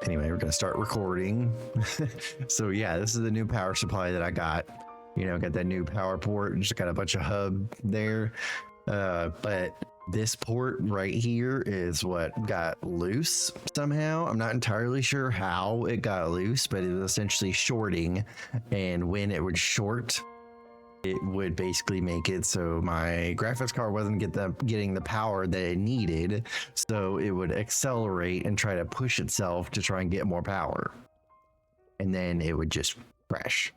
anyway, we're gonna start recording. So yeah, this is the new power supply that I got. You know, got that new power port, just got a bunch of hub there. But this port right here is what got loose somehow. I'm not entirely sure how it got loose, but it was essentially shorting. And when it would short, it would basically make it so my graphics card wasn't getting the power that it needed. So it would accelerate and try to push itself to try and get more power. And then it would just crash.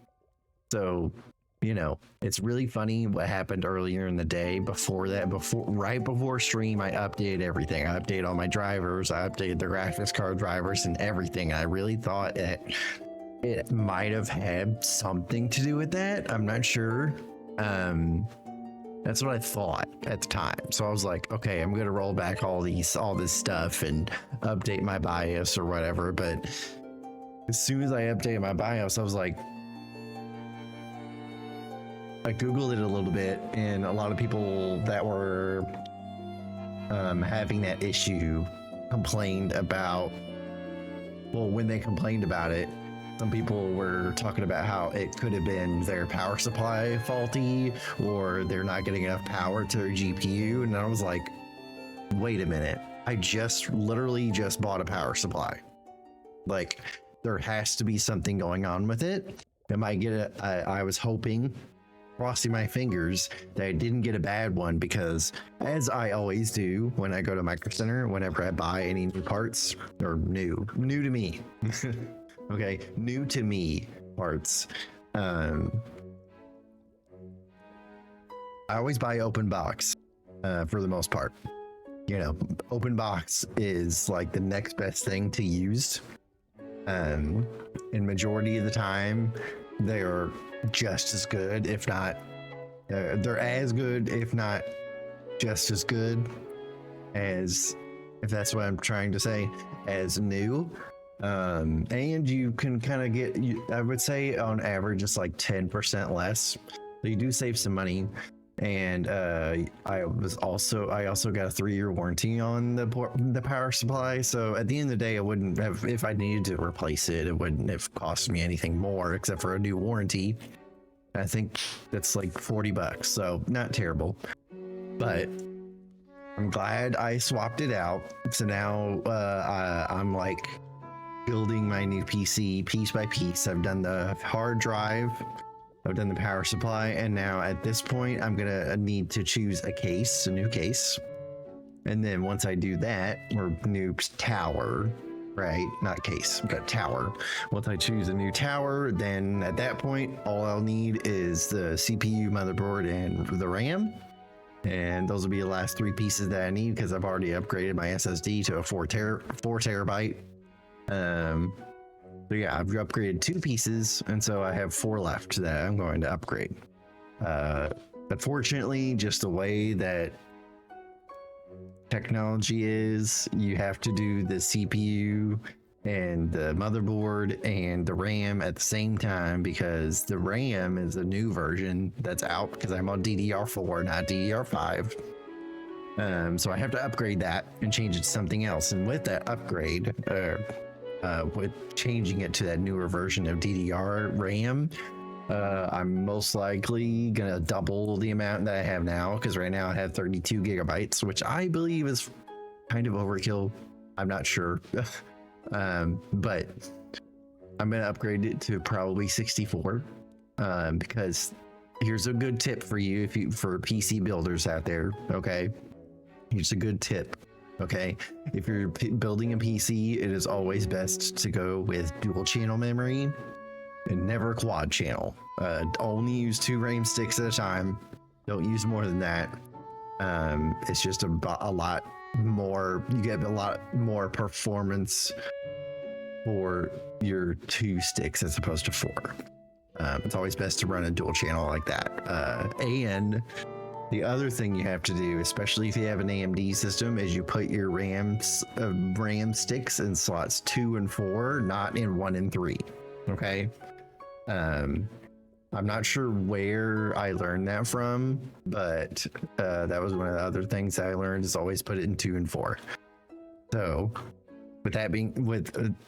So, you know, it's really funny what happened earlier in the day right before stream. I updated everything. I updated all my drivers. I updated the graphics card drivers and everything. I really thought it might have had something to do with that. I'm not sure. That's what I thought at the time. So I was like, okay, I'm gonna roll back all this stuff and update my BIOS or whatever. But as soon as I updated my BIOS, I was like, I Googled it a little bit, and a lot of people that were having that issue complained about, well, when they complained about it, some people were talking about how it could have been their power supply faulty, or they're not getting enough power to their GPU. And I was like, wait a minute, I literally just bought a power supply. Like, there has to be something going on with it. I was hoping, crossing my fingers, that I didn't get a bad one, because as I always do when I go to Micro Center, whenever I buy any new parts, or new to me, okay, new to me parts, I always buy open box for the most part. You know, open box is like the next best thing to used. And majority of the time, they're just as good, if not, they're as good, if not just as good as, if that's what I'm trying to say, as new. And you can kind of get, I would say on average, it's like 10% less. So you do save some money. And I also got a 3-year warranty on the power supply. So at the end of the day, it wouldn't have, if I needed to replace it, it wouldn't have cost me anything more except for a new warranty. I think that's like $40, so not terrible. But I'm glad I swapped it out. So now I'm like building my new PC piece by piece. I've done the hard drive, I've done the power supply, and now at this point I'm gonna need to choose a new case. And then once I do that, or new tower, right? Not case, but tower. Once I choose a new tower, then at that point, all I'll need is the CPU, motherboard, and the RAM. And those will be the last 3 pieces that I need, because I've already upgraded my SSD to a 4 terabyte. So yeah, I've upgraded 2 pieces, and so I have 4 left that I'm going to upgrade. Unfortunately, just the way that technology is, you have to do the CPU and the motherboard and the RAM at the same time, because the RAM is a new version that's out, because I'm on DDR4, not DDR5. So I have to upgrade that and change it to something else. And with that upgrade, with changing it to that newer version of DDR RAM, I'm most likely gonna double the amount that I have now, because right now I have 32 gigabytes, which I believe is kind of overkill. I'm not sure. But I'm gonna upgrade it to probably 64, because here's a good tip for you, for PC builders out there. Okay, here's a good tip. Okay, if you're building a PC, it is always best to go with dual channel memory and never quad channel. Only use 2 RAM sticks at a time. Don't use more than that. It's just a lot more, you get a lot more performance for your 2 sticks as opposed to 4. It's always best to run a dual channel like that. And the other thing you have to do, especially if you have an AMD system, is you put your RAM sticks in slots 2 and 4, not in 1 and 3. Okay. I'm not sure where I learned that from, but that was one of the other things I learned, is always put it in 2 and 4. So with that being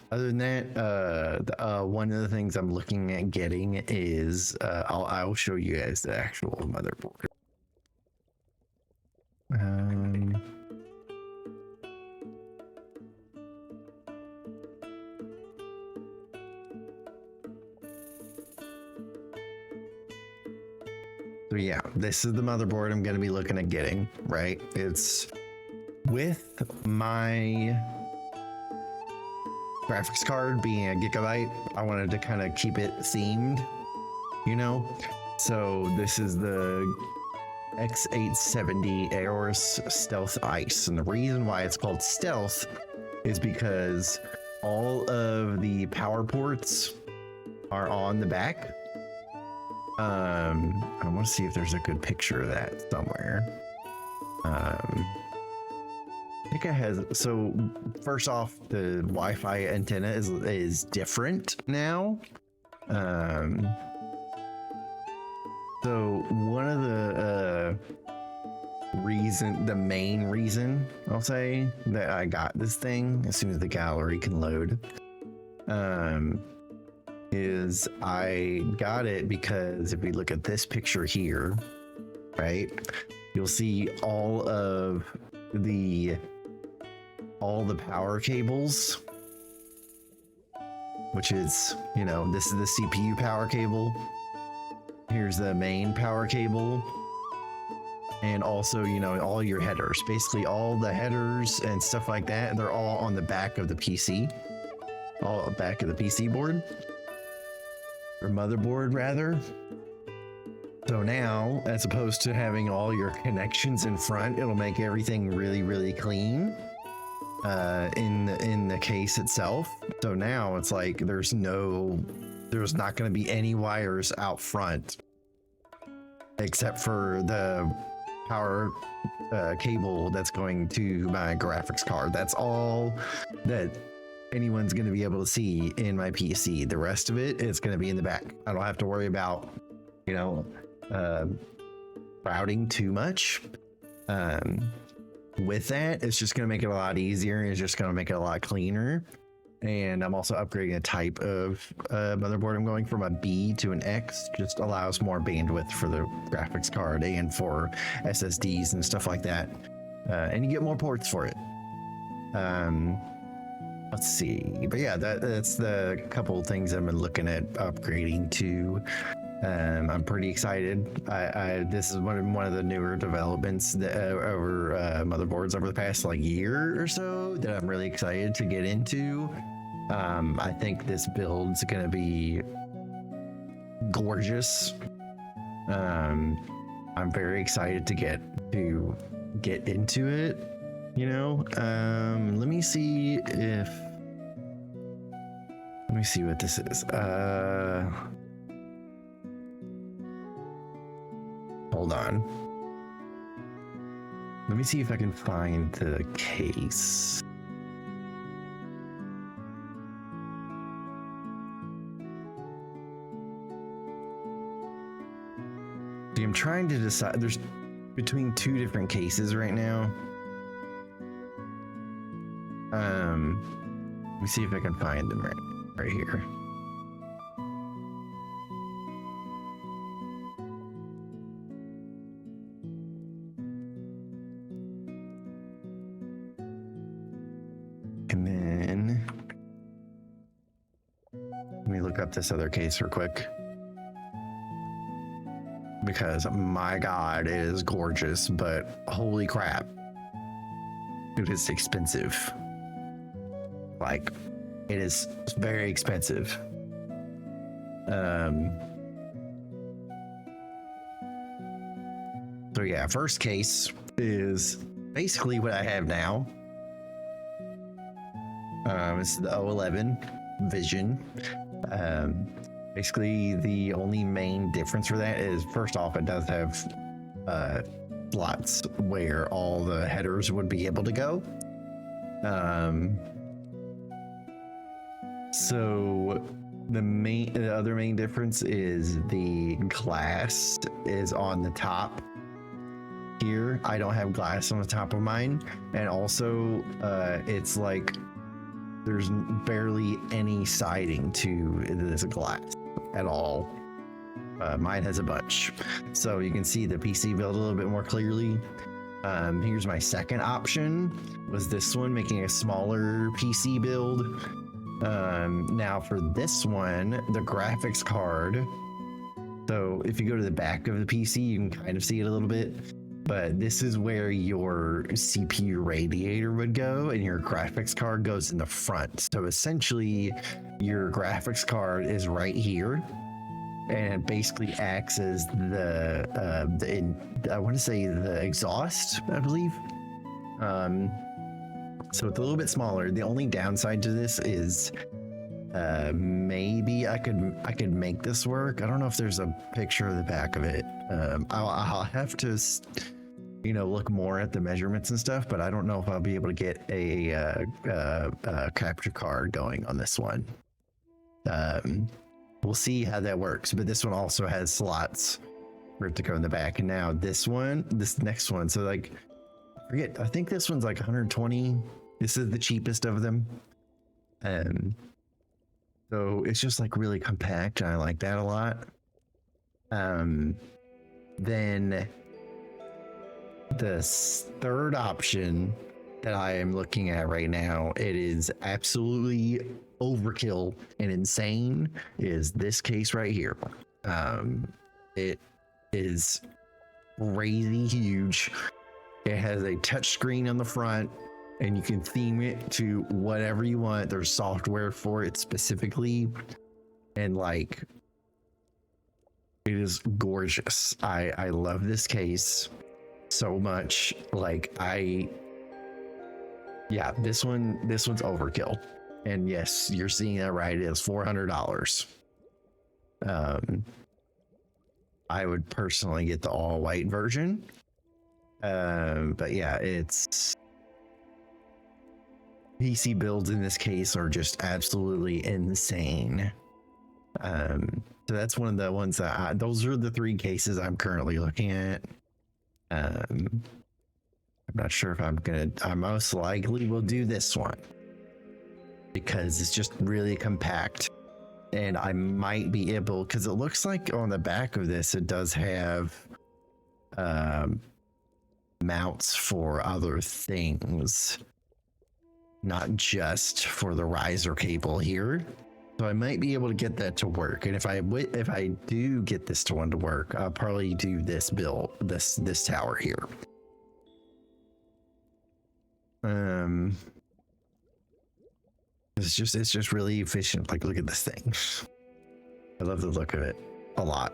other than that, one of the things I'm looking at getting is I'll show you guys the actual motherboard. So yeah, this is the motherboard I'm going to be looking at getting, right? It's with my graphics card being a gigabyte. I wanted to kind of keep it themed, you know? So this is the X870 Aorus Stealth Ice. And the reason why it's called Stealth is because all of the power ports are on the back. I want to see if there's a good picture of that somewhere. I think it has. So first off, the Wi-Fi antenna is different now. So one of the main reason I'll say that I got this thing as soon as the gallery can load, is I got it because if we look at this picture here, right, you'll see all the power cables, which is, you know, this is the CPU power cable. Here's the main power cable. And also, you know, all your headers, basically all the headers and stuff like that, they're all on the back of the PC, all back of the PC board. Or motherboard rather. So now, as opposed to having all your connections in front, it'll make everything really, really clean in the case itself. So now it's like there's not going to be any wires out front except for the power cable that's going to my graphics card. That's all that anyone's going to be able to see in my PC. The rest of it is going to be in the back. I don't have to worry about, you know, routing too much. With that, it's just going to make it a lot easier. It's just going to make it a lot cleaner. And I'm also upgrading the type of motherboard. I'm going from a B to an X. Just allows more bandwidth for the graphics card and for SSDs and stuff like that. And you get more ports for it. Let's see, but yeah, that's the couple of things I've been looking at upgrading to. I'm pretty excited. This is one of the newer developments over motherboards over the past like year or so that I'm really excited to get into. I think this build's gonna be gorgeous. I'm very excited to get into it. You know, let me see what this is. Hold on. Let me see if I can find the case. See, I'm trying to decide. There's between two different cases right now. Let me see if I can find them right here. And then let me look up this other case real quick, because my God, it is gorgeous, but holy crap, it is expensive. Like, it is very expensive. So yeah, first case is basically what I have now. It's the O11 Vision. Basically, the only main difference for that is, first off, it does have slots where all the headers would be able to go. So the other main difference is the glass is on the top here. I don't have glass on the top of mine, and also it's like there's barely any siding to this glass at all. Mine has a bunch. So you can see the PC build a little bit more clearly. Here's my second option, was this one, making a smaller PC build. Now for this one, the graphics card. So if you go to the back of the PC, you can kind of see it a little bit, but this is where your CPU radiator would go and your graphics card goes in the front. So essentially your graphics card is right here and it basically acts as I want to say the exhaust, I believe. So it's a little bit smaller. The only downside to this is maybe I could make this work. I don't know if there's a picture of the back of it. I'll have to look more at the measurements and stuff, but I don't know if I'll be able to get a capture card going on this one. We'll see how that works, but this one also has slots for it to go in the back. And now this next one, so like, I think this one's like 120. This is the cheapest of them. So it's just like really compact, and I like that a lot. Then the third option that I am looking at right now, it is absolutely overkill and insane, is this case right here. It is crazy huge. It has a touch screen on the front, and you can theme it to whatever you want. There's software for it specifically, and like, it is gorgeous. I love this case so much. Like, this one's overkill. And yes, you're seeing that right. It is $400. I would personally get the all white version. But yeah, it's PC builds in this case are just absolutely insane. So that's one of the ones that those are the three cases I'm currently looking at. I'm not sure if I most likely will do this one because it's just really compact, and I might be able, because it looks like on the back of this it does have mounts for other things, not just for the riser cable here. So I might be able to get that to work, and if I do get this one to work, I'll probably do this build, this tower here. It's just really efficient. Like, look at this thing. I love the look of it a lot.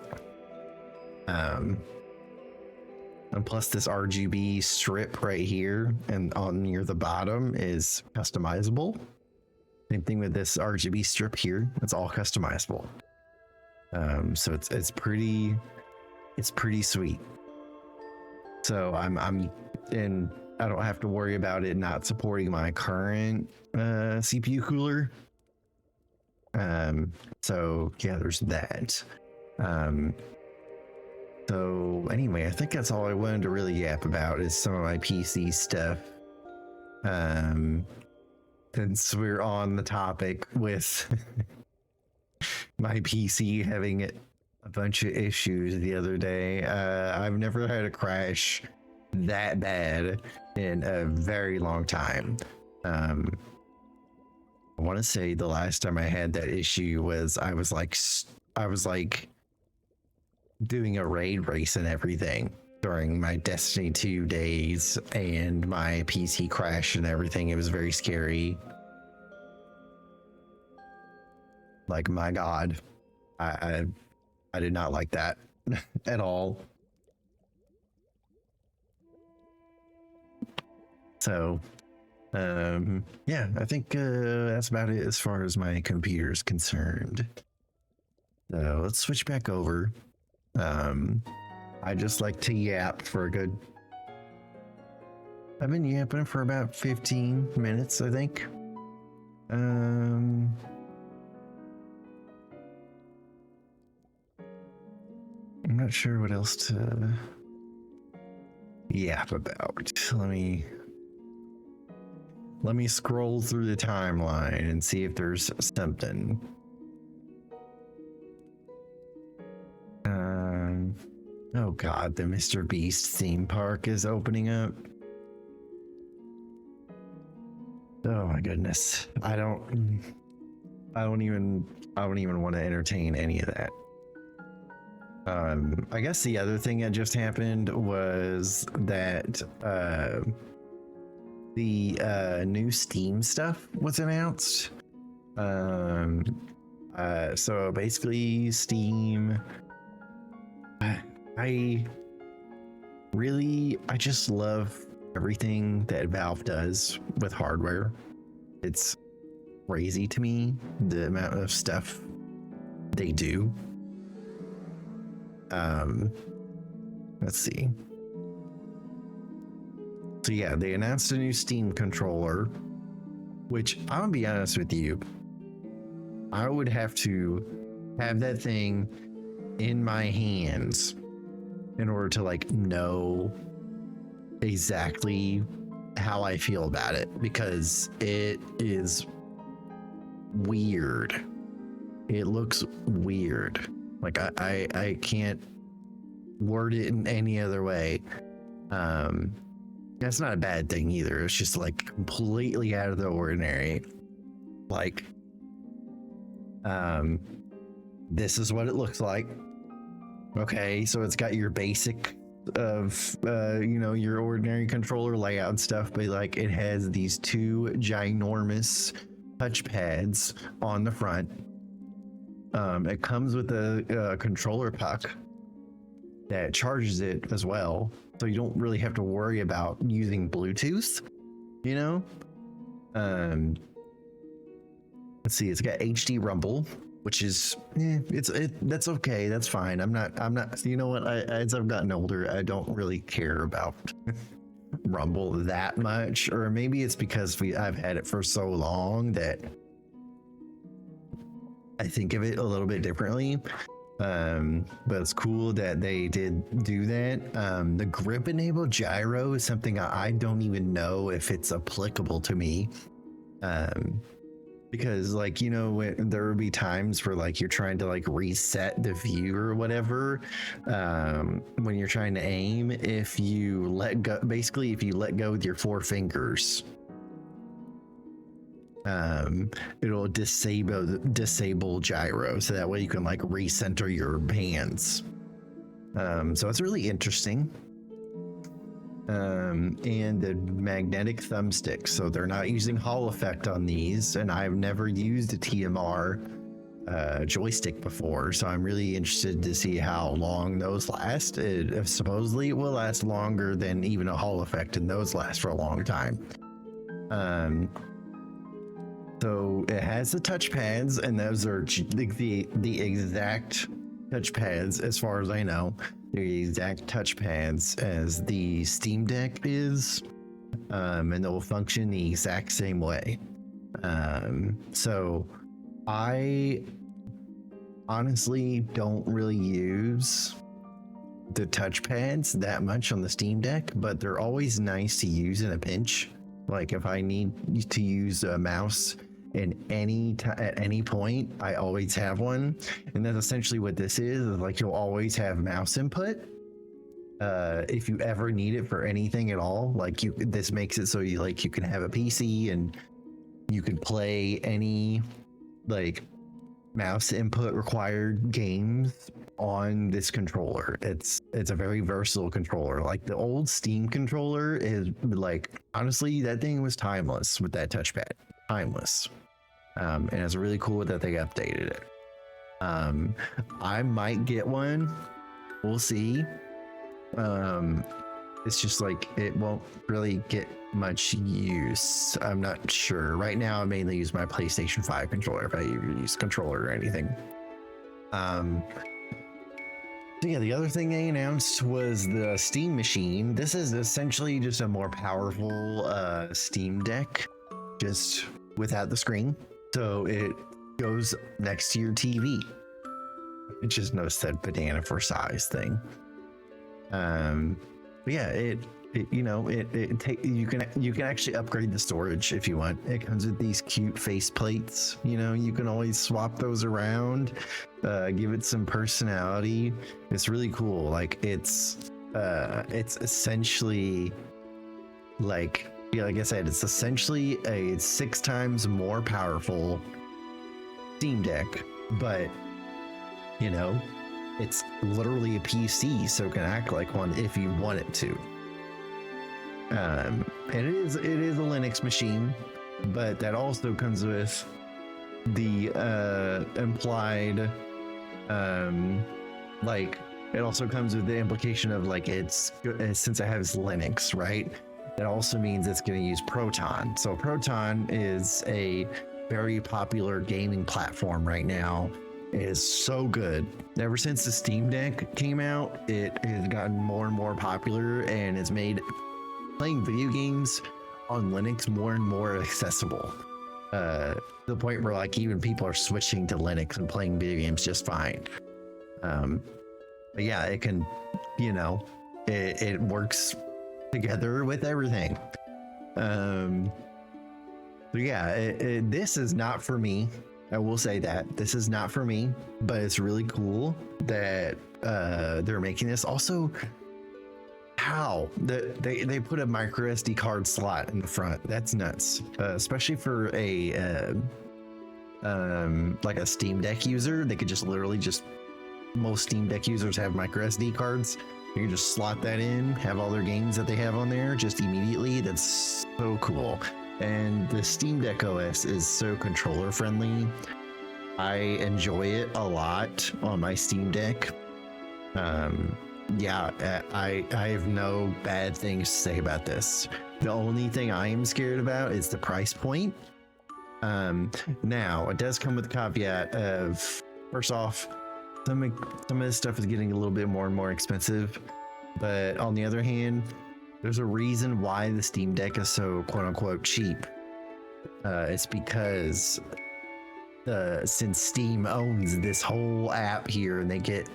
And plus this RGB strip right here and on near the bottom is customizable. Same thing with this RGB strip here. It's all customizable. So it's pretty sweet. So and I don't have to worry about it not supporting my current CPU cooler. So yeah, there's that. So anyway, I think that's all I wanted to really yap about is some of my PC stuff. Since we're on the topic with my PC having a bunch of issues the other day, I've never had a crash that bad in a very long time. I want to say the last time I had that issue was I was like doing a raid race and everything during my Destiny 2 days, and my PC crashed and everything. It was very scary. Like, my God, I did not like that at all. So, yeah, I think that's about it as far as my computer is concerned. So let's switch back over. I just like to yap for a good... I've been yapping for about 15 minutes, I think. I'm not sure what else to yap about. Let me let me scroll through the timeline and see if there's something. Oh god, the Mr. Beast theme park is opening up. Oh my goodness. I don't even want to entertain any of that. I guess the other thing that just happened was that the new Steam stuff was announced. So basically Steam, I just love everything that Valve does with hardware. It's crazy to me the amount of stuff they do. Let's see. So yeah, they announced a new Steam controller, which I'm gonna be honest with you, I would have to have that thing in my hands in order to like know exactly how I feel about it, because it is weird. It looks weird. Like I can't word it in any other way. That's not a bad thing either. It's just like completely out of the ordinary. Like, this is what it looks like. Okay, so it's got your basic of your ordinary controller layout and stuff, but like it has these two ginormous touch pads on the front. It comes with a controller puck that charges it as well, so you don't really have to worry about using Bluetooth, let's see, it's got HD rumble, which is that's okay, that's fine. I'm not you know what, as I've gotten older, I don't really care about rumble that much, or maybe it's because I've had it for so long that I think of it a little bit differently. But it's cool that they did do that. The grip enabled gyro is something I don't even know if it's applicable to me. Because like, there will be times where like you're trying to like reset the view or whatever, when you're trying to aim, if you let go with your four fingers, it'll disable gyro, so that way you can like recenter your hands. So it's really interesting. And the magnetic thumbstick, so they're not using Hall effect on these, and I've never used a TMR joystick before, so I'm really interested to see how long those last. Supposedly it will last longer than even a Hall effect, and those last for a long time. So it has the touch pads, and those are the exact touch pads, as far as I know. They're the exact touch pads as the Steam Deck is, and they'll function the exact same way. So I honestly don't really use the touch pads that much on the Steam Deck, but they're always nice to use in a pinch. Like if I need to use a mouse at any point, I always have one, and that's essentially what this is. Like you'll always have mouse input if you ever need it for anything at all. Like this makes it so you can have a PC and you can play any like mouse input required games on this controller. It's a very versatile controller. Like the old Steam controller is like, honestly, that thing was timeless with that touchpad. Timeless. And it's really cool that they updated it. I might get one. We'll see. It's just like it won't really get much use. I'm not sure. Right now, I mainly use my PlayStation 5 controller if I use controller or anything. So yeah, the other thing they announced was the Steam Machine. This is essentially just a more powerful Steam Deck, just without the screen. So it goes next to your TV. It just knows that banana for size thing. But yeah, you can actually upgrade the storage if you want. It comes with these cute face plates. You can always swap those around, give it some personality. It's really cool. Like it's essentially like I said, it's essentially a 6 times more powerful Steam Deck, but it's literally a PC, so it can act like one if you want it to. And it is a Linux machine, but that also comes with the implied it also comes with the implication of since it has Linux, right? That also means it's going to use Proton. So Proton is a very popular gaming platform right now. It is so good. Ever since the Steam Deck came out, it has gotten more and more popular and has made playing video games on Linux more and more accessible. To the point where even people are switching to Linux and playing video games just fine. But yeah, it can, it works together with everything. So yeah, this is not for me. I will say that this is not for me, but it's really cool that they're making this. Also, how they put a micro SD card slot in the front? That's nuts, especially for a Steam Deck user. They could most Steam Deck users have micro SD cards. You can just slot that in, have all their games that they have on there just immediately. That's so cool. And the Steam Deck OS is so controller friendly. I enjoy it a lot on my Steam Deck. Yeah, I have no bad things to say about this. The only thing I am scared about is the price point. Now, it does come with the caveat of, first off, some of this stuff is getting a little bit more and more expensive. But on the other hand, there's a reason why the Steam Deck is so quote unquote cheap. It's because since Steam owns this whole app here, and they get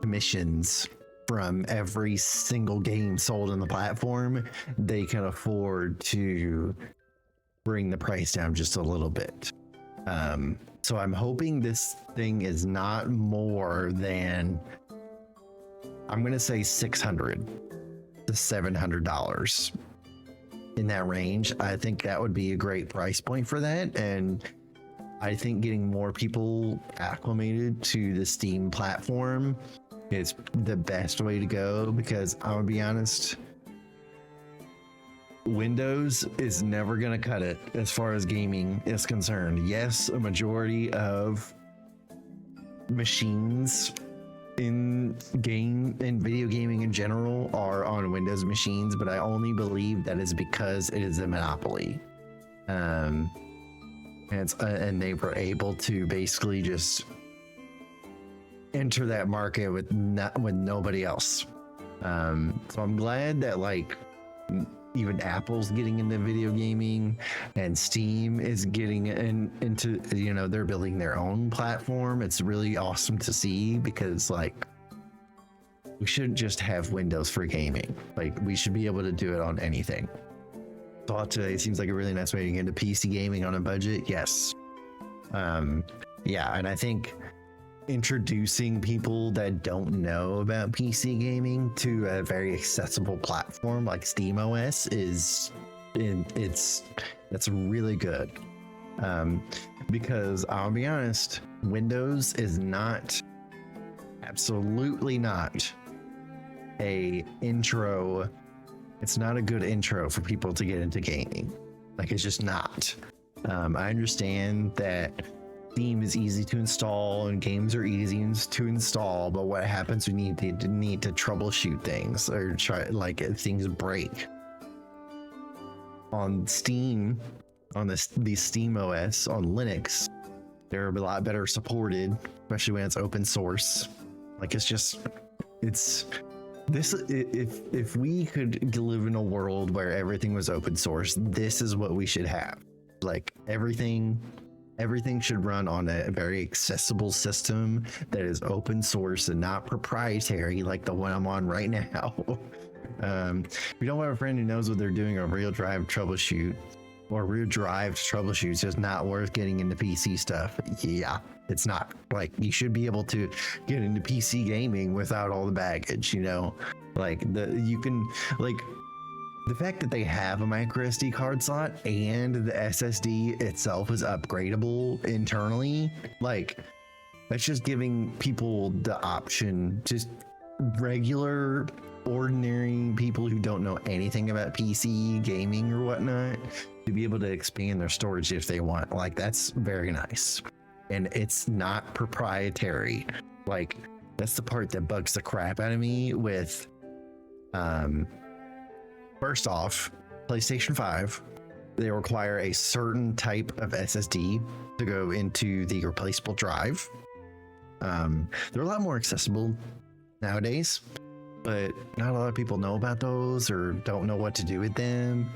commissions from every single game sold on the platform, they can afford to bring the price down just a little bit. So I'm hoping this thing is not more than, I'm gonna say $600 to $700 in that range. I think that would be a great price point for that, and I think getting more people acclimated to the Steam platform is the best way to go, because I'm gonna be honest, Windows is never going to cut it as far as gaming is concerned. Yes, a majority of machines in video gaming in general are on Windows machines, but I only believe that is because it is a monopoly. And they were able to basically just enter that market with nobody else. So I'm glad that even Apple's getting into video gaming, and Steam is getting into, they're building their own platform. It's really awesome to see, because we shouldn't just have Windows for gaming. We should be able to do it on anything. Thought today seems like a really nice way to get into PC gaming on a budget. Yes. Yeah, and I think introducing people that don't know about PC gaming to a very accessible platform like SteamOS that's really good. Because I'll be honest, Windows is absolutely not it's not a good intro for people to get into gaming. It's just not. I understand that Steam is easy to install and games are easy to install, but what happens when you need to troubleshoot things or try if things break? On Steam, on the Steam OS on Linux, they're a lot better supported, especially when it's open source. If we could live in a world where everything was open source, this is what we should have. Everything should run on a very accessible system that is open source and not proprietary like the one I'm on right now. If you don't have a friend who knows what they're doing, a real drive troubleshoot or real drive troubleshoot is just not worth getting into PC stuff. Yeah, it's not. Like, you should be able to get into PC gaming without all the baggage, you know? Like, the fact that they have a micro SD card slot and the SSD itself is upgradable internally, like, that's just giving people the option, just regular, ordinary people who don't know anything about PC gaming or whatnot, to be able to expand their storage if they want. Like, that's very nice. And it's not proprietary. Like, that's the part that bugs the crap out of me with, first off, PlayStation 5, they require a certain type of SSD to go into the replaceable drive. They're a lot more accessible nowadays, but not a lot of people know about those or don't know what to do with them.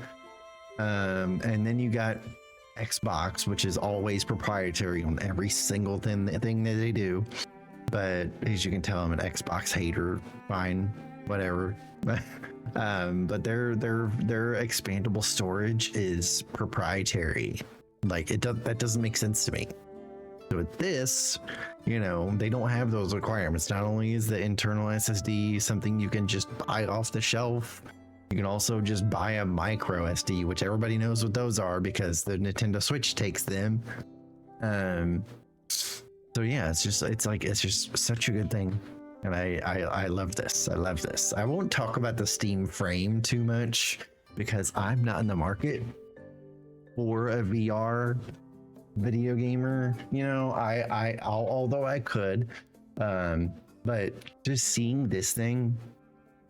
And then you got Xbox, which is always proprietary on every single thing that they do. But as you can tell, I'm an Xbox hater. Fine, whatever. But their expandable storage is proprietary. Like, that doesn't make sense to me. So with this, you know, they don't have those requirements. Not only is the internal SSD something you can just buy off the shelf, you can also just buy a micro SD, which everybody knows what those are because the Nintendo Switch takes them. So yeah, it's just such a good thing. And I love this. I love this. I won't talk about the Steam Frame too much because I'm not in the market for a VR video gamer. You know, although I could, but just seeing this thing,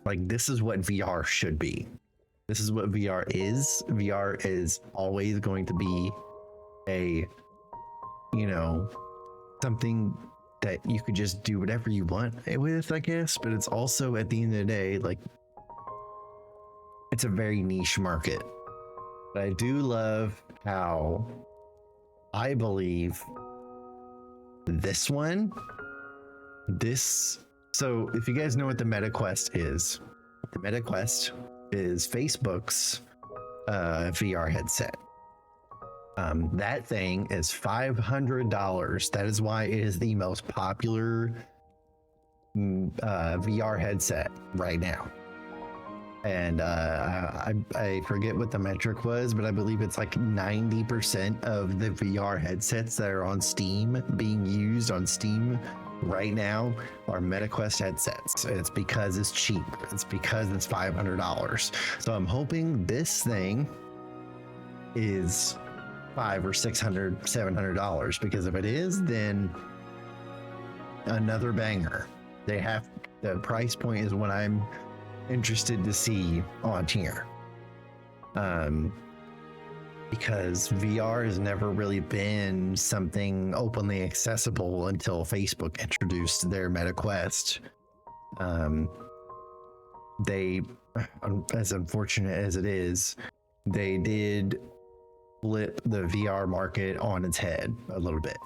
like, this is what VR should be. This is what VR is. VR is always going to be a, you know, something that you could just do whatever you want with, I guess. But it's also, at the end of the day, like, it's a very niche market. But I do love how I believe so if you guys know what the MetaQuest is, the MetaQuest is Facebook's VR headset. That thing is $500. That is why it is the most popular VR headset right now. And I forget what the metric was, but I believe it's like 90% of the VR headsets that are on Steam, being used on Steam right now, are MetaQuest headsets. It's because it's cheap. It's because it's $500. So I'm hoping this thing is $500 or $600, $700, because if it is, then another banger. The price point is what I'm interested to see on here, because VR has never really been something openly accessible until Facebook introduced their MetaQuest. They, as unfortunate as it is, they did flip the VR market on its head a little bit.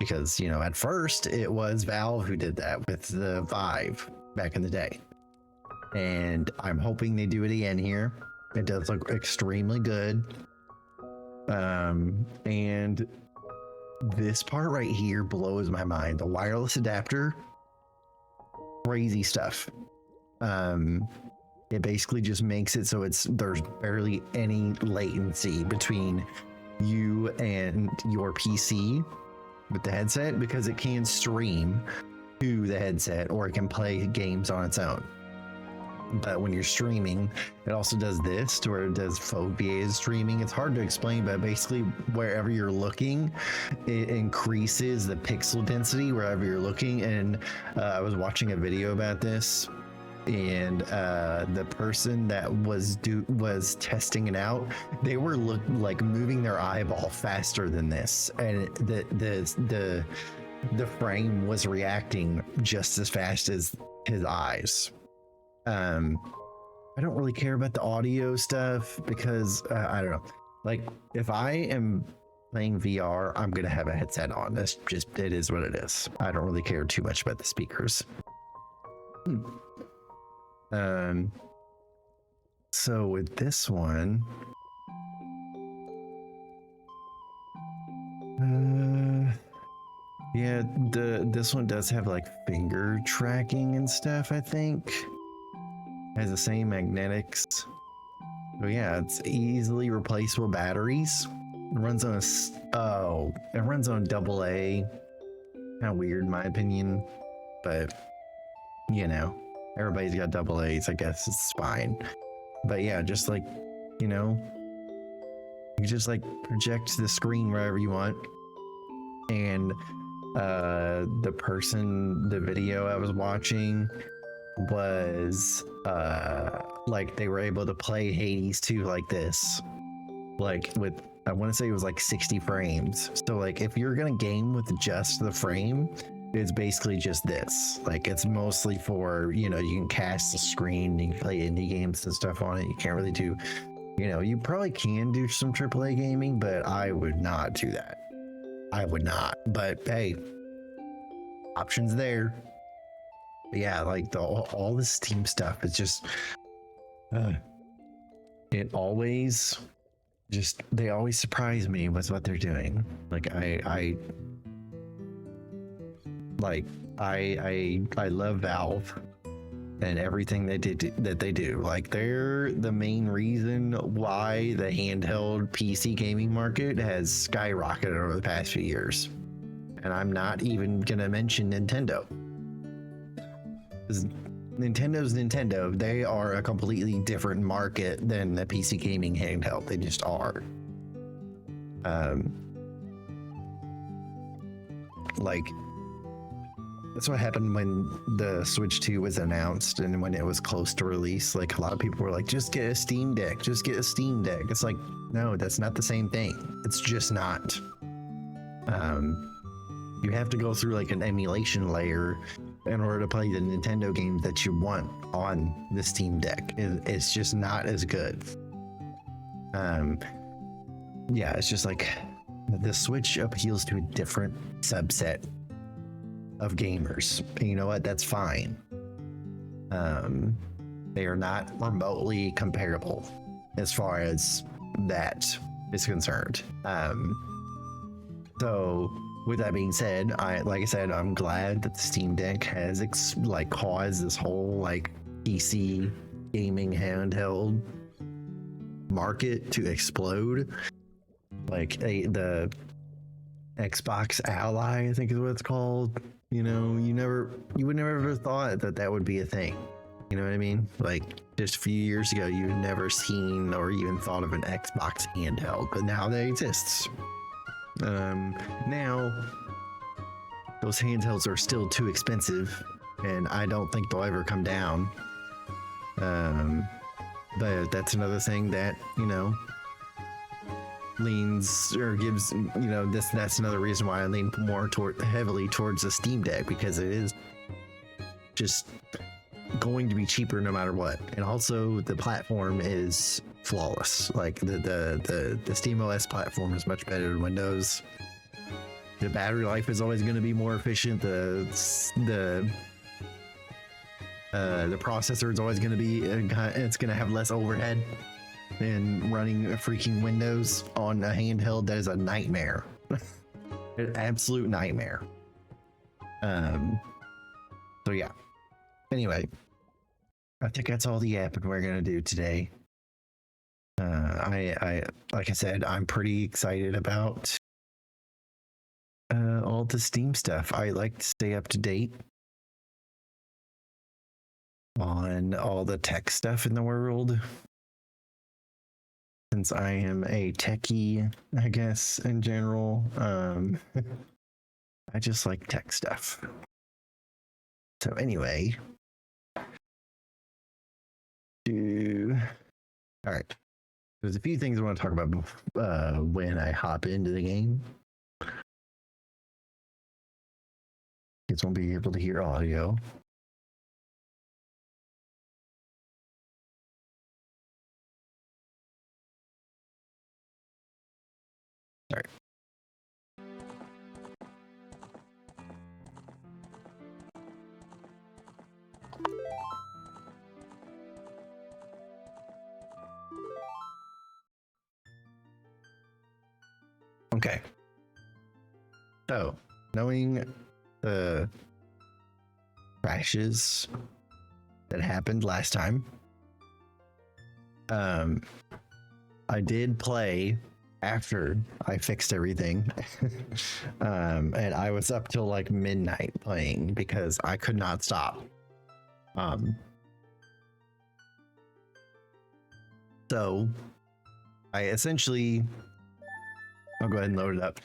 Because, you know, at first it was Valve who did that with the Vive back in the day. And I'm hoping they do it again here. It does look extremely good. And this part right here blows my mind. The wireless adapter, crazy stuff. It basically just makes it so there's barely any latency between you and your PC with the headset, because it can stream to the headset or it can play games on its own. But when you're streaming, it also does this, to where it does foveated streaming. It's hard to explain, but basically wherever you're looking, it increases the pixel density wherever you're looking. And I was watching a video about this, and the person that was testing it out, they were like moving their eyeball faster than this, and the frame was reacting just as fast as his eyes. I don't really care about the audio stuff because I don't know. Like, if I am playing VR, I'm gonna have a headset on. That's just, it is what it is. I don't really care too much about the speakers. So with this one, yeah, this one does have like finger tracking and stuff, I think. Has the same magnetics. So yeah, it's easily replaceable batteries. It runs on it runs on AA. Kind of weird in my opinion, but you know, everybody's got AA's, I guess it's fine. But yeah, just like, you know, you just like project the screen wherever you want. And the video I was watching was like they were able to play Hades 2 like this, like with, I want to say it was like 60 frames. So like if you're gonna game with just the frame, it's basically just this. Like it's mostly for, you know, you can cast the screen, you can play indie games and stuff on it. You can't really do, you know, you probably can do some AAA gaming, but I would not do that. I would not. But hey, options there. But yeah, like all the Steam stuff is just it always just, they always surprise me with what they're doing. Like I love Valve and everything they do. Like they're the main reason why the handheld PC gaming market has skyrocketed over the past few years. And I'm not even gonna mention Nintendo. Nintendo's Nintendo. They are a completely different market than the PC gaming handheld. They just are. Like that's what happened when the Switch 2 was announced and when it was close to release. Like a lot of people were like, just get a Steam Deck, just get a Steam Deck. It's like, no, that's not the same thing. It's just not. You have to go through like an emulation layer in order to play the Nintendo games that you want on the Steam Deck. It's just not as good. Yeah, it's just like the Switch appeals to a different subset of gamers. And you know what? That's fine. They are not remotely comparable as far as that is concerned. So with that being said, like I said, I'm glad that the Steam Deck has caused this whole like PC gaming handheld market to explode. Like the Xbox Ally, I think is what it's called. You know, you would never have thought that would be a thing. You know what I mean? Like just a few years ago, you've never seen or even thought of an Xbox handheld, but now they exist. Now those handhelds are still too expensive, and I don't think they'll ever come down. But that's another thing that, you know, leans or gives, you know, that's another reason why I lean more heavily towards the Steam Deck, because it is just going to be cheaper no matter what. And also the platform is flawless. Like the Steam OS platform is much better than Windows. The battery life is always going to be more efficient. The processor is always going to be, it's going to have less overhead than running a freaking Windows on a handheld. That is a nightmare. An absolute nightmare. So yeah. Anyway, I think that's all the yapping we're gonna do today. I like I said, I'm pretty excited about all the Steam stuff. I like to stay up to date on all the tech stuff in the world, since I am a techie, I guess, in general. I just like tech stuff. So anyway, all right. There's a few things I want to talk about when I hop into the game. Kids won't be able to hear audio. All right. Okay. So, knowing the crashes that happened last time, I did play after I fixed everything. And I was up till like midnight playing because I could not stop. So I essentially, I'll go ahead and load it up.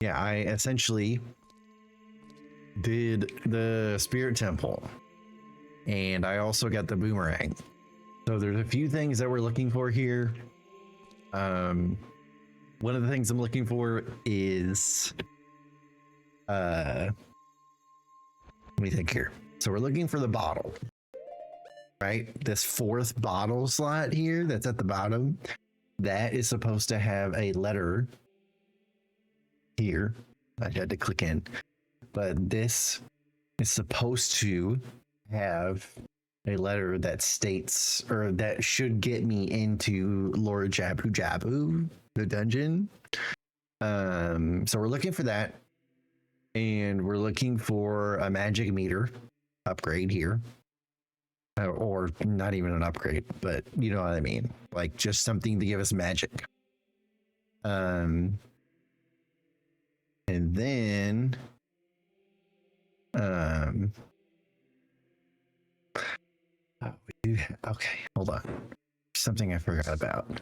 Yeah, I essentially did the Spirit Temple, and I also got the boomerang. So there's a few things that we're looking for here. One of the things I'm looking for is, let me think here. So we're looking for the bottle, right? This fourth bottle slot here that's at the bottom, that is supposed to have a letter here. I had to click in, but this is supposed to have a letter that states, or that should get me into Lord Jabu Jabu, the dungeon. So we're looking for that, and we're looking for a magic meter upgrade here, or not even an upgrade, but you know what I mean, like just something to give us magic. And then okay, hold on. Something I forgot about.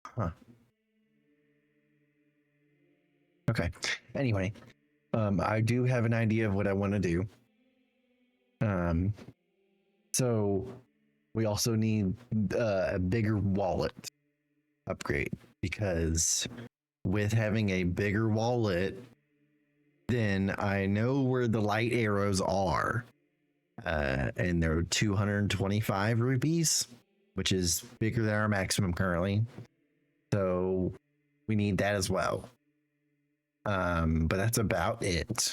Huh. Okay. Anyway, I do have an idea of what I want to do. So we also need a bigger wallet upgrade, because with having a bigger wallet, then I know where the light arrows are. And they're 225 rupees, which is bigger than our maximum currently. So we need that as well. But that's about it.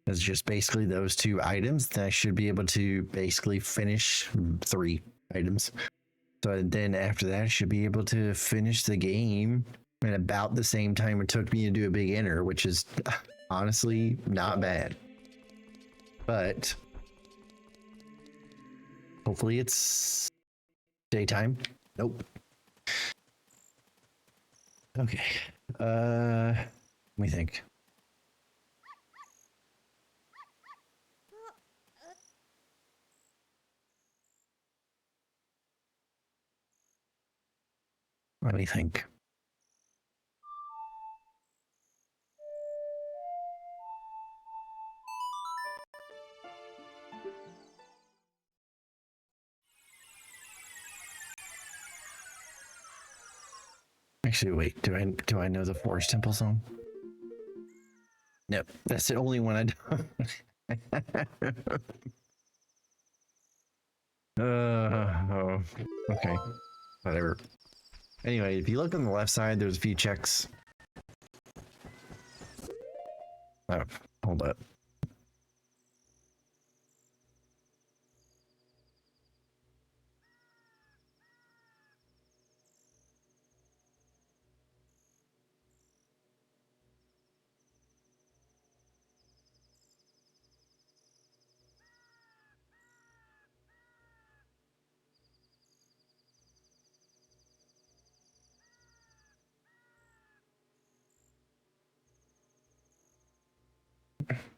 It's just basically those two items. Then I should be able to basically finish 3 items. So then after that, I should be able to finish the game at about the same time it took me to do a beginner, which is honestly not bad. But hopefully it's daytime. Nope. Okay. Let me think. Let me think. Actually, wait. Do I know the Forest Temple song? Nope. That's the only one I don't. Oh, okay. Whatever. Anyway, if you look on the left side, there's a few checks. Oh, hold up.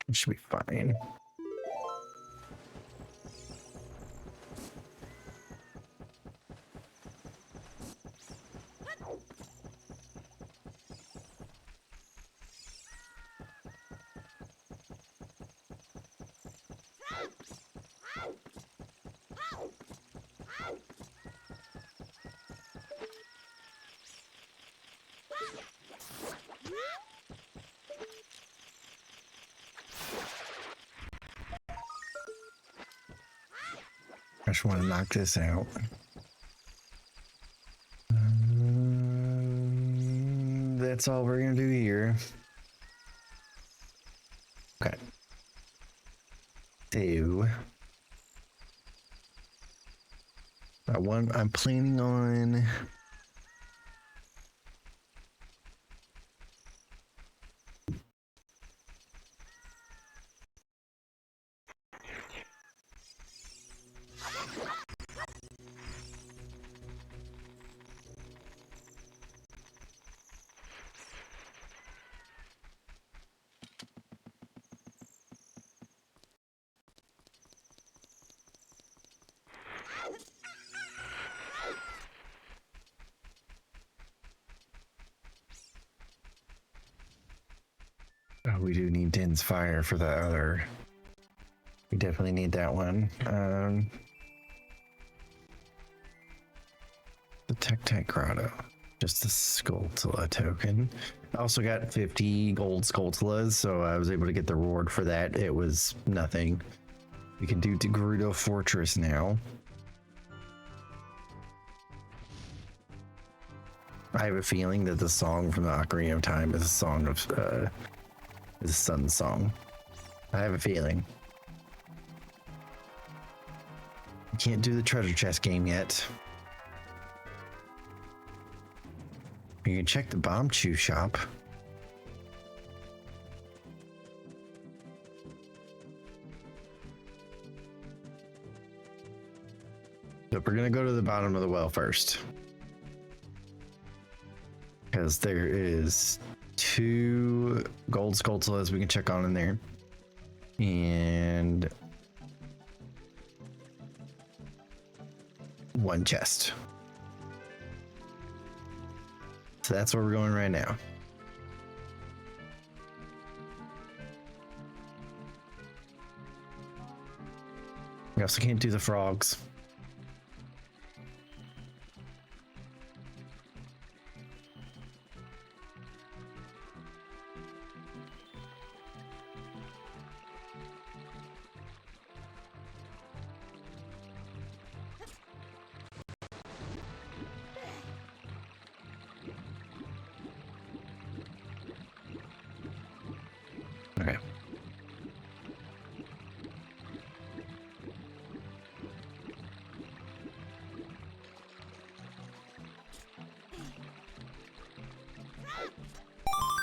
It should be fine. I just want to knock this out. That's all we're gonna do here. Okay. So I'm planning on. Oh, we do need Din's fire for the other. We definitely need that one. The Tech Grotto. Just the Skulltula token. I also got 50 gold Skulltulas, so I was able to get the reward for that. It was nothing. We can do Gerudo Fortress now. I have a feeling that the song from the Ocarina of Time is a song of is a sun song. I have a feeling. Can't do the treasure chest game yet. You can check the bomb chew shop. But we're gonna go to the bottom of the well first, because there is 2 gold Skulltulas we can check on in there, and 1 chest. So that's where we're going right now. We also can't do the frogs. Okay.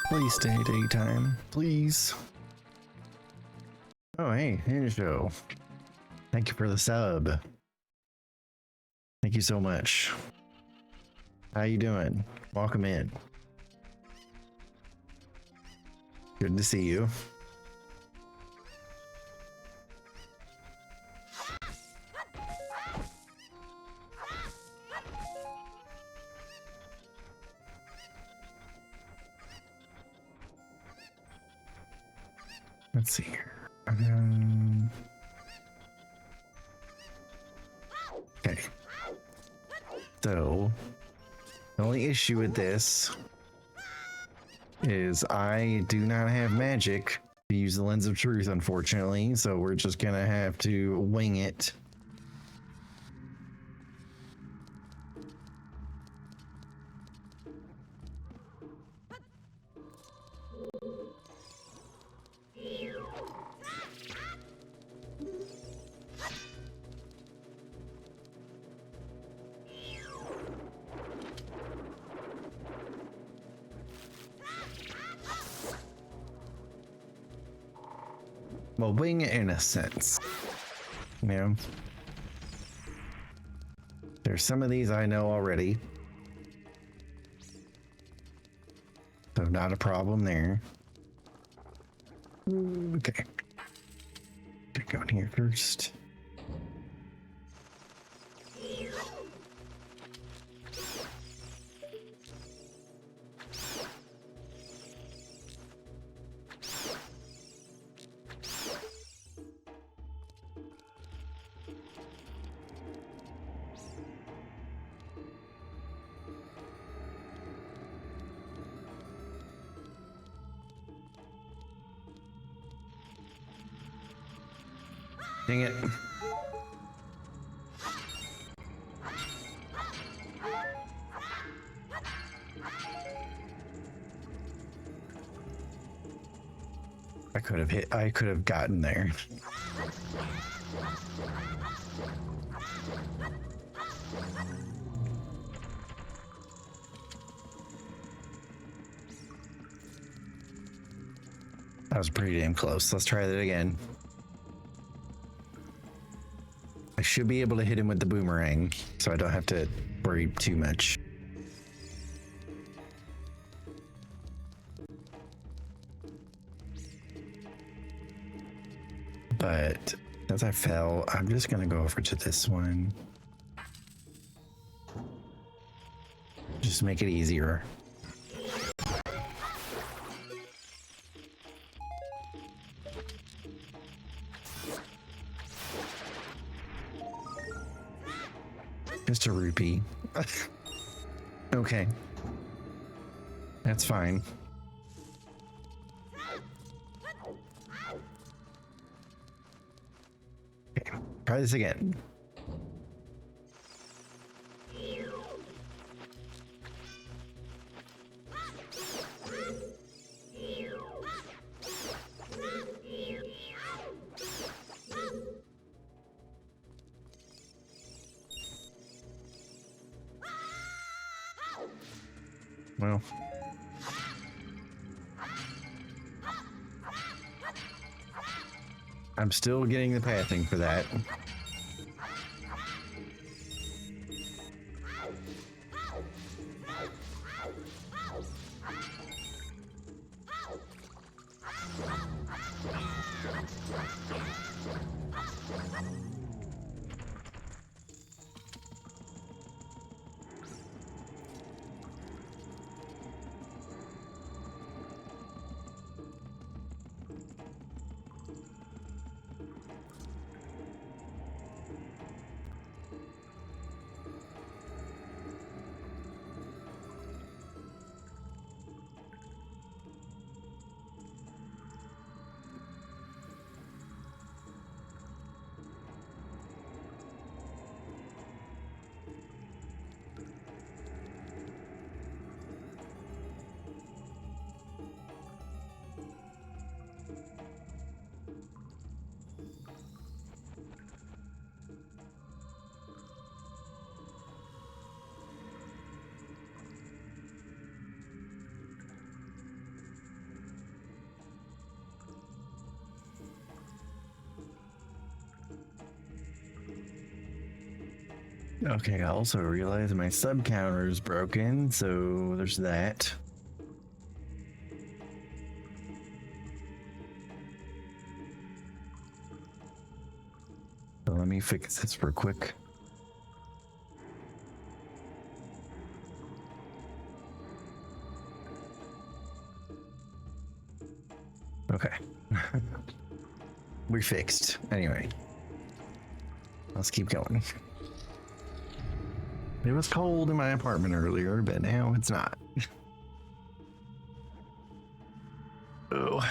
Please stay daytime, please. Oh, hey, Ninja. Thank you for the sub. Thank you so much. How you doing? Welcome in. Good to see you. Let's see here. Okay. So, the only issue with this is I do not have magic to use the Lens of Truth, unfortunately, so we're just gonna have to wing it. Well, wing it in a sense. You know, there's some of these I know already, so not a problem there. Okay, go in here first. Dang it. I could have gotten there. That was pretty damn close. Let's try that again. I should be able to hit him with the boomerang, so I don't have to worry too much. But as I fell, I'm just gonna go over to this one. Just make it easier. Just a rupee. Okay. That's fine. Okay, try this again. Well, I'm still getting the pathing for that. Okay, I also realized my sub counter is broken, so there's that. So let me fix this real quick. Okay. We're fixed. Anyway. Let's keep going. It was cold in my apartment earlier, but now it's not. Oh.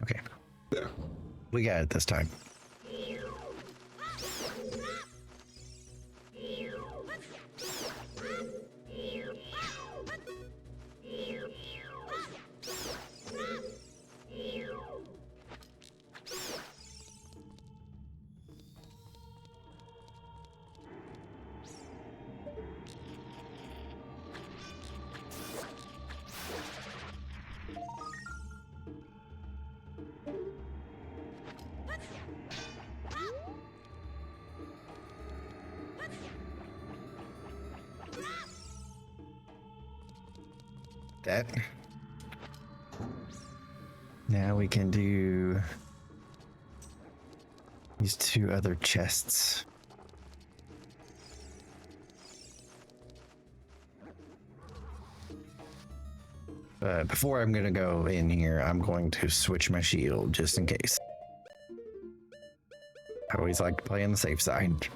Okay. We got it this time. That. Now we can do these two other chests. Before I'm gonna go in here, I'm going to switch my shield just in case. I always like to play on the safe side.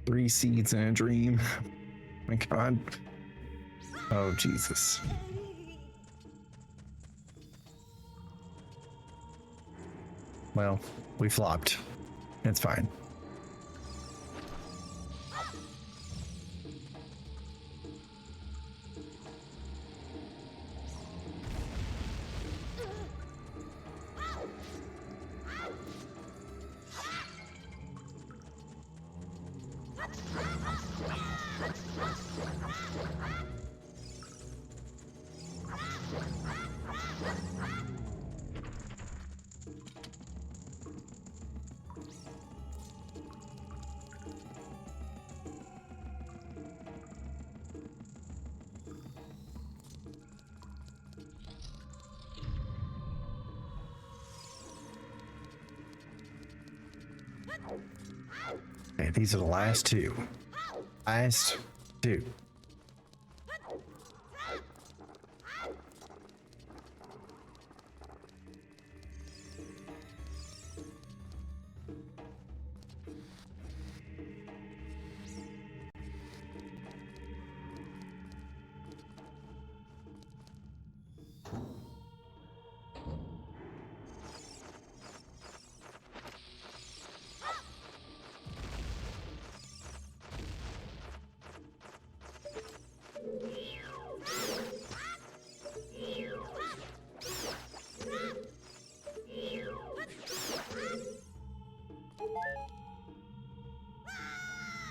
3 seeds in a dream. My God. Oh, Jesus. Well, we flopped. It's fine. Okay, these are the last two. Last two.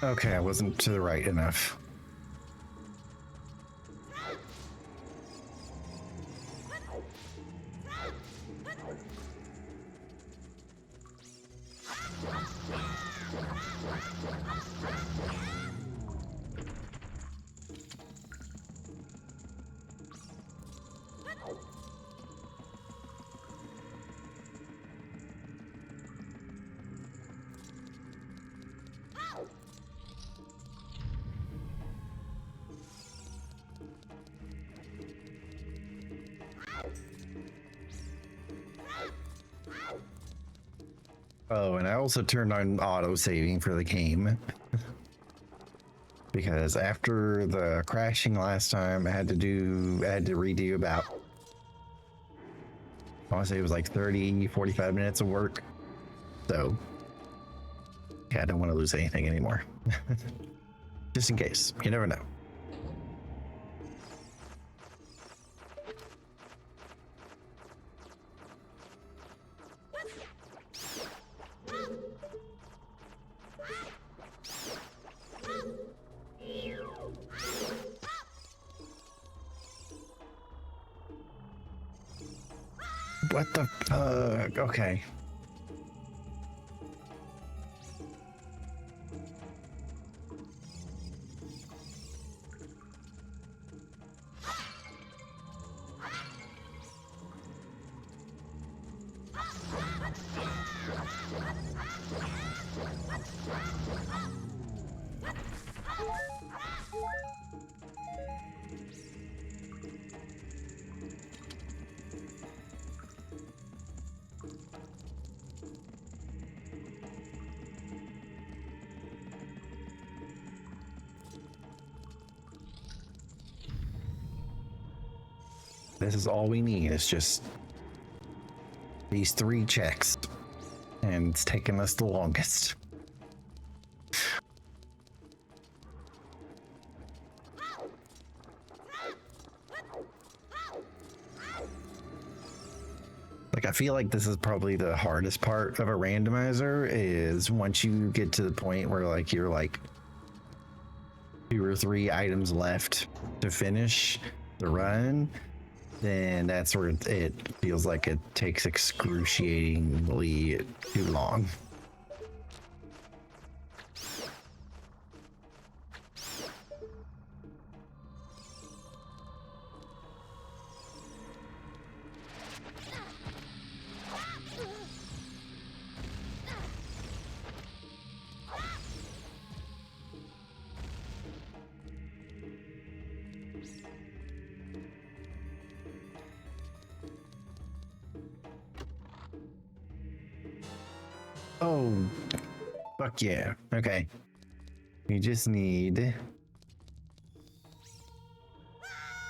Okay, I wasn't to the right enough. Oh, and I also turned on auto saving for the game because after the crashing last time, I had to redo about, I want to say it was like 30, 45 minutes of work. So yeah, I don't want to lose anything anymore. Just in case, you never know. What the fuck? Okay. This is all we need. It's just these 3 checks, and it's taken us the longest. Like, I feel like this is probably the hardest part of a randomizer, is once you get to the point where like you're like 2 or 3 items left to finish the run, then that's where it feels like it takes excruciatingly too long. Oh, Fuck yeah. Okay. We just need...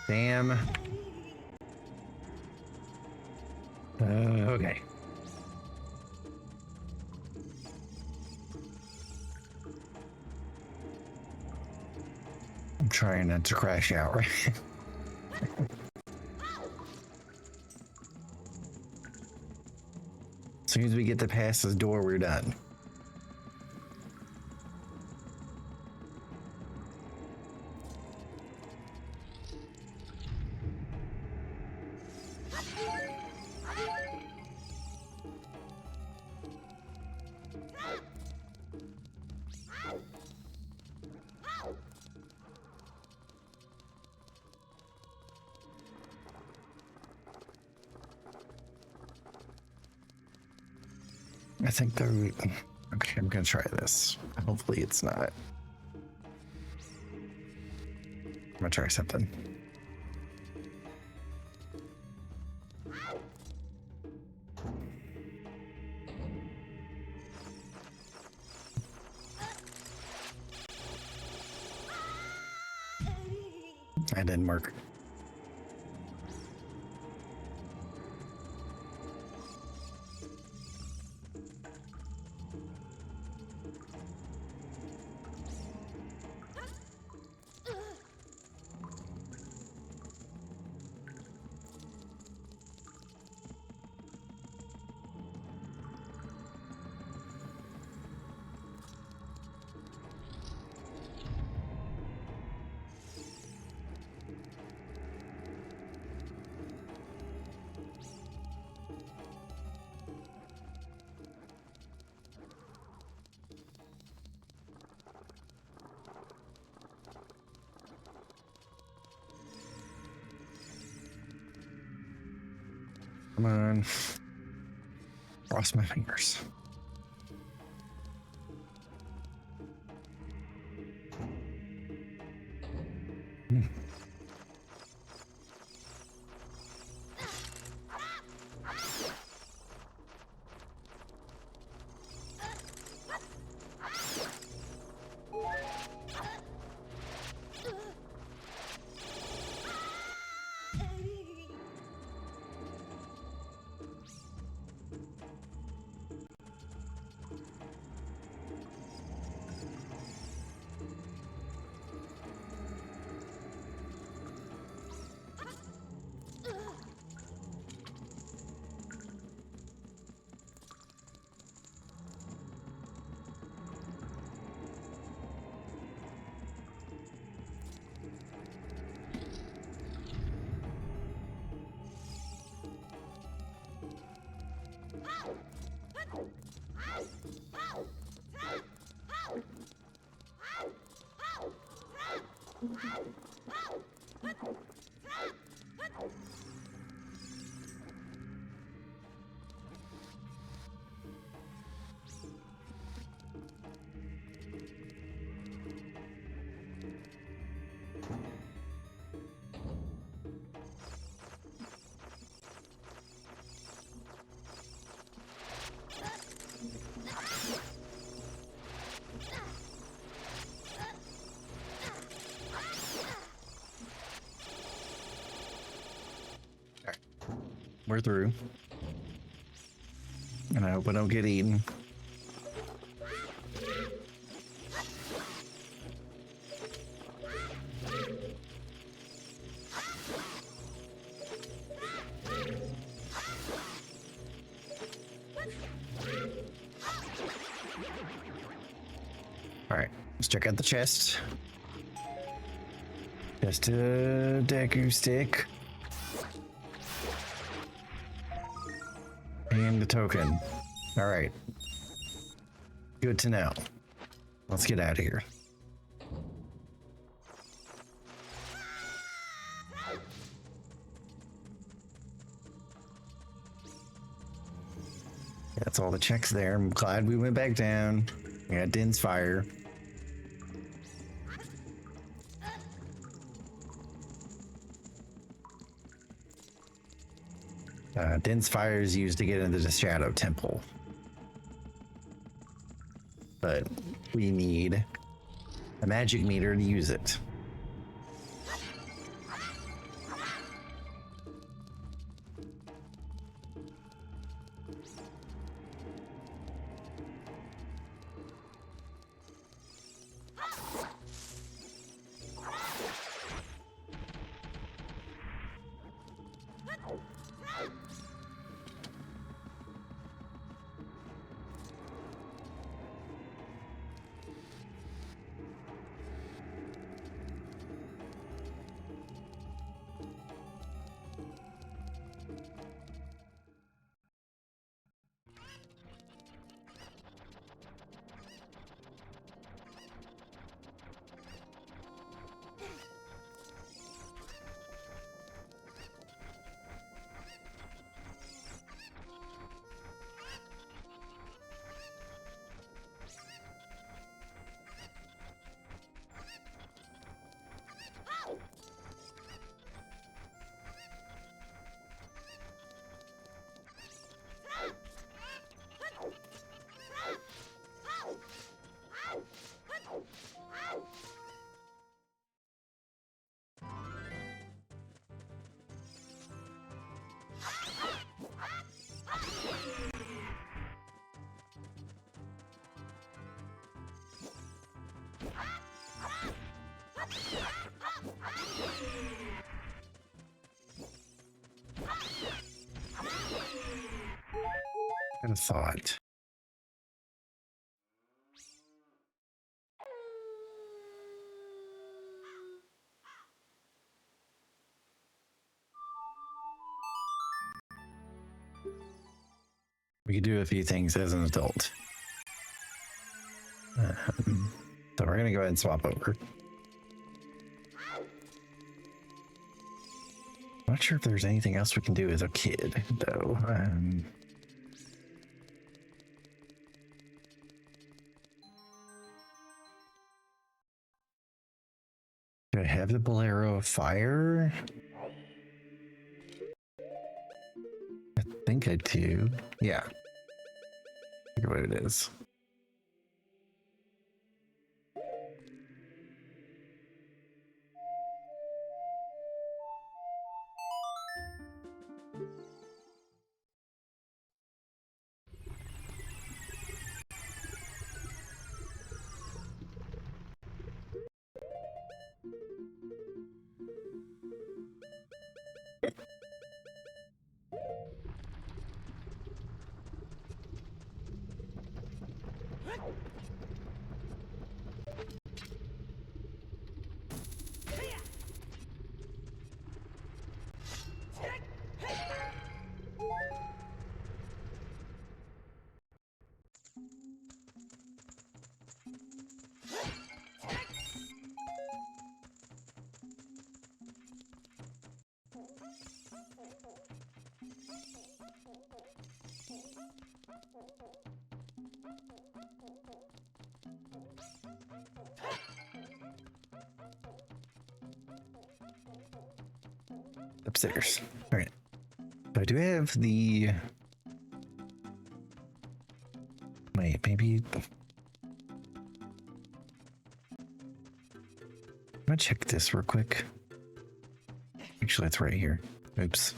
Damn. Okay. I'm trying not to crash out, right? As soon as we get to past this door, we're done. I think they're... Okay, I'm gonna try this. Hopefully it's not. I'm gonna try something. That didn't work. Come on. Cross my fingers. We're through. And I hope I don't get eaten. All right, let's check out the chest. Just a Deku stick. And the token. All right. Good to know. Let's get out of here. That's all the checks there. I'm glad we went back down. We got Din's fire. Din's fire is used to get into the Shadow Temple. but we need a magic meter to use it. Kind of thought. We could do a few things as an adult. So we're gonna go ahead and swap over. Not sure if there's anything else we can do as a kid, though. Do I have the Bolero of Fire? I think I do. Yeah. Look at what it is. Upstairs. All right. So I do have the. Wait, maybe. I'm gonna check this real quick. Actually, it's right here. Oops.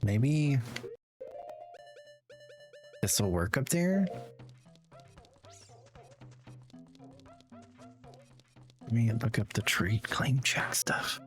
Maybe this will work up there. Let me look up the trade claim check stuff.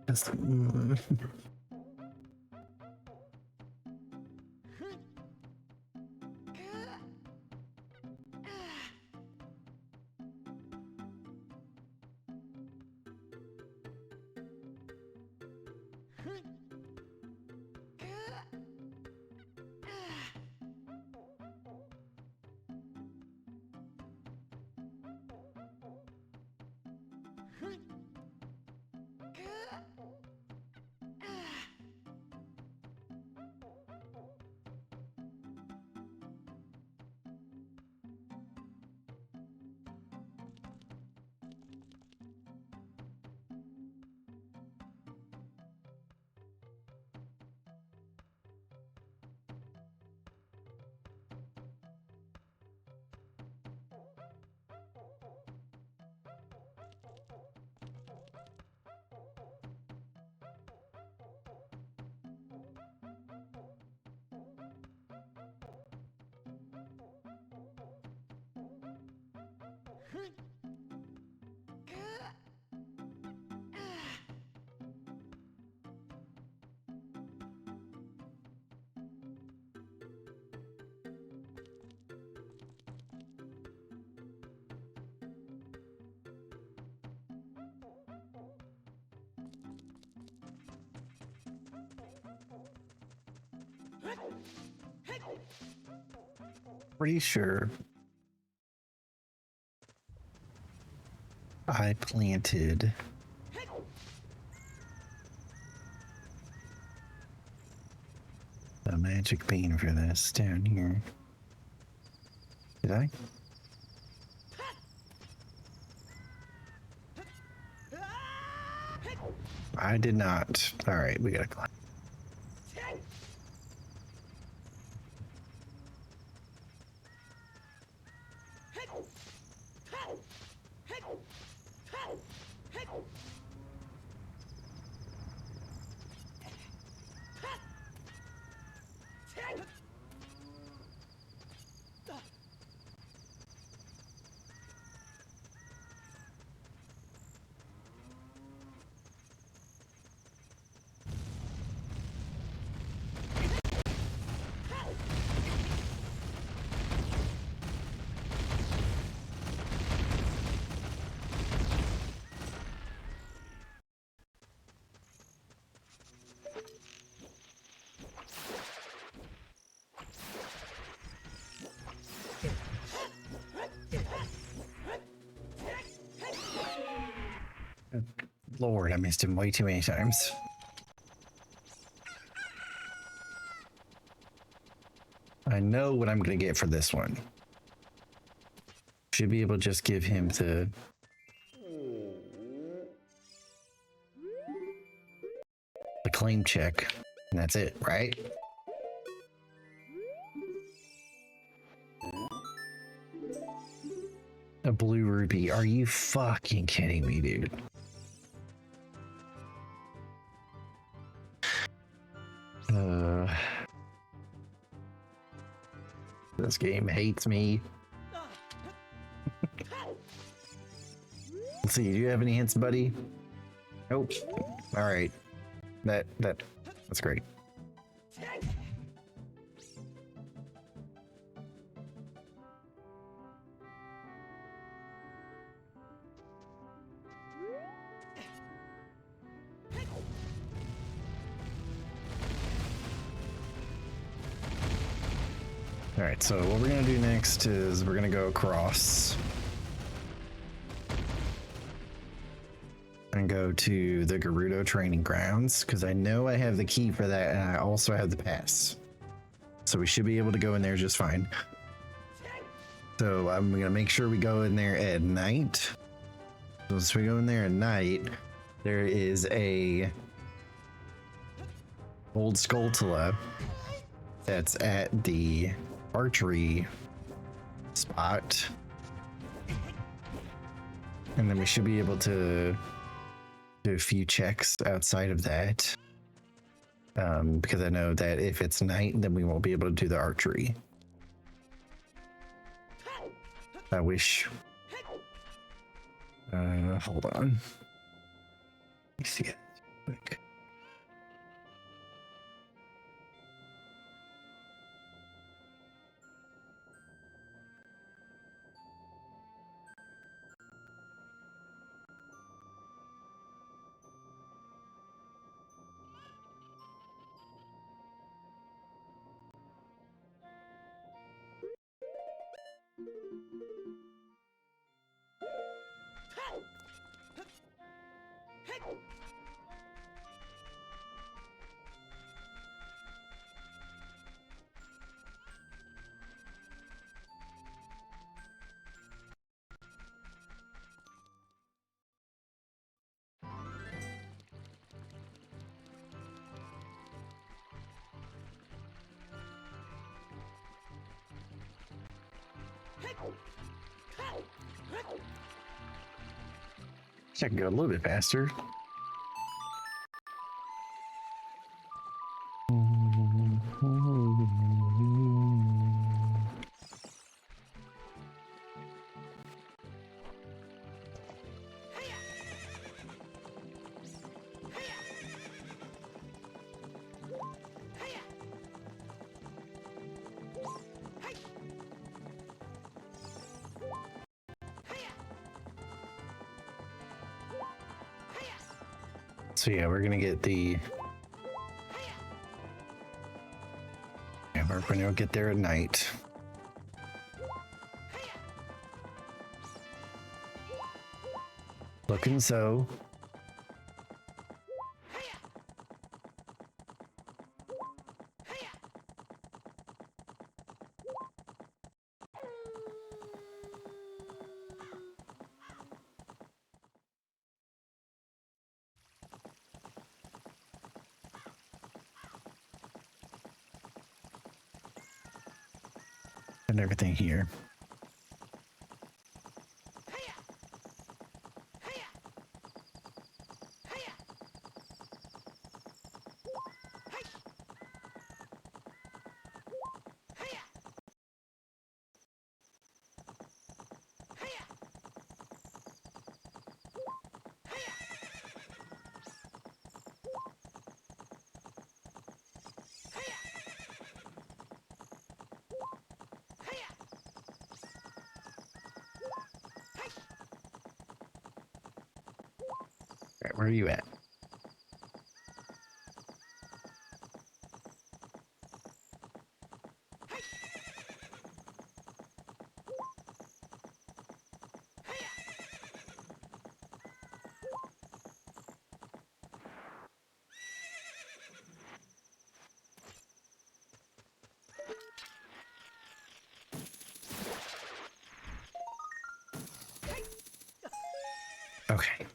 Pretty sure I planted a magic bean for this down here. Did I? I did not. All right, we gotta climb. Lord, I missed him way too many times. I know what I'm gonna get for this one. Should be able to just give him the claim check, and that's it, right? A blue ruby. Are you fucking kidding me, dude? This game hates me. Let's see, do you have any hints, buddy? Nope. All right. That's great. All right, so what we're gonna do next is we're gonna go across and go to the Gerudo training grounds because I know I have the key for that and I also have the pass. So we should be able to go in there just fine. So I'm gonna make sure we go in there at night. So once we go in there at night, there is a old Skulltula that's at the archery spot, and then we should be able to do a few checks outside of that, because I know that if it's night then we won't be able to do the archery. I wish hold on, let me see it quick. I can go a little bit faster. So yeah, we're gonna get the... Yeah, we're gonna get there at night. Looking so. And everything here. All right, where are you at? Okay.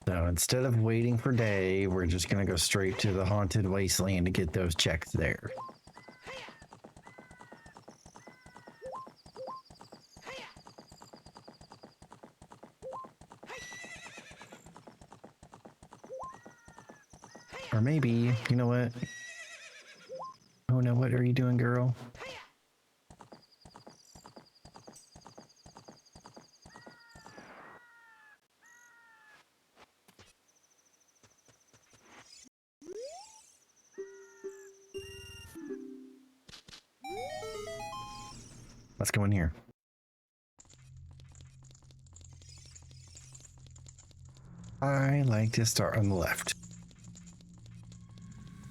So instead of waiting for day, we're just gonna go straight to the haunted wasteland to get those checks there. Or maybe, you know what? Oh no, what are you doing, girl? Let's go in here. I like to start on the left.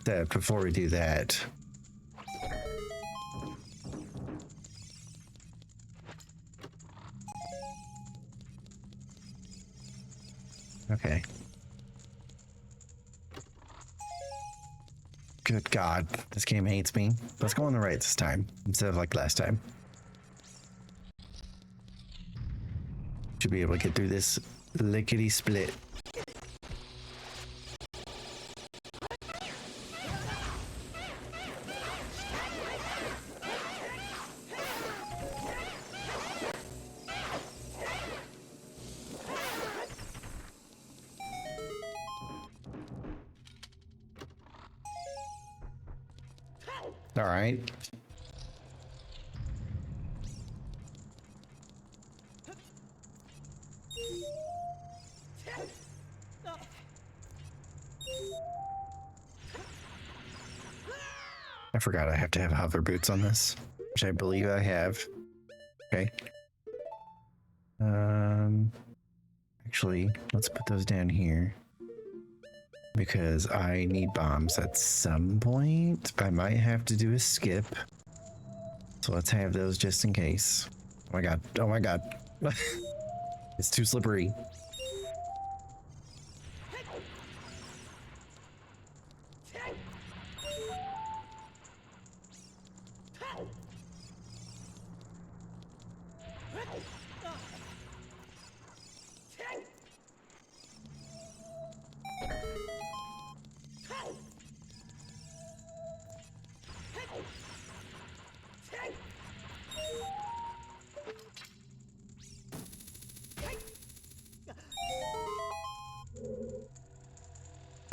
Before we do that, okay. Good God, this game hates me. Let's go on the right this time instead of like last time. Should be able to get through this lickety split. All right. I forgot I have to have hover boots on this, which I believe I have. Okay. Actually, let's put those down here because I need bombs at some point. I might have to do a skip. So let's have those just in case. Oh my God. Oh my God. It's too slippery.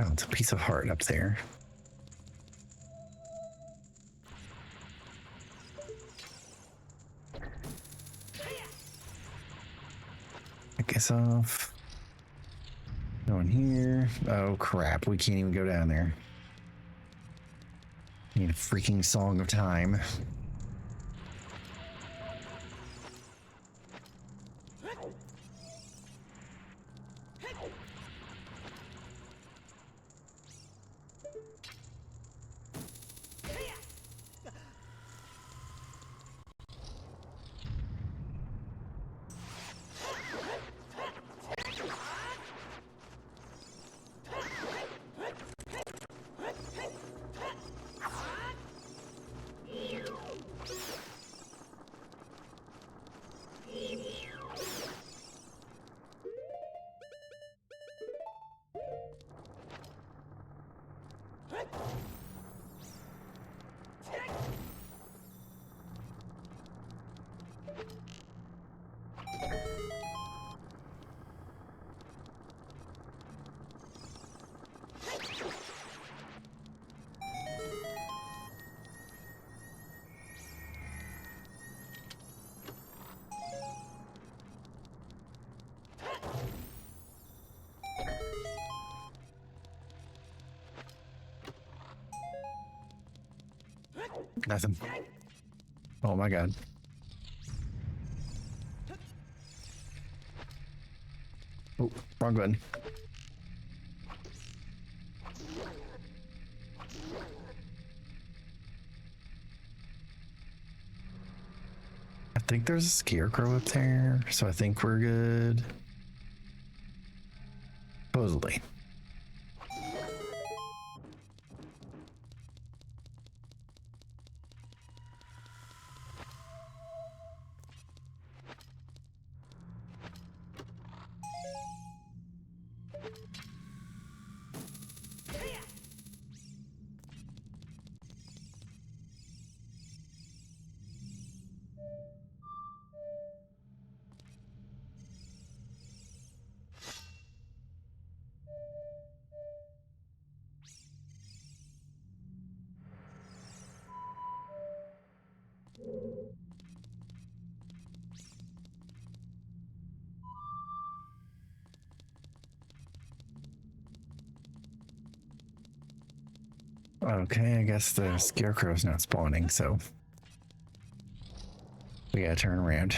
Oh, it's a piece of heart up there. I guess off. Going here. Oh crap, we can't even go down there. Need a freaking Song of Time. Nothing. Oh my god. Oh, wrong button. I think there's a scarecrow up there, so I think we're good. Supposedly. Okay, I guess the scarecrow's not spawning, so we gotta turn around.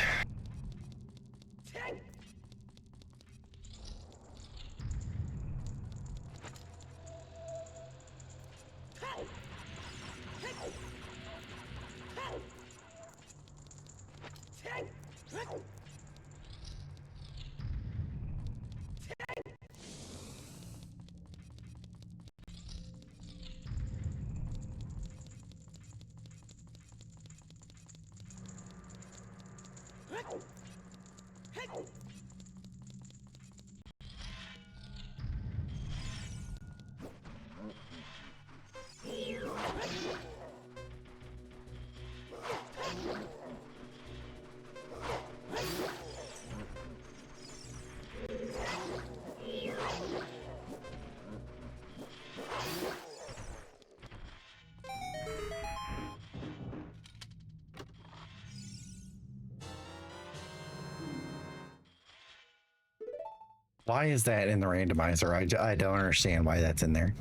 Why is that in the randomizer? I don't understand why that's in there.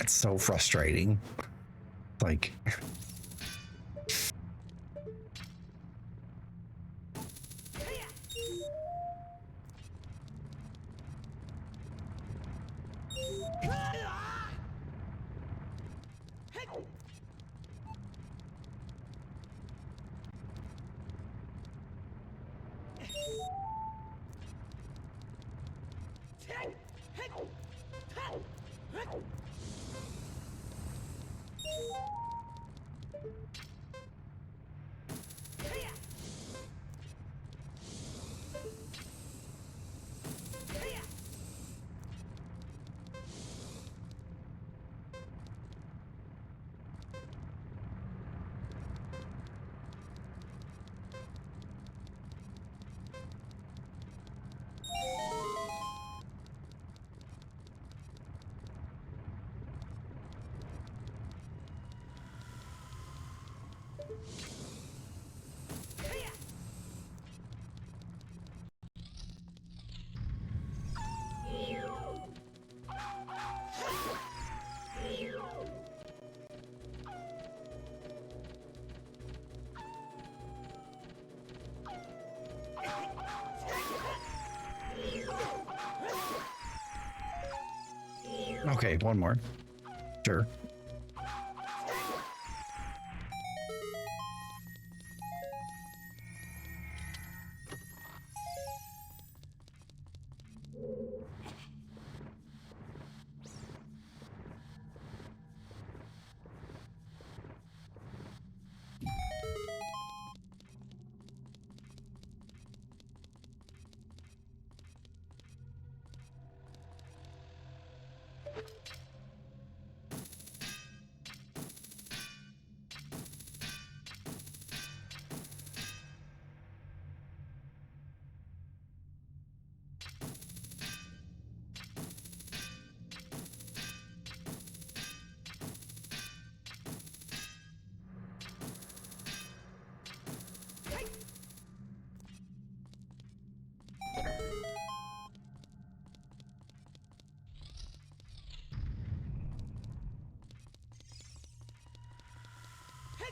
It's so frustrating. Like... Okay, one more. Sure.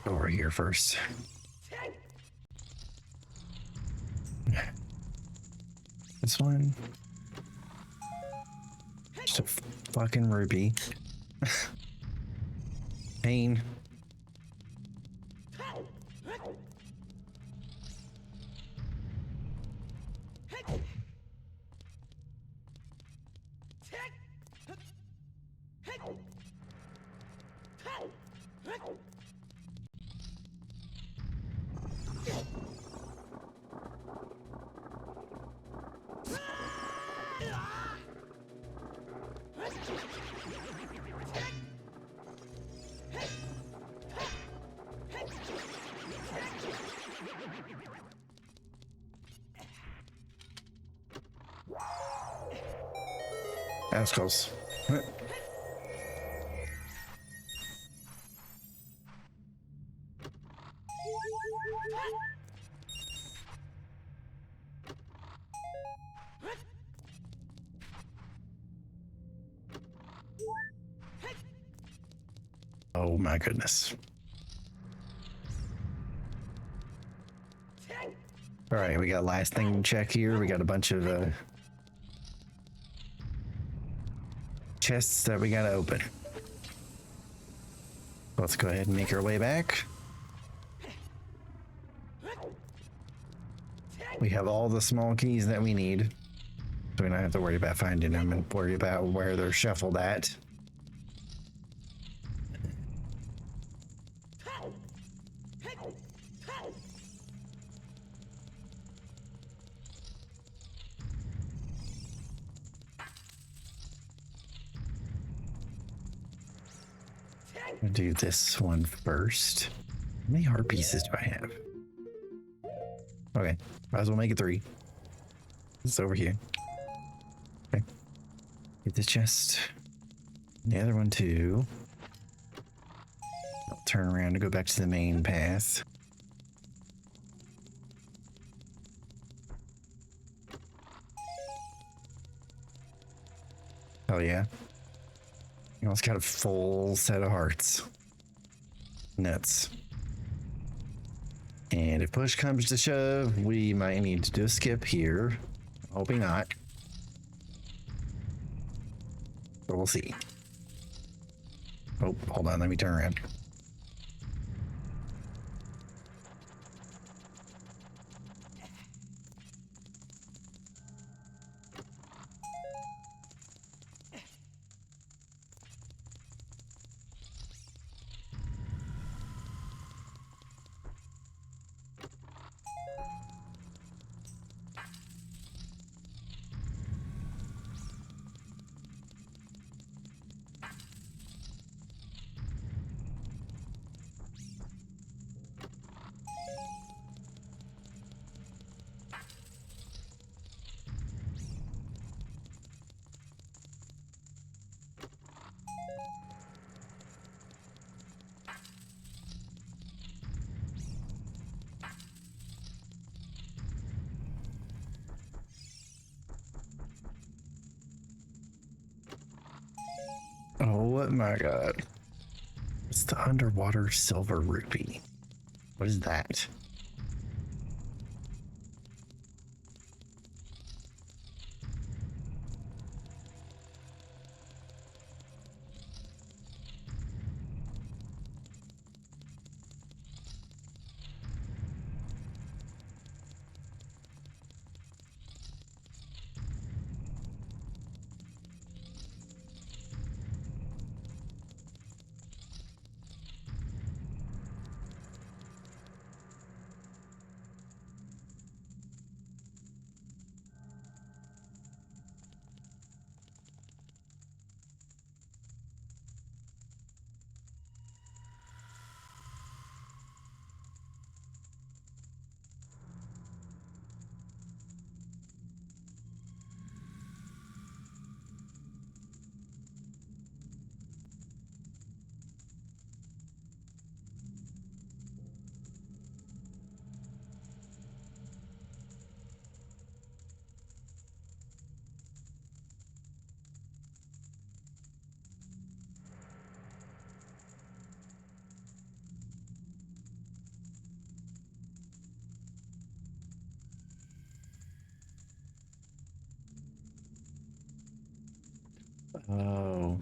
Over here first. This one. Just a fucking rupee. Pain. That was close. Oh my goodness. All right, we got last thing to check here. We got a bunch of chests that we gotta open. Let's go ahead and make our way back. We have all the small keys that we need, so we don't have to worry about finding them and worry about where they're shuffled at. I'll do this one first. How many heart pieces do I have? Okay, might as well make it 3. It's over here. Okay. Get the chest. The other one too. I'll turn around to go back to the main path. Oh yeah. You know, it's got a full set of hearts. Nuts. And if push comes to shove, we might need to do a skip here. Hoping not. But we'll see. Oh, hold on, let me turn around. Oh my god. It's the underwater silver rupee. What is that? Oh.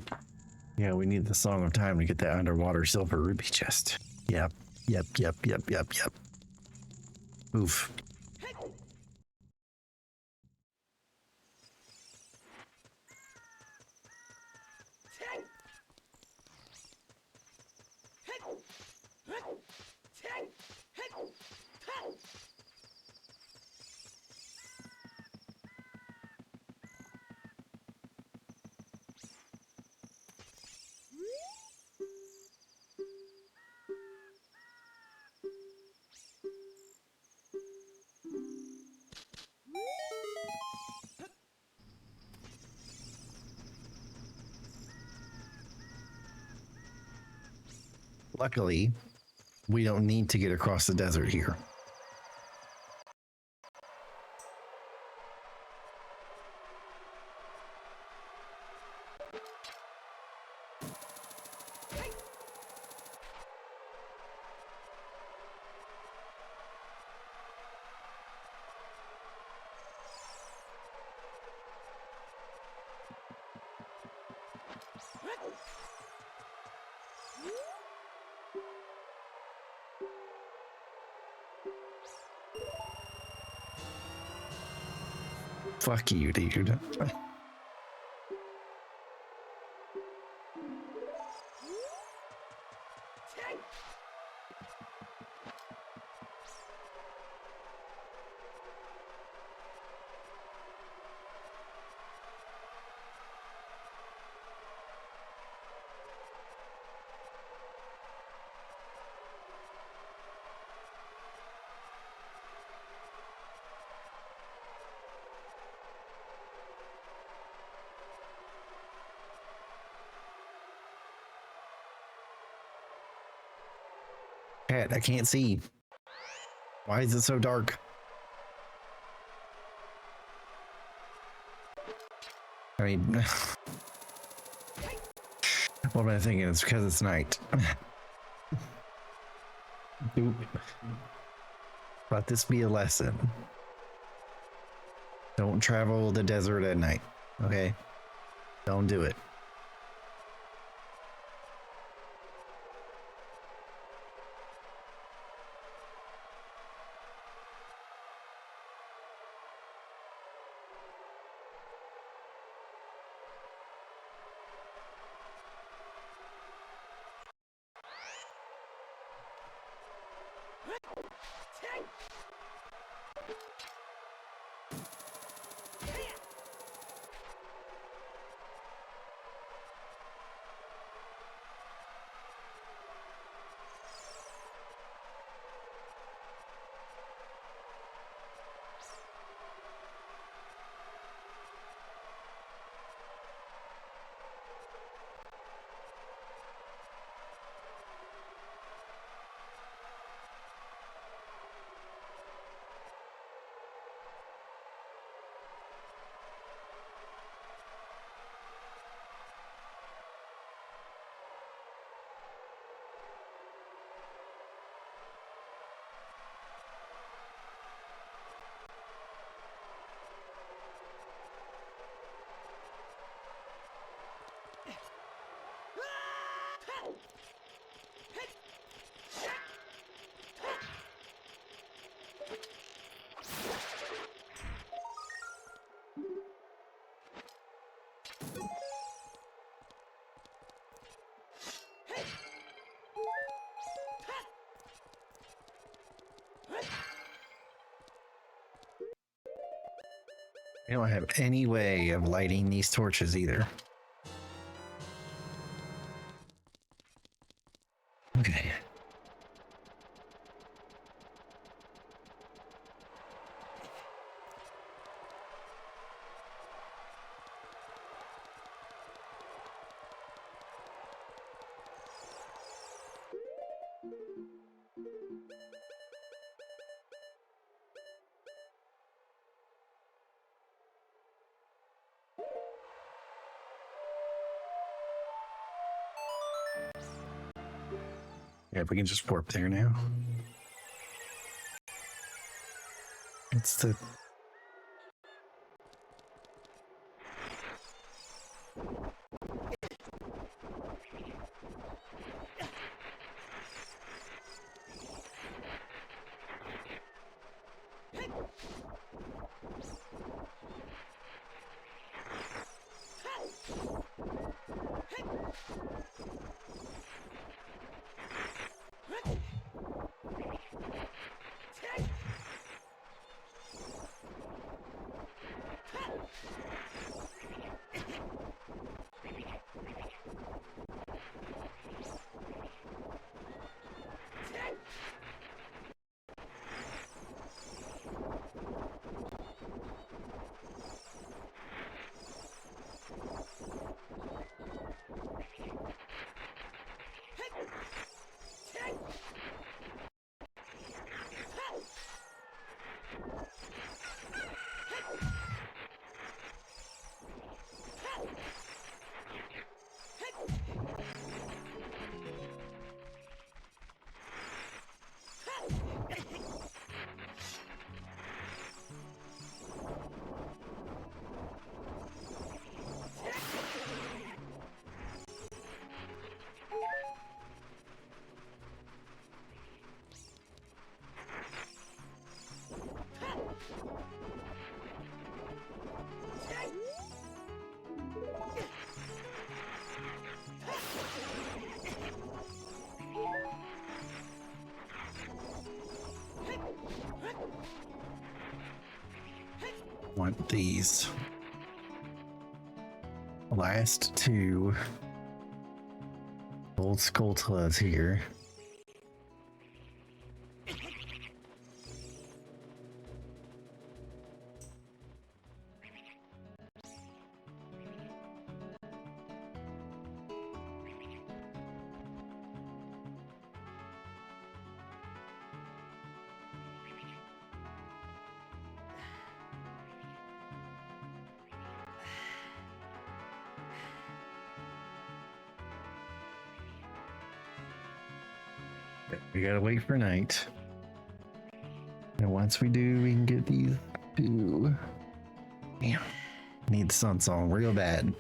Yeah, we need the Song of Time to get that underwater silver ruby chest. Yep. Yep. Oof. Luckily, we don't need to get across the desert here. Fuck you, dude. Cat, I can't see. Why is it so dark? I mean, what am I thinking? It's because it's night. Let this be a lesson. Don't travel the desert at night, okay? Don't do it. I don't have any way of lighting these torches either. Okay. Yeah, we can just warp there now. It's the... want these last two old Skulltulas here. We gotta wait for night. And once we do, we can get these two. Damn. Need Sun Song real bad.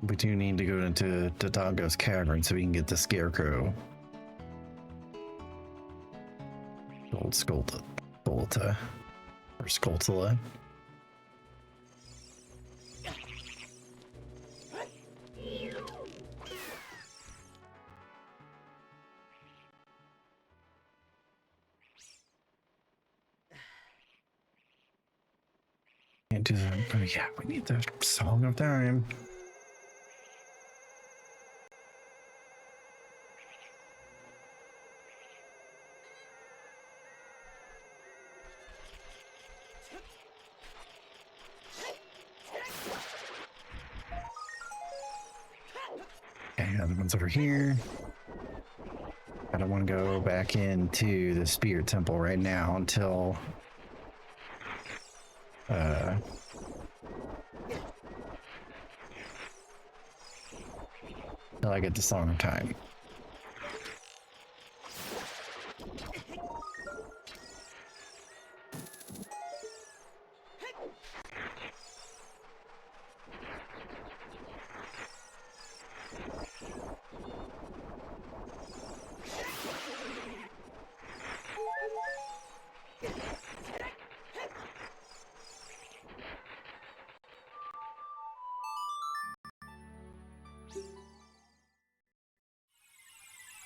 We do need to go into Dodongo's cavern so we can get the scarecrow. Old Skulltula. Or Skulltula. Can't do that, but yeah, we need the Song of Time. Okay, other one's over here. I don't want to go back into the Spirit Temple right now until I get the Song of Time.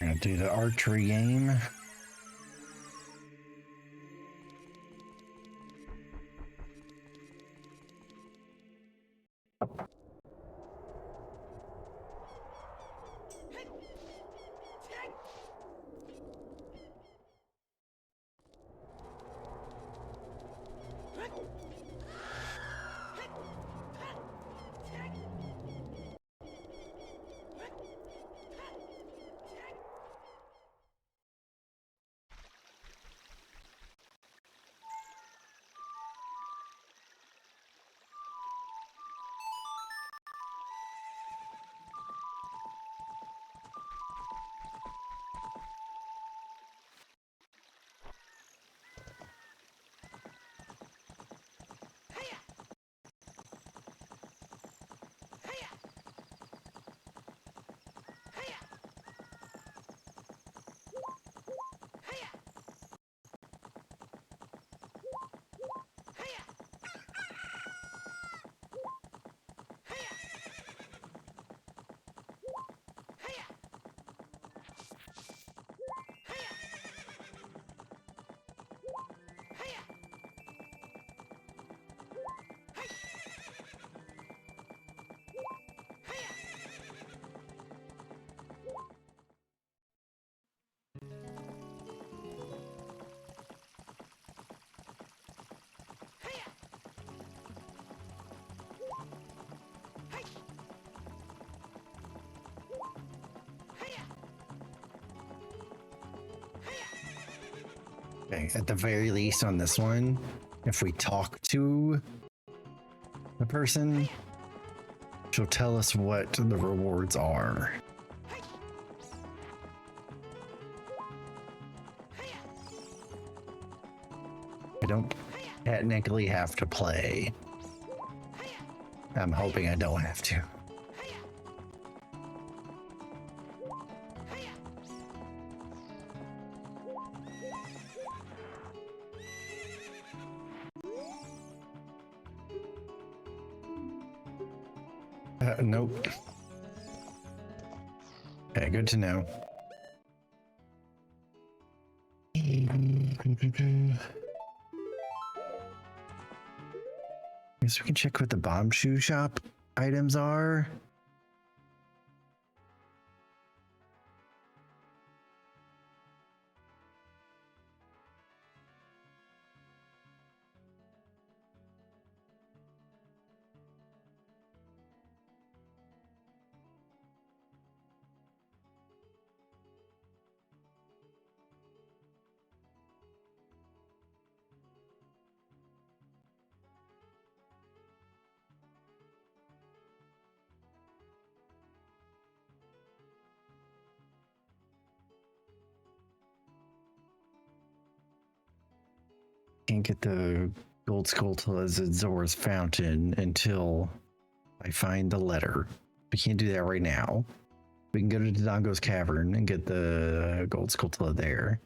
We're gonna do the archery game. Okay, at the very least on this one, if we talk to the person, she'll tell us what the rewards are. I don't technically have to play. I'm hoping I don't have to. Nope. Okay, good to know. Guess we can check what the bomb shoe shop items are. Can't get the gold skull as Zora's fountain until I find the letter. We can't do that right now. We can go to Dodongo's cavern and get the gold skull there.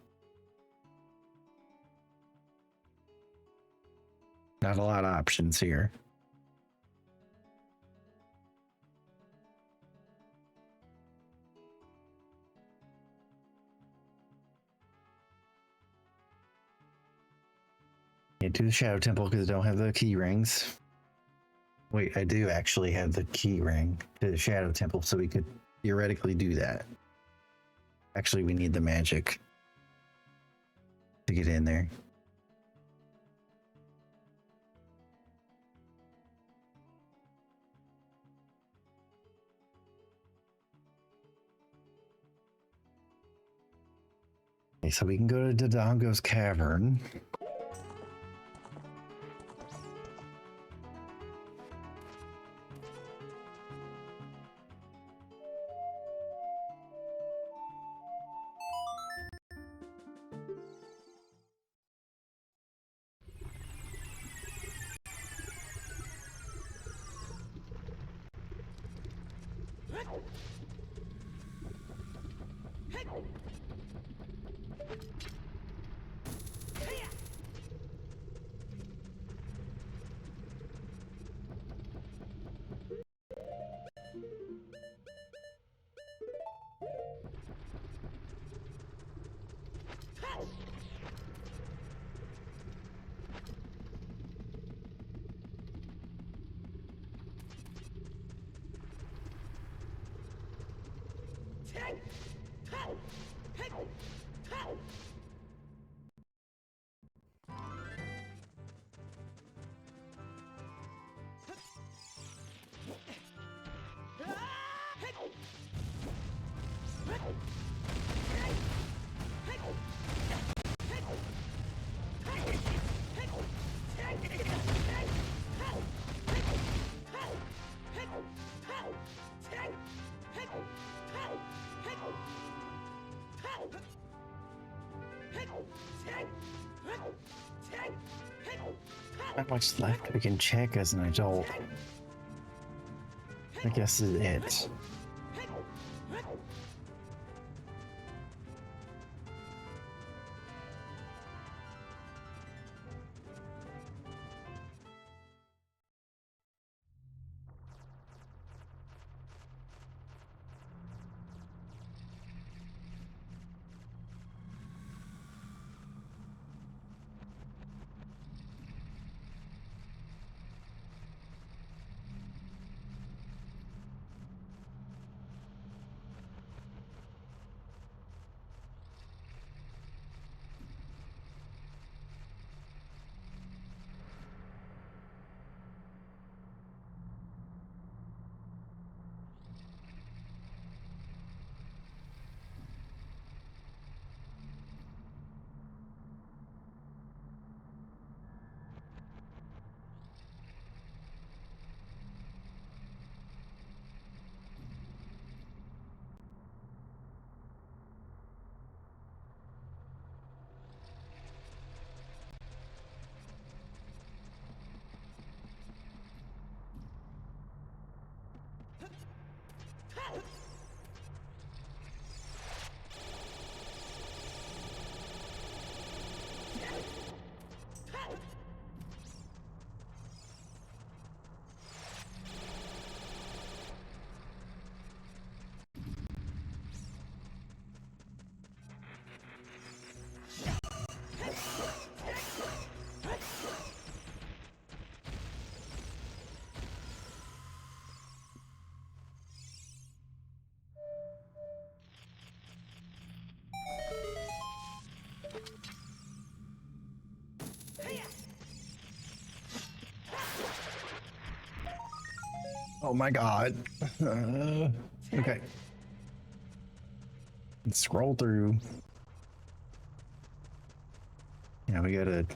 Not a lot of options here. Can't do the Shadow Temple because I don't have the key rings. Wait, I do actually have the key ring to the Shadow Temple, so we could theoretically do that. Actually, we need the magic to get in there. Okay, so we can go to Dodongo's cavern. Not much left we can check as an adult. I guess is it. Oh my god. Okay. Let's scroll through. Yeah, we gotta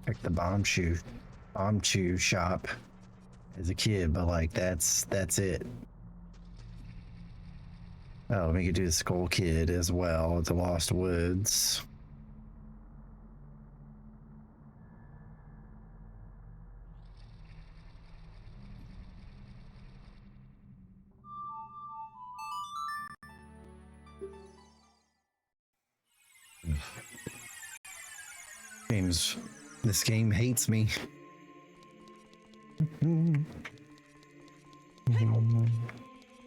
check the bomb chew shop as a kid, but like that's it. Oh, we could do the Skull Kid as well at the Lost Woods. This game hates me.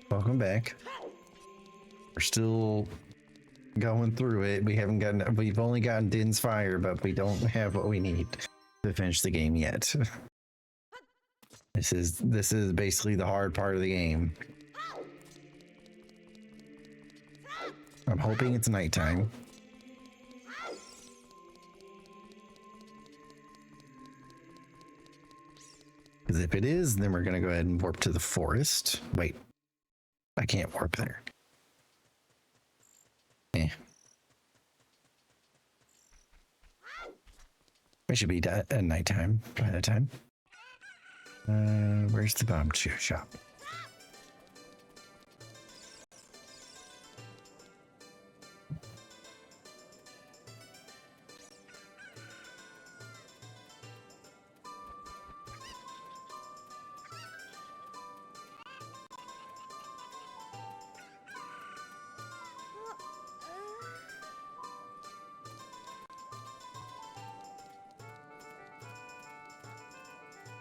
Welcome back. We're still going through it. We've only gotten Din's Fire, but we don't have what we need to finish the game yet. This is basically the hard part of the game. I'm hoping it's nighttime. Because if it is, then we're going to go ahead and warp to the forest. Wait, I can't warp there. Eh. It should be at nighttime by that time. Where's the bomb chew shop?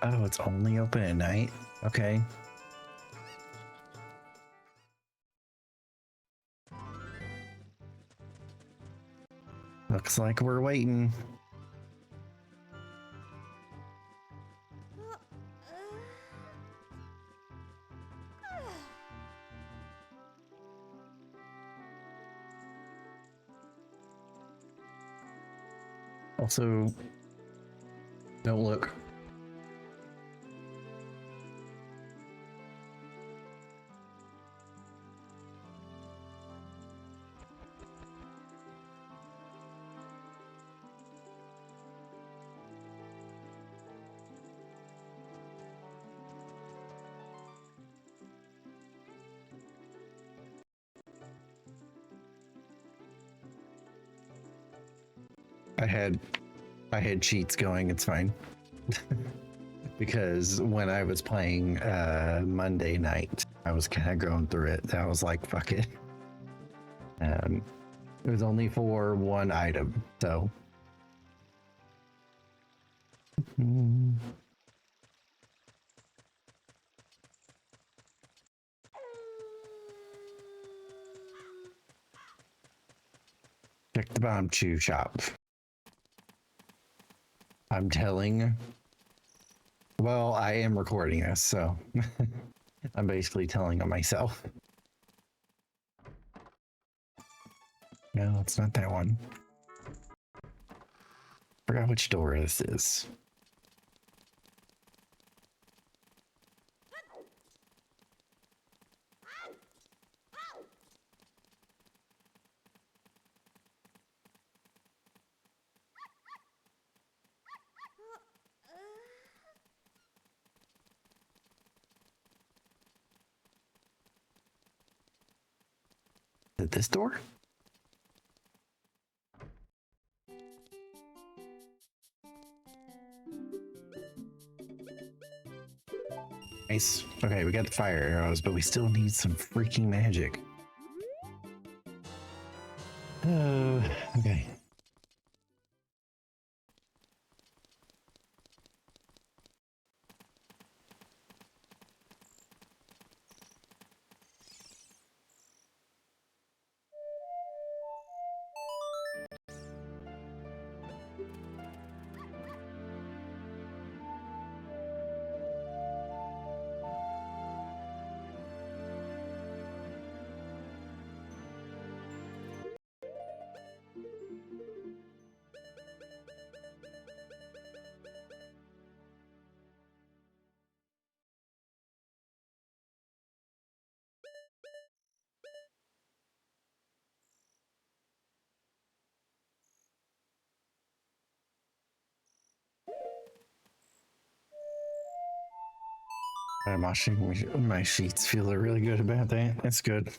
Oh, it's only open at night? Okay. Looks like we're waiting. Also, don't look. I had cheats going, it's fine. Because when I was playing Monday night, I was kind of going through it. I was like, fuck it. It was only for one item, so. Check the bomb chew shop. I'm telling. Well, I am recording this, so I'm basically telling on myself. No, it's not that one. Forgot which door this is. Is it this door? Nice. Okay, we got the fire arrows, but we still need some freaking magic. Okay. I'm washing my sheets. Feel really good about that. That's good.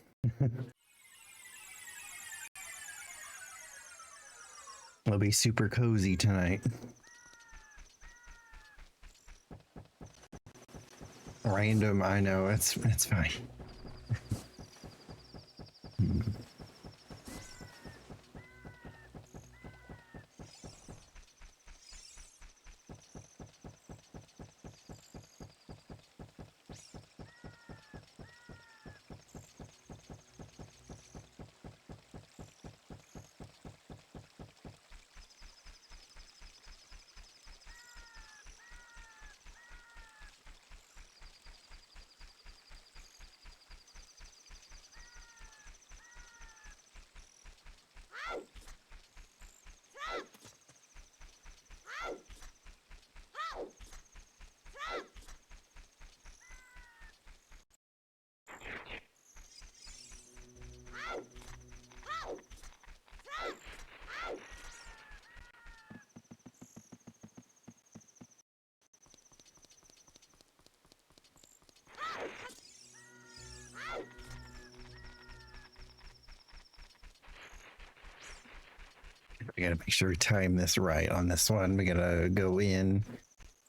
It'll be super cozy tonight. Random, I know, it's fine. We gotta make sure we time this right on this one. We gotta go in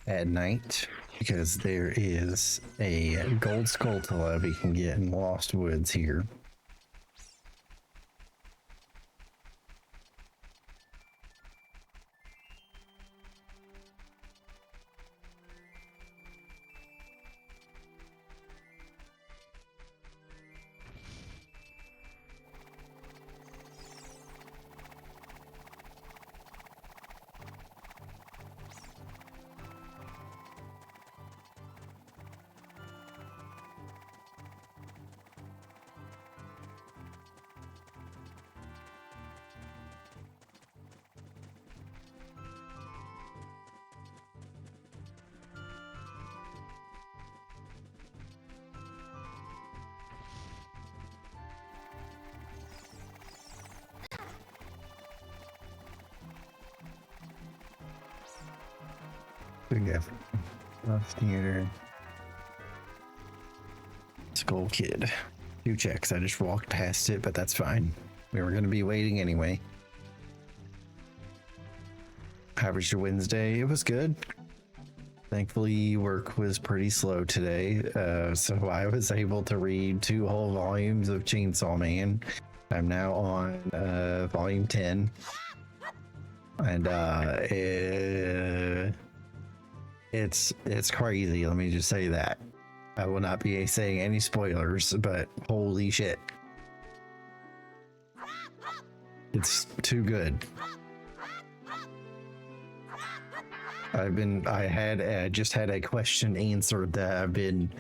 at night because there is a gold skulltula we can get in Lost Woods here. We have Love Theater. Skull Kid. 2 checks. I just walked past it, but that's fine. We were going to be waiting anyway. How was your Wednesday? It was good. Thankfully, work was pretty slow today, so I was able to read 2 whole volumes of Chainsaw Man. I'm now on volume 10, and it's crazy. Let me just say that. I will not be saying any spoilers, but holy shit, it's too good. I just had a question answered that I've been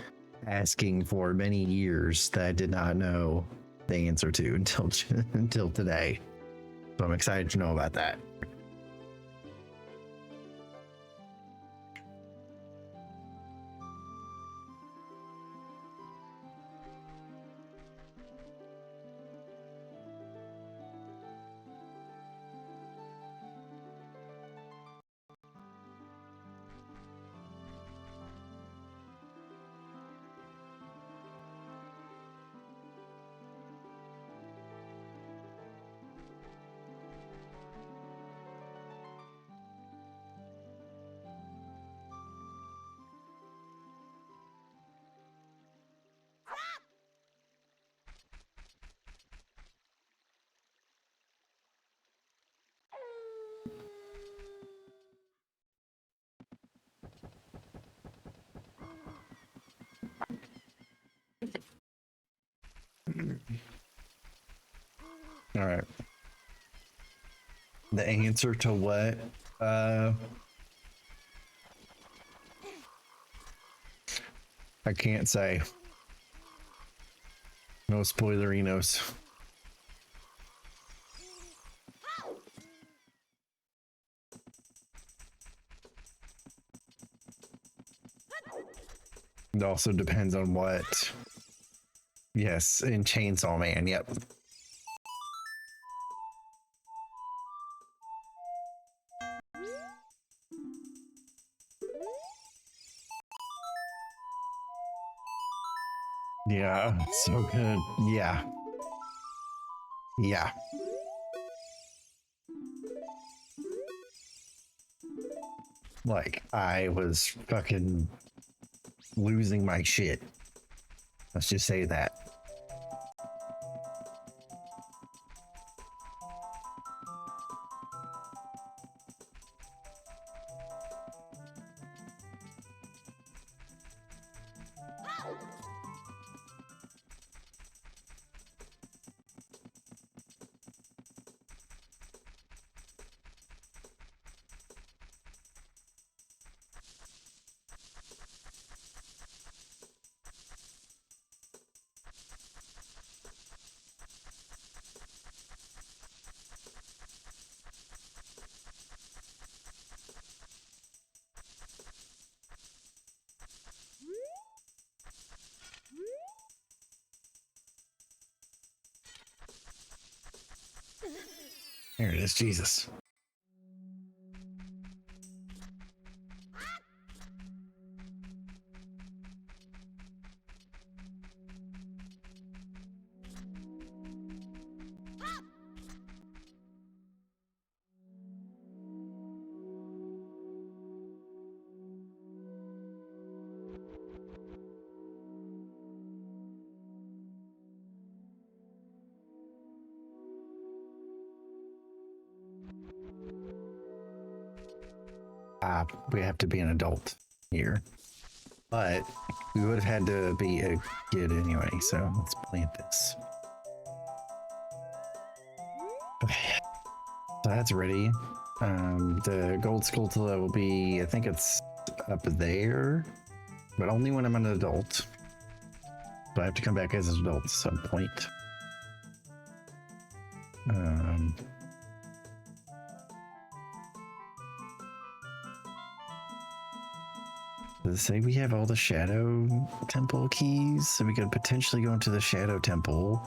asking for many years that I did not know the answer to until today. So I'm excited to know about that. All right. The answer to what? I can't say. No spoilerinos. It also depends on what. Yes, in Chainsaw Man, yep. Yeah, so good. Yeah. Yeah. Like, I was fucking losing my shit. Let's just say that. There it is, Jesus. We have to be an adult here. But we would have had to be a kid anyway, so let's plant this. Okay. So that's ready. The gold Skulltula will be, I think it's up there, but only when I'm an adult. So I have to come back as an adult at some point. Does it say we have all the Shadow Temple keys? So we could potentially go into the Shadow Temple.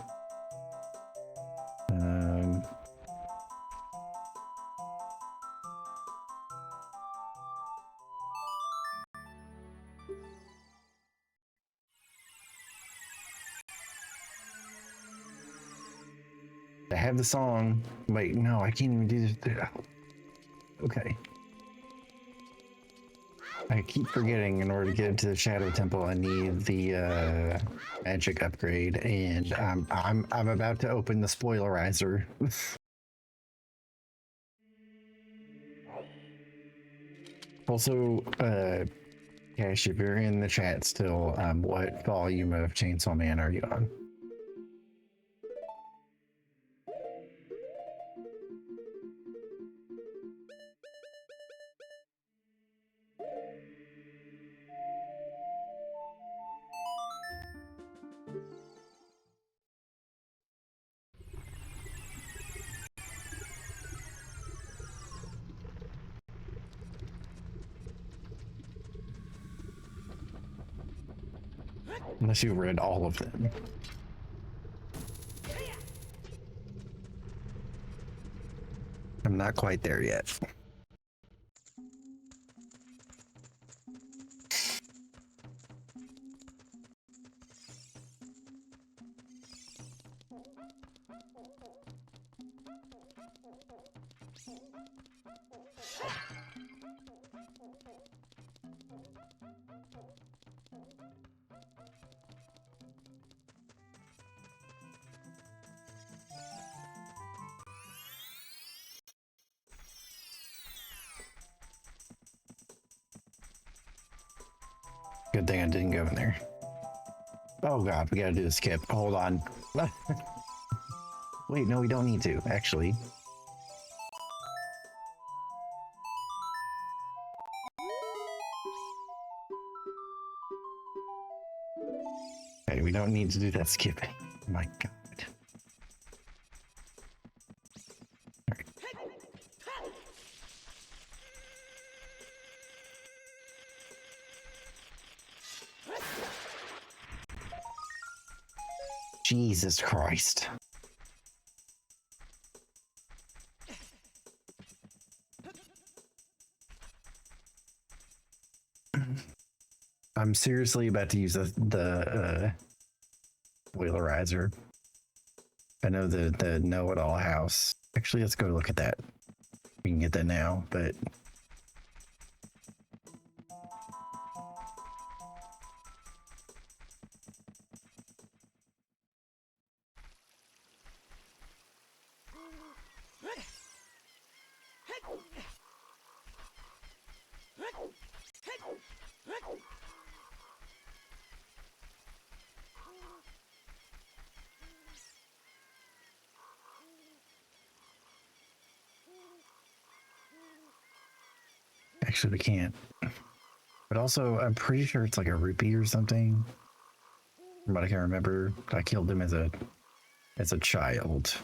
I have the song. Wait, no, I can't even do this. Okay. I keep forgetting in order to get into the Shadow Temple, I need the magic upgrade, and I'm about to open the spoilerizer. Also, Cash, if you're in the chat still, what volume of Chainsaw Man are you on? Unless you've read all of them. I'm not quite there yet. Good thing I didn't go in there. Oh god, we gotta do the skip. Hold on. Wait, no, we don't need to, actually. Okay, we don't need to do that skipping. Oh my god. Alright. Jesus Christ. I'm seriously about to use the spoilerizer. I know the know-it-all house. Actually, let's go look at that. We can get that now, but actually we can't. But also, I'm pretty sure it's like a rupee or something. From what I can remember, I killed him as a child.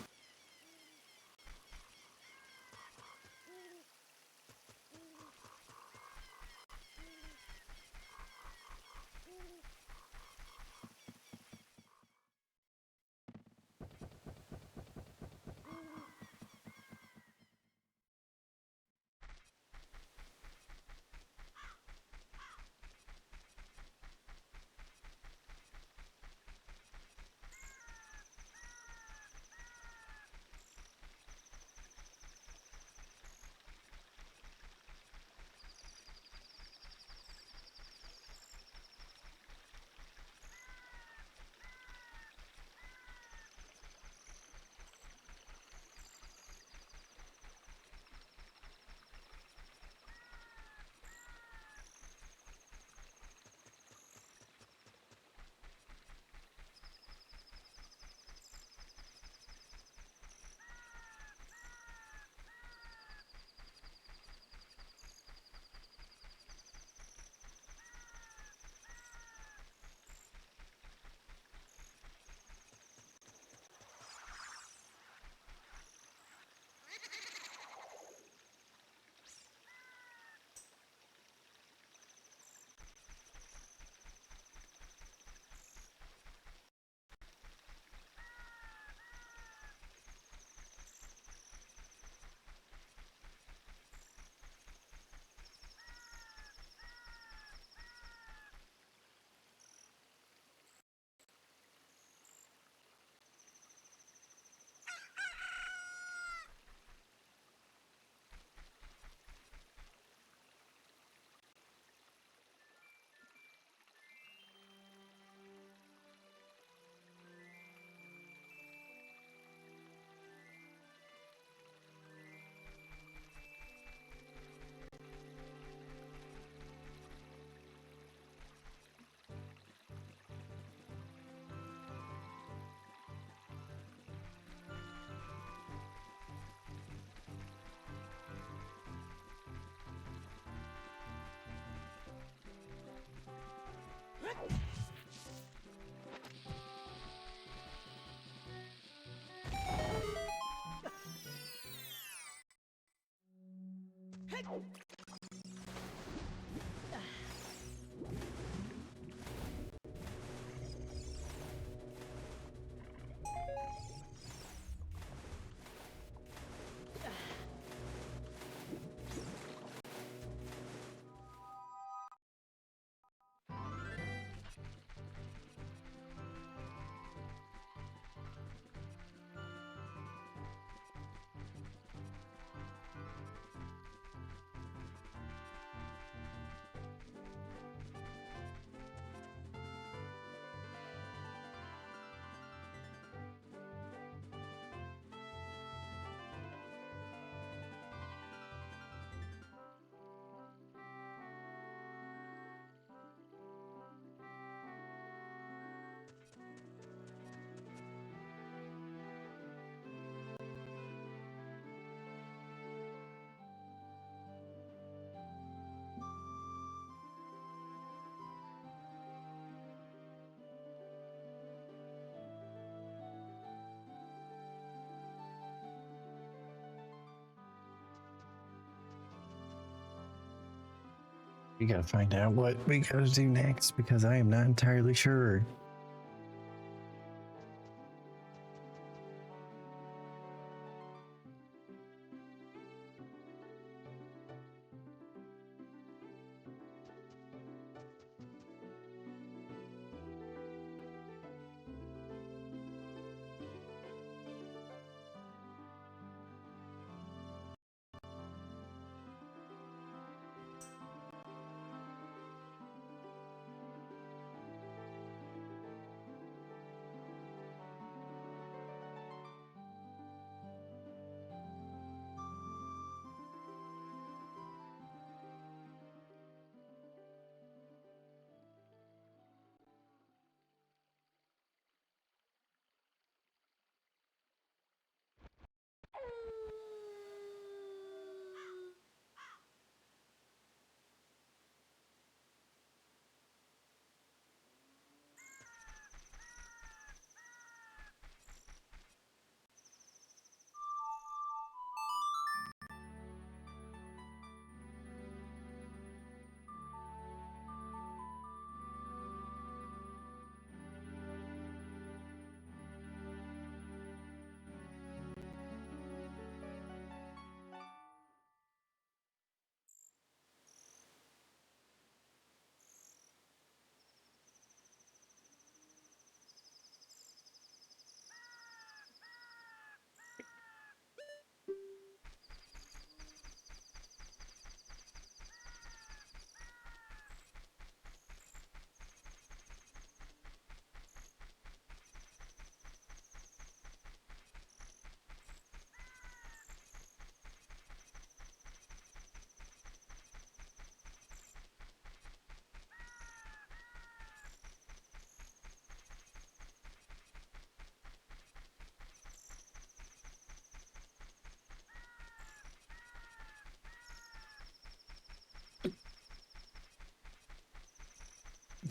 We gotta find out what we gotta do next because I am not entirely sure.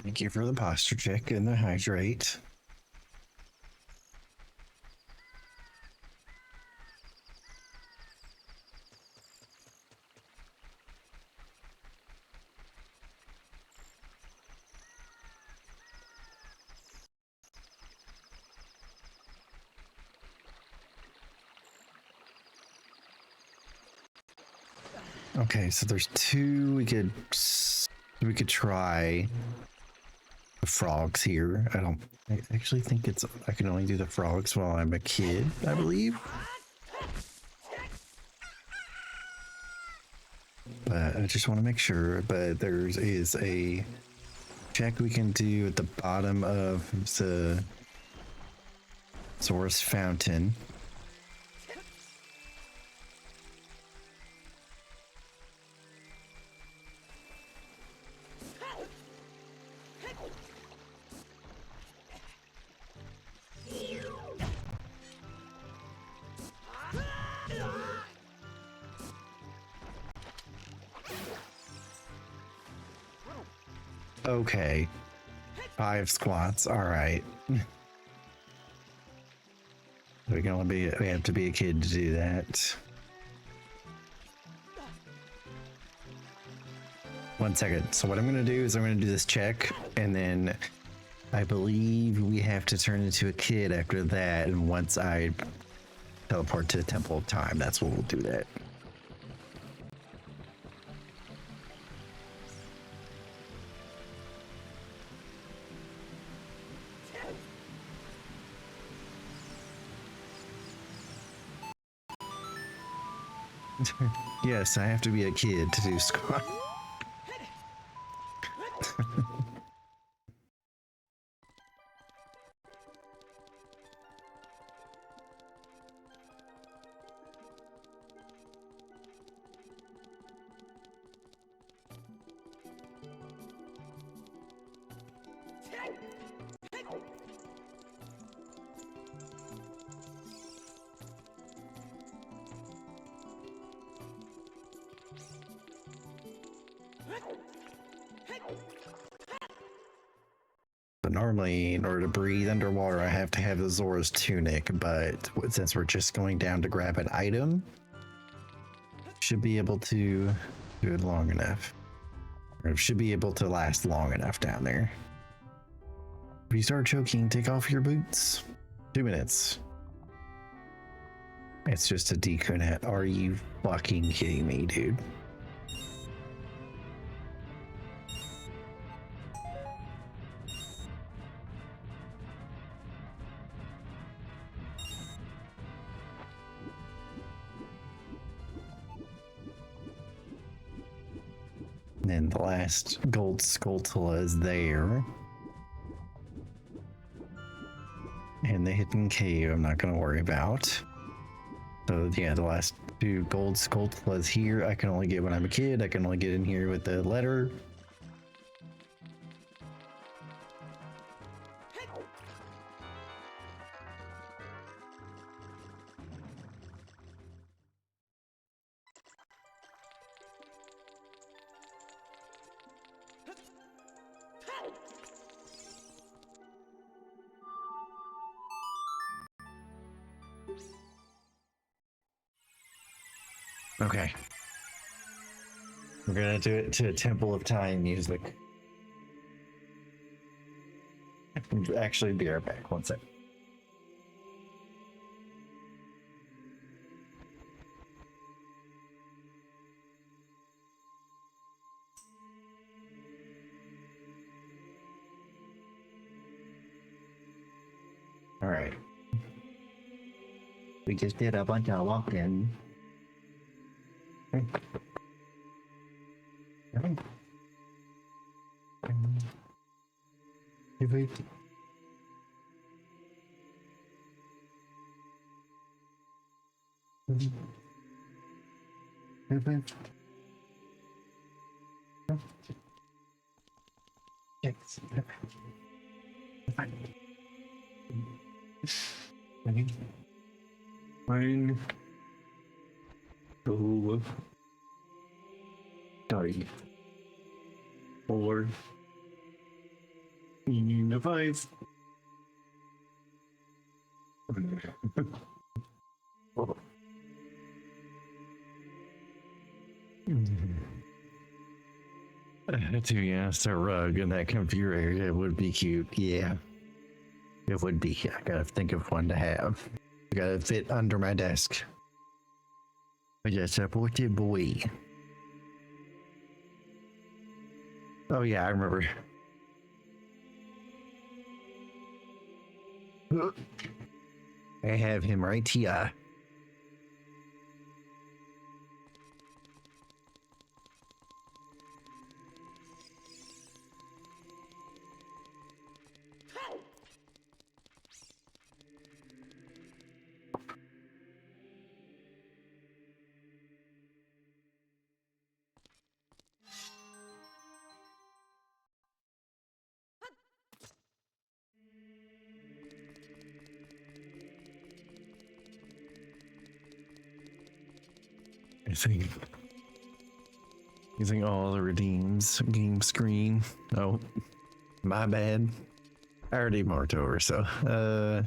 Thank you for the posture check and the hydrate. Okay, so there's two we could try. The frogs here. I actually think I can only do the frogs while I'm a kid, I believe. But I just want to make sure. But there is a check we can do at the bottom of the Source Fountain. Okay. 5 squats. All right. We have to be a kid to do that. 1 second. So what I'm gonna do is I'm gonna do this check, and then I believe we have to turn into a kid after that. And once I teleport to the Temple of Time, that's when we'll do that. Yes, I have to be a kid to do squat. But normally, in order to breathe underwater, I have to have the Zora's tunic, but since we're just going down to grab an item, should be able to do it long enough. Or should be able to last long enough down there. If you start choking, take off your boots. 2 minutes. It's just a deco net. Are you fucking kidding me, dude? And then the last gold Skulltula is there. And the hidden cave I'm not going to worry about. So yeah, the last 2 gold Skulltulas here I can only get when I'm a kid. I can only get in here with the letter. Okay. We're gonna do it to Temple of Time music. Actually, be right back. 1 second. All right. We just did a bunch of walking. One, two, 3, 4, 5. To be honest, a rug in that computer area would be cute. Yeah, it would be. I gotta think of one to have. I gotta fit under my desk. But yes, a poor boy. Oh yeah, I remember. I have him right here. I think using all the redeems game screen. Oh, my bad. I already marked over, so yeah.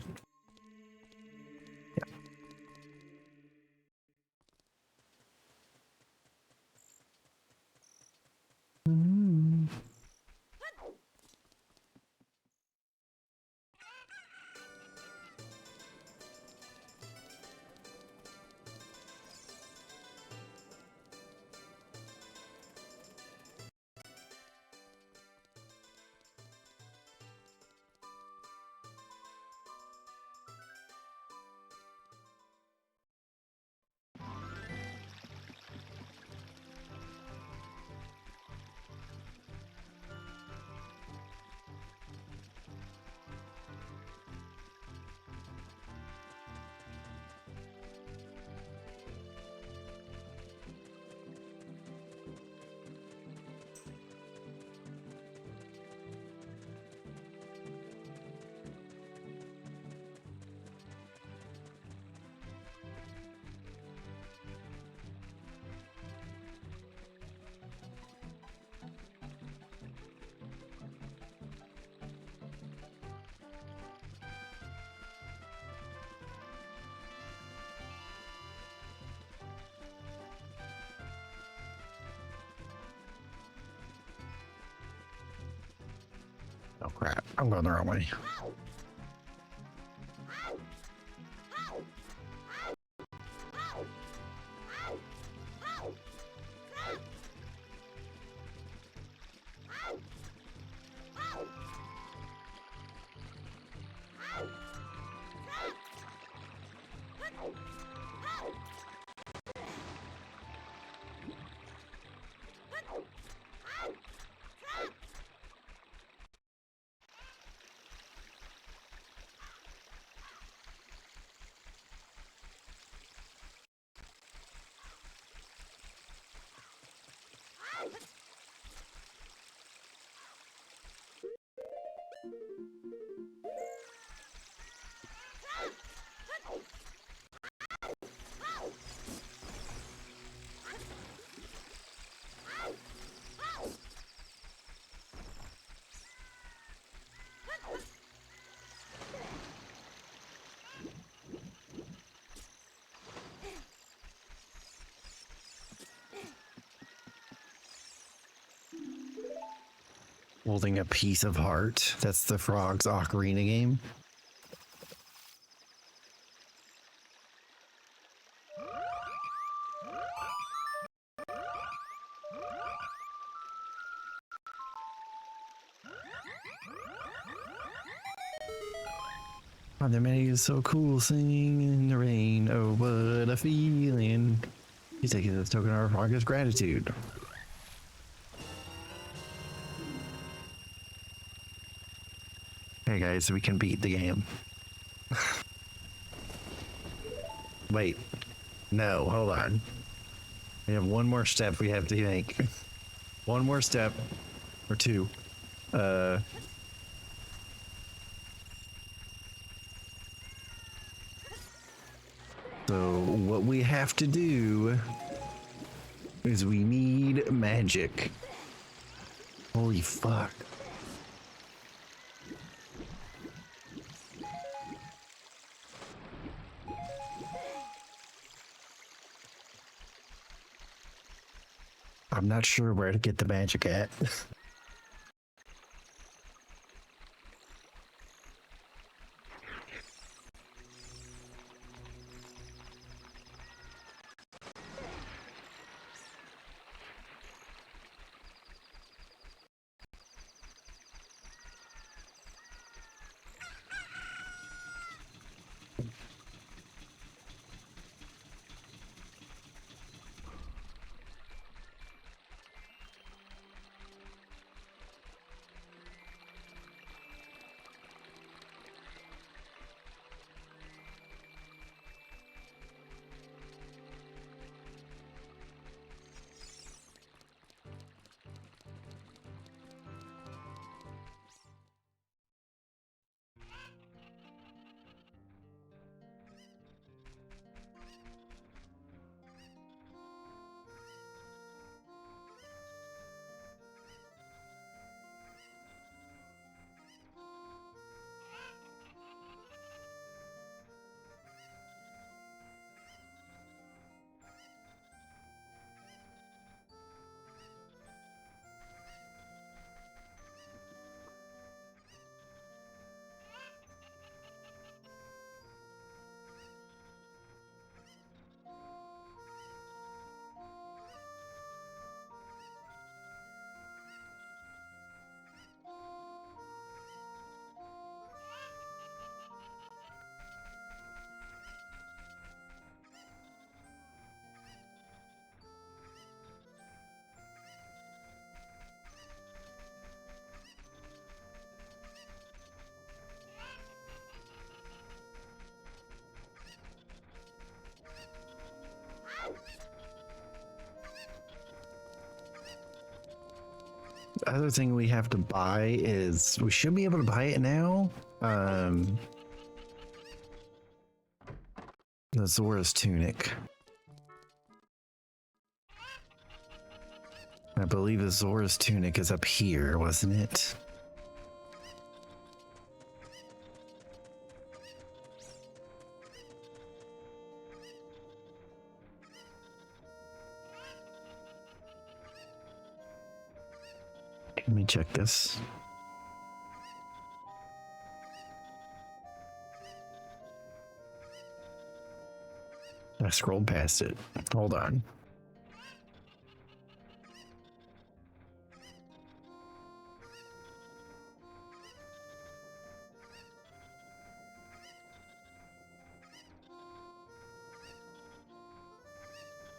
Oh crap, I'm going the wrong way. Holding a piece of heart. That's the Frog's Ocarina game. Oh, the melody is so cool, singing in the rain. Oh, what a feeling. He's taking this token of our Frog's gratitude. Hey guys, we can beat the game. Wait. No, hold on. We have one more step we have to make. One more step. Or two. So what we have to do is we need magic. Holy fuck. I'm not sure where to get the magic at. The other thing we have to buy is, we should be able to buy it now. The Zora's tunic. I believe the Zora's tunic is up here, wasn't it? Let me check this. I scrolled past it. Hold on.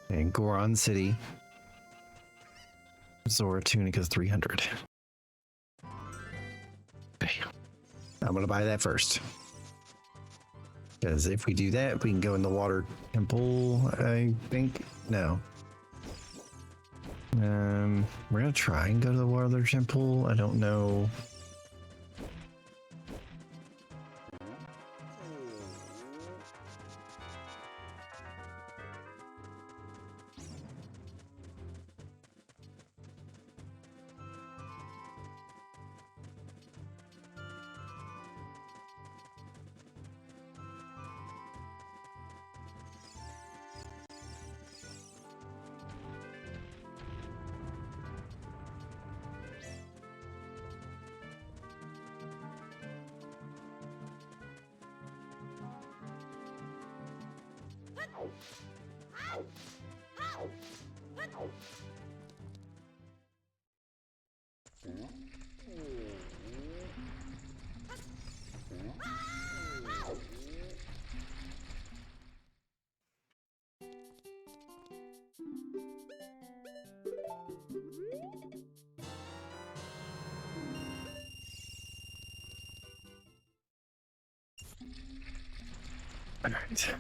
And Goron City. Zora Tunica's 300. Okay. I'm gonna buy that first. Because if we do that, we can go in the water temple, I think. No. We're gonna try and go to the water temple. I don't know. All right.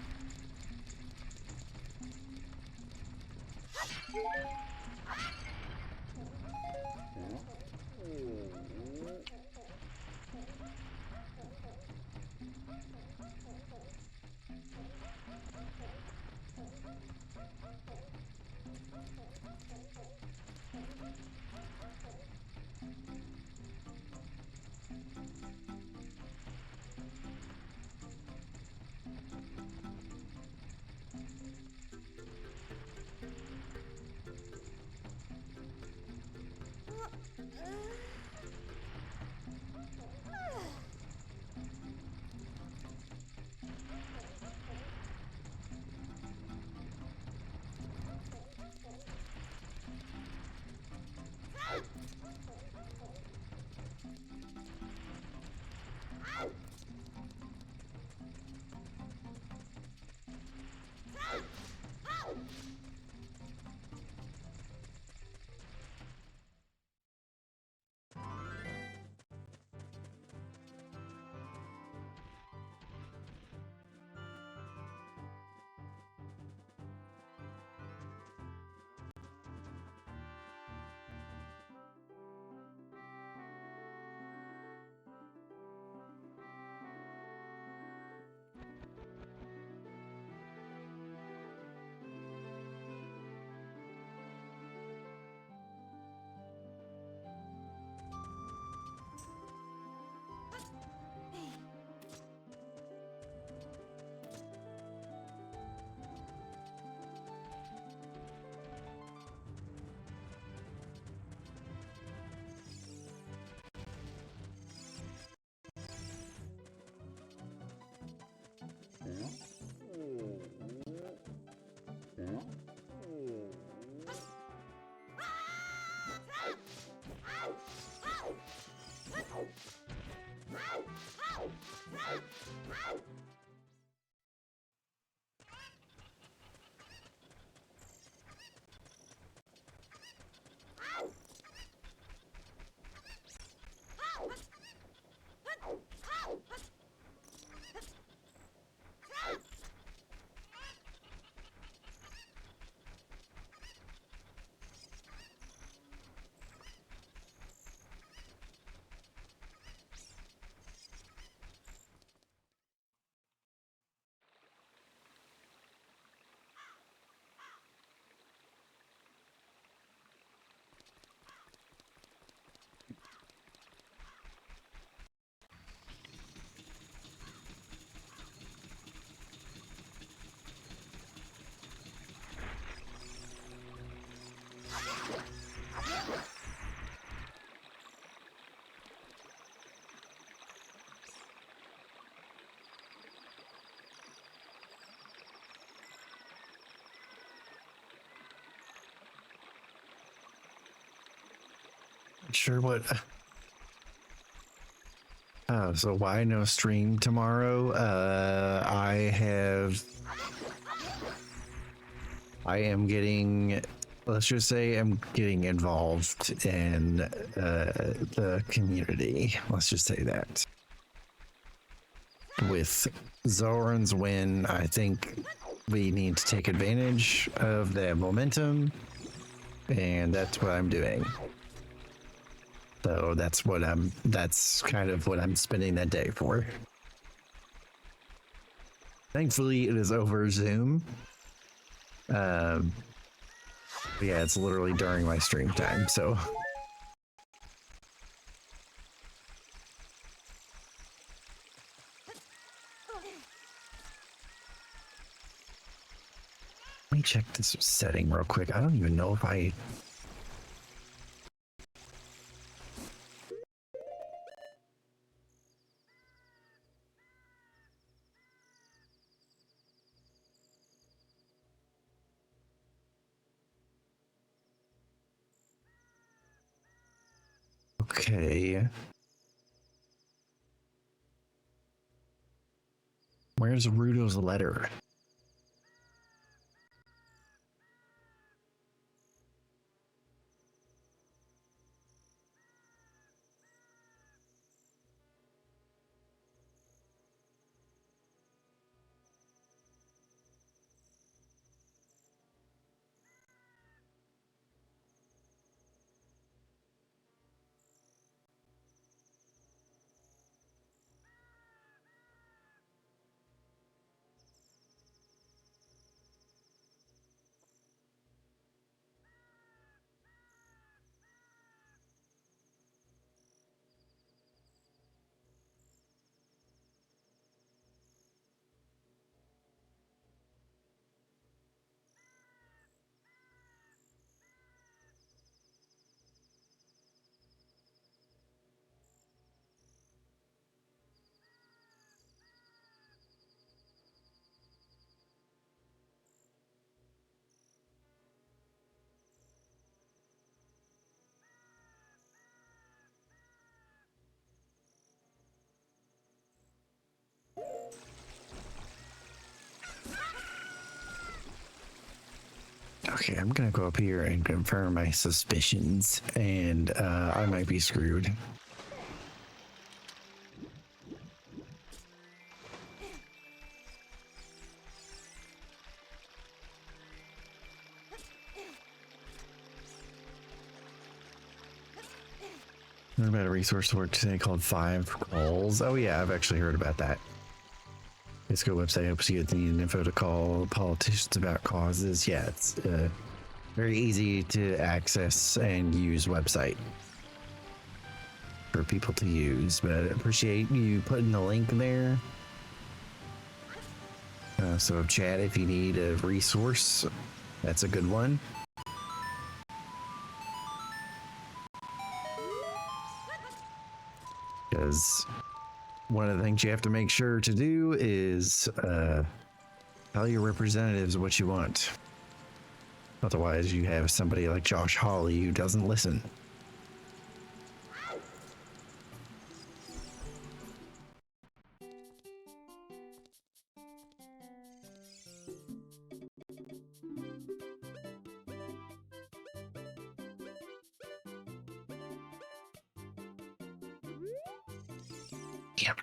not sure what. So why no stream tomorrow? I am getting, let's just say I'm getting involved in the community. Let's just say that. With Zoran's win, I think we need to take advantage of that momentum, and that's what I'm doing. So that's kind of what I'm spending that day for. Thankfully, it is over Zoom. Yeah, it's literally during my stream time, so. Let me check this setting real quick. I don't even know if I... Okay. Where's Rudo's letter? Okay, I'm gonna go up here and confirm my suspicions, and I might be screwed. Learn about a resource work today called 5 Calls. Oh yeah, I've actually heard about that. ISCO website helps you get the info to call politicians about causes. Yeah, it's very easy to access and use website for people to use, but I appreciate you putting the link there. So chat, if you need a resource, that's a good one. Because one of the things you have to make sure to do is tell your representatives what you want. Otherwise, you have somebody like Josh Hawley who doesn't listen. Yep.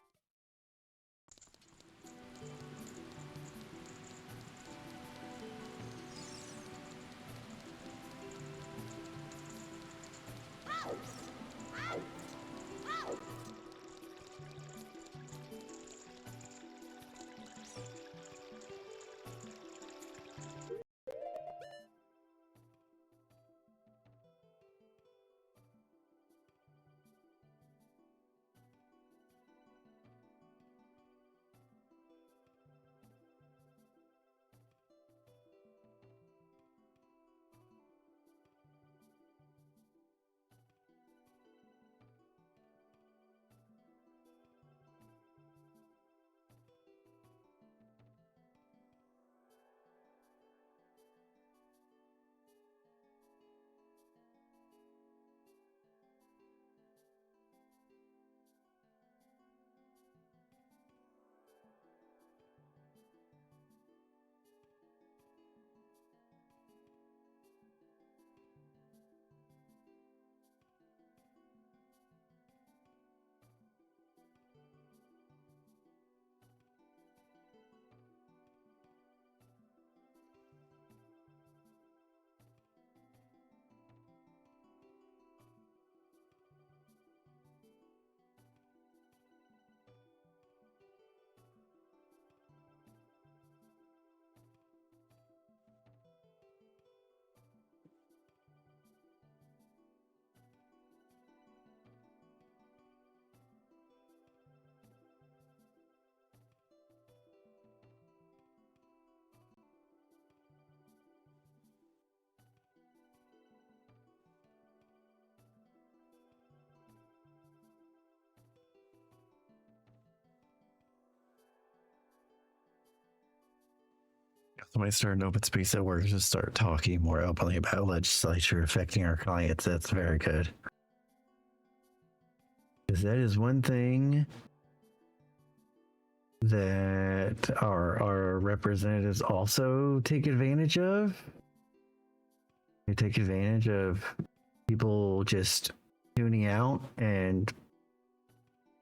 Somebody start an open space at work, just start talking more openly about legislature affecting our clients. That's very good. Because that is one thing that our representatives also take advantage of. They take advantage of people just tuning out and,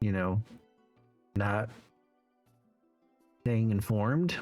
you know, not staying informed.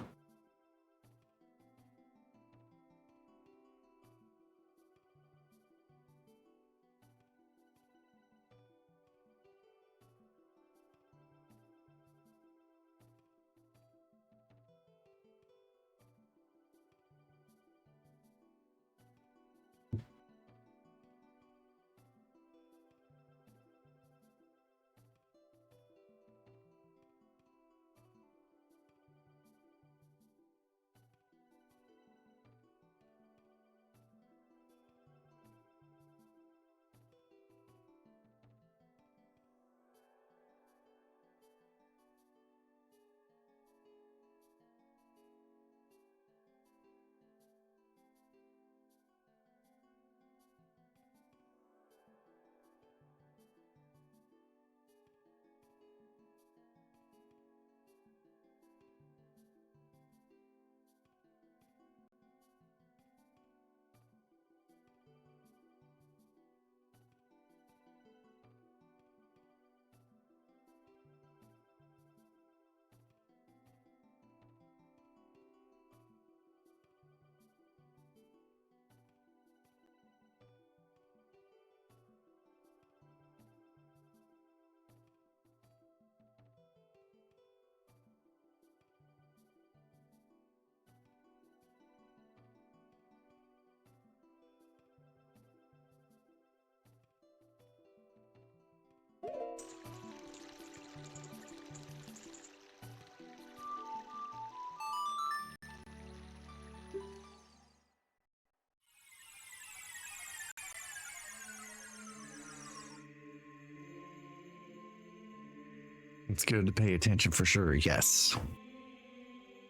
It's good to pay attention for sure, yes.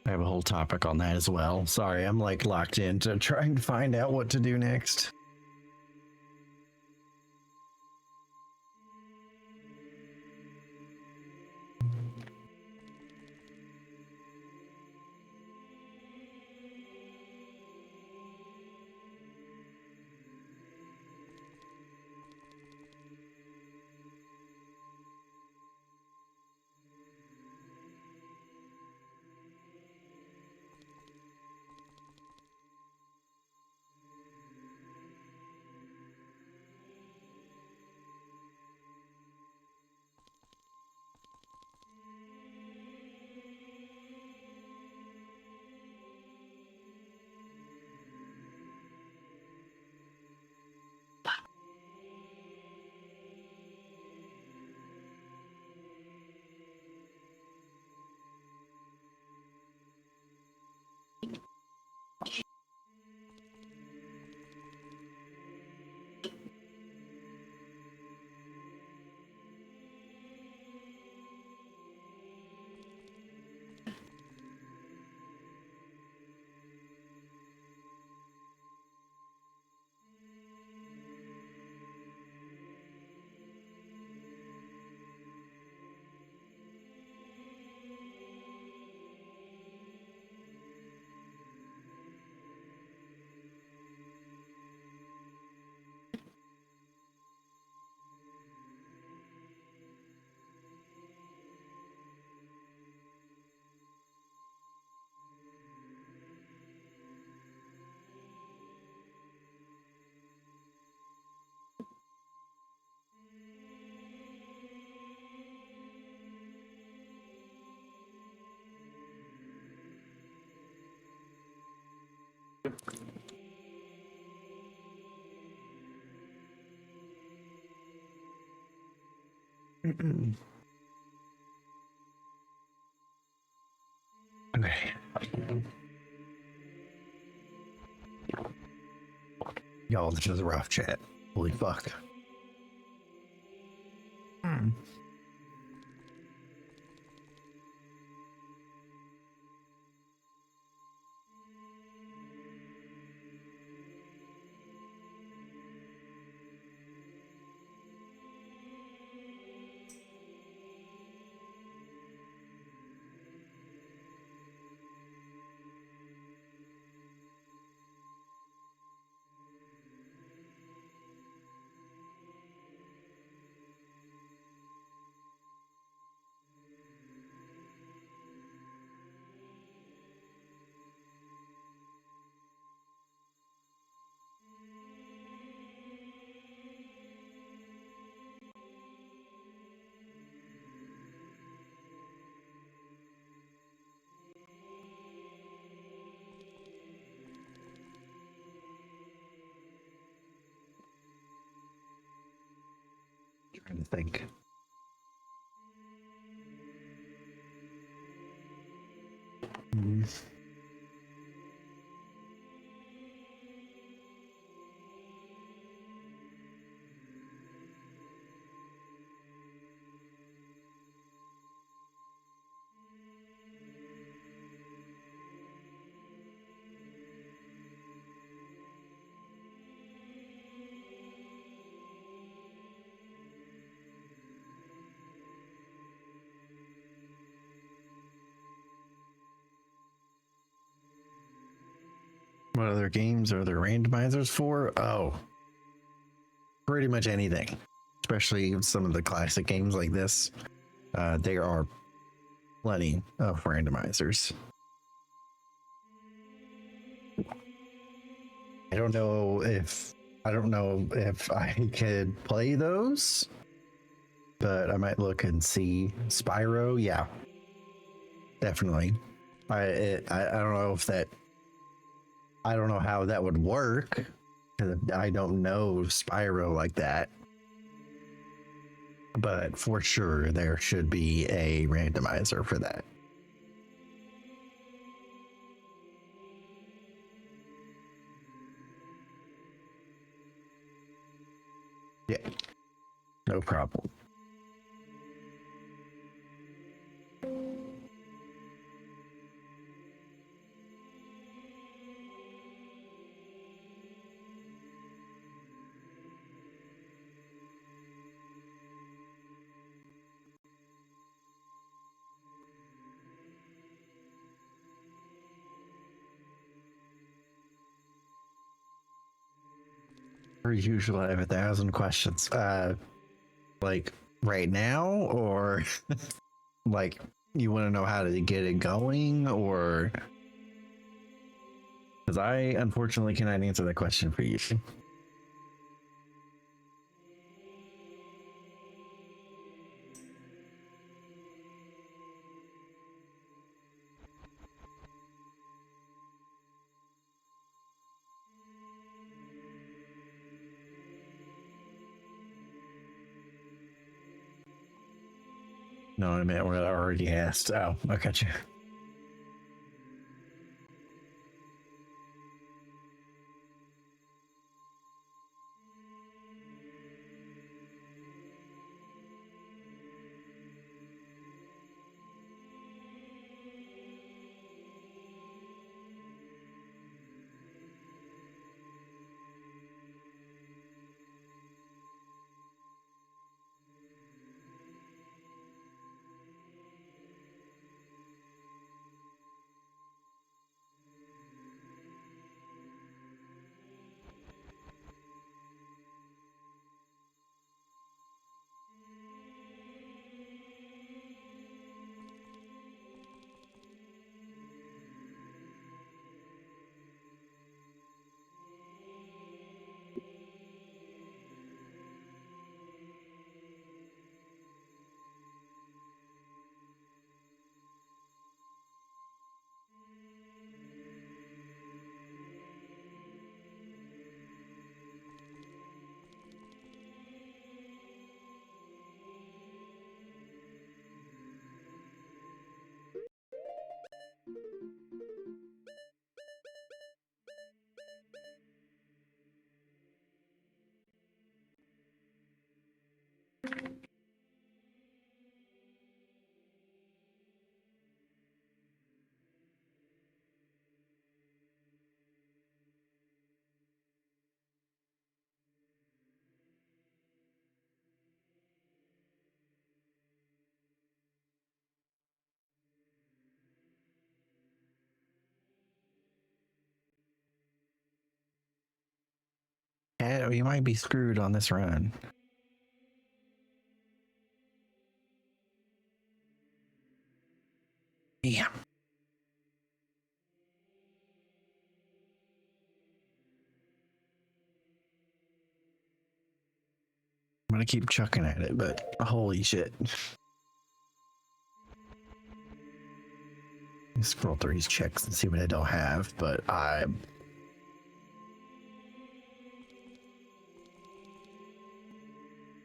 I have a whole topic on that as well. Sorry, I'm like locked into trying to find out what to do next. Okay. Y'all, this is a rough chat. Holy fuck. trying to think. Hmm. What other games are there randomizers for? Oh, pretty much anything, especially some of the classic games like this. There are plenty of randomizers. I don't know if I could play those, but I might look and see. Spyro, yeah, definitely. I don't know if that. I don't know how that would work, because I don't know Spyro like that. But for sure, there should be a randomizer for that. Yeah, no problem. Per usual, I have 1,000 questions. Like right now, or like you want to know how to get it going, or because I unfortunately cannot answer that question for you. No, I meant what I already asked. Oh, I got you. Yeah, you might be screwed on this run. Yeah. I'm gonna keep chucking at it, but holy shit. Scroll through these checks and see what I don't have, but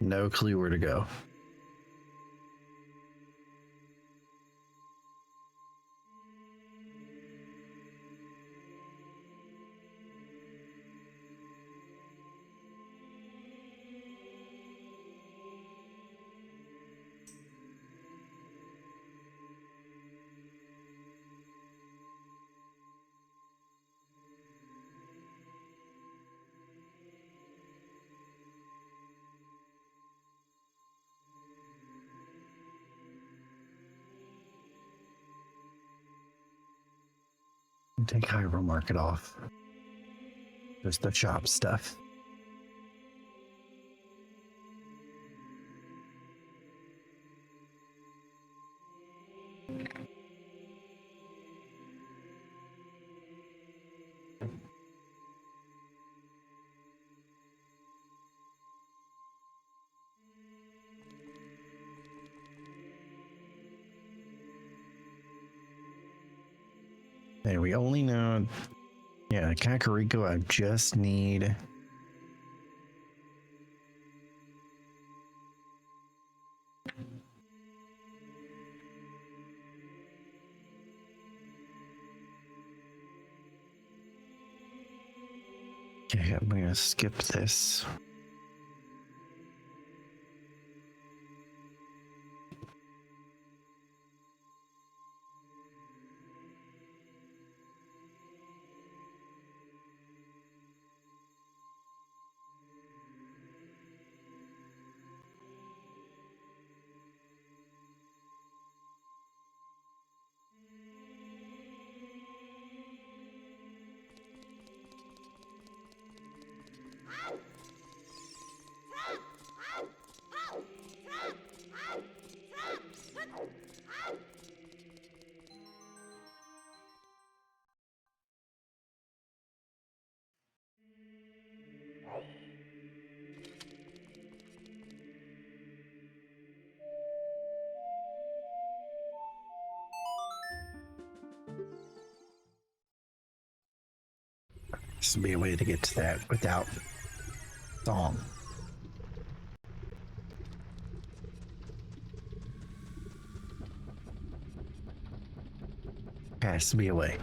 No clue where to go. Take Hyrule Market off. Just the shop stuff. And we only know, yeah, Kakariko, I just need. Okay, I'm gonna skip this. This would be a way to get to that without song. Has to be a way.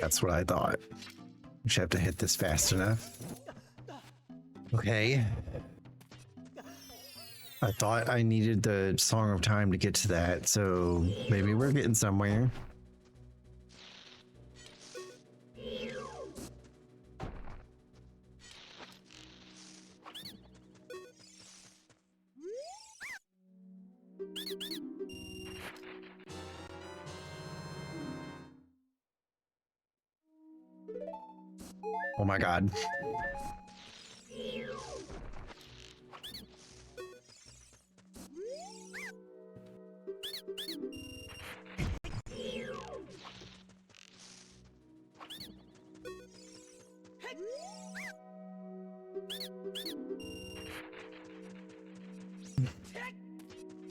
That's what I thought. We should have to hit this fast enough. Okay. I thought I needed the Song of Time to get to that, so maybe we're getting somewhere. Oh my god.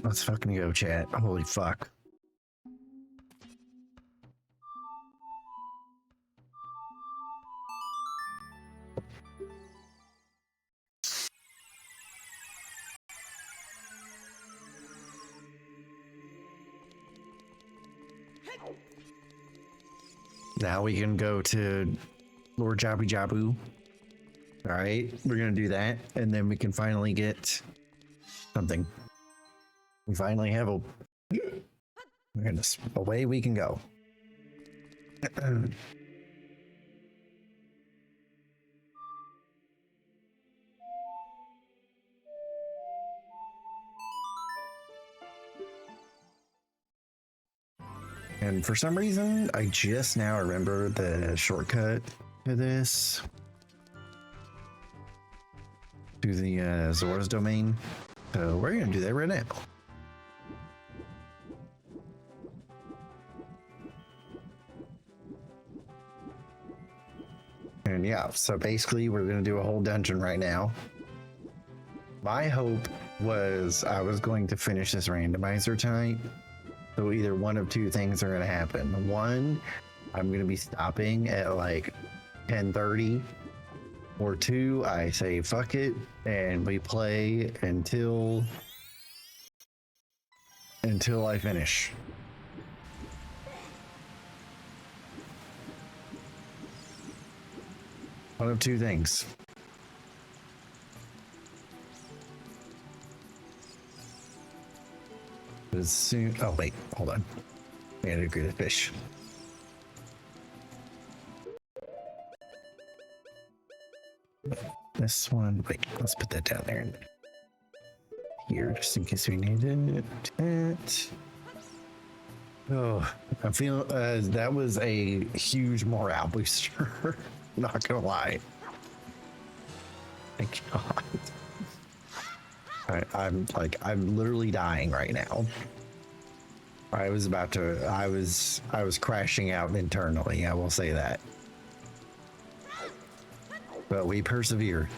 Let's fucking go, chat. Holy fuck. Now we can go to Lord Jabu Jabu. All right, we're gonna do that, and then we can finally get something. We finally have a... Goodness, away we can go. And for some reason, I just now remember the shortcut to this. To the Zora's domain. So we're going to do that right now. And yeah, so basically we're going to do a whole dungeon right now. My hope was I was going to finish this randomizer tonight. So either one of two things are going to happen. One, I'm going to be stopping at like 10:30. Or two, I say fuck it and we play until I finish. One of two things. As soon, oh wait, hold on. I gotta agree to fish. This one, wait, let's put that down there. Here, just in case we need it. Oh, I feel that was a huge morale booster. Not gonna lie. Thank God. I'm literally dying right now. I was crashing out internally, I will say that. But we persevered.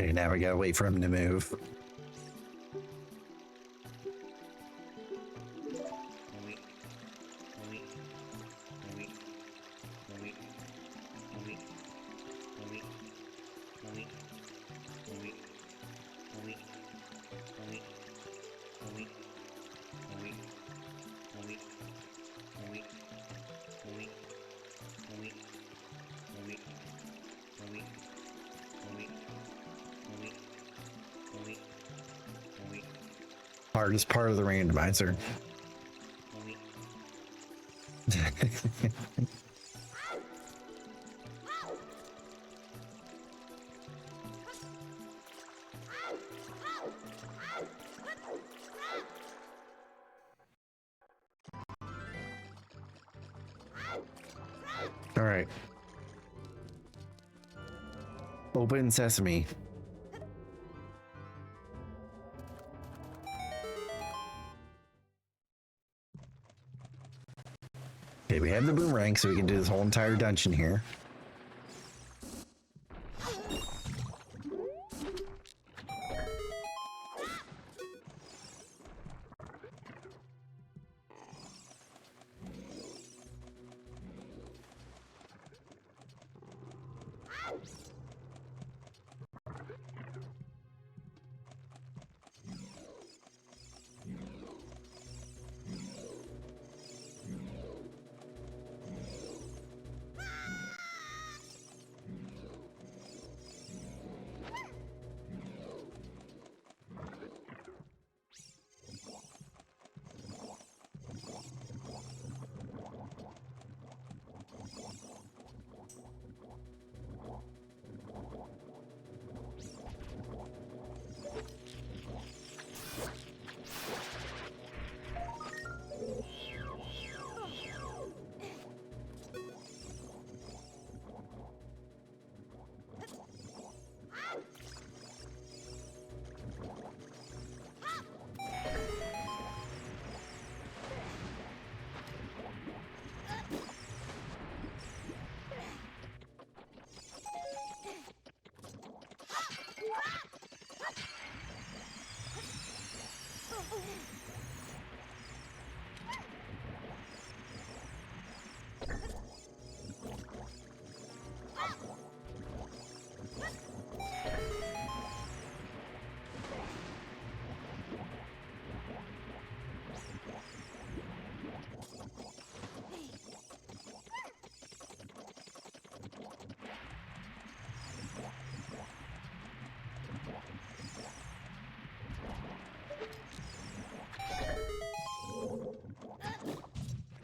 Okay, now we gotta wait for him to move. Hardest part of the randomizer. All right. Open sesame. Okay, we have the boomerang, so we can do this whole entire dungeon here.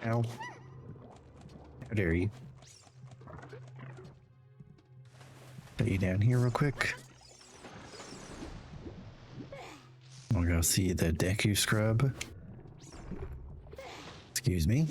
Ow. How dare you? Put you down here real quick. I'll go see the Deku Scrub. Excuse me.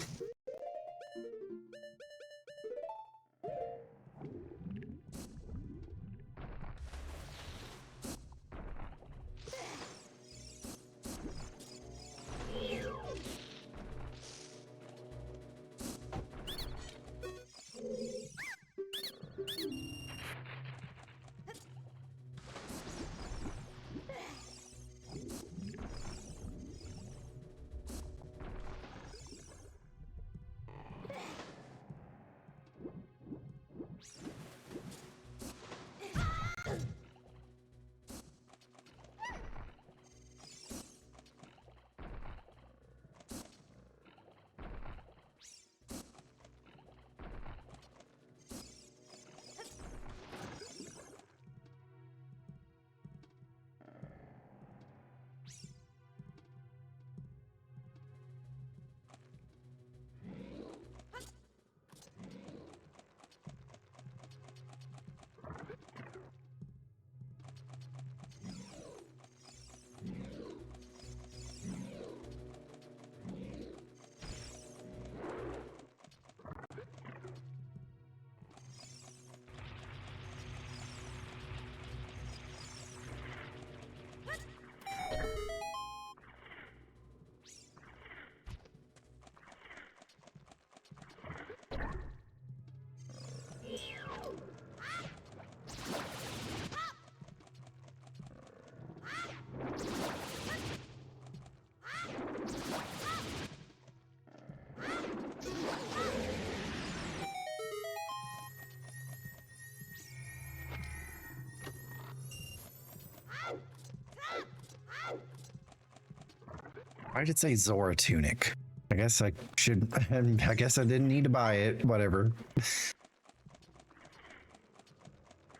Why did it say Zora Tunic? I guess I should. I guess I didn't need to buy it. Whatever.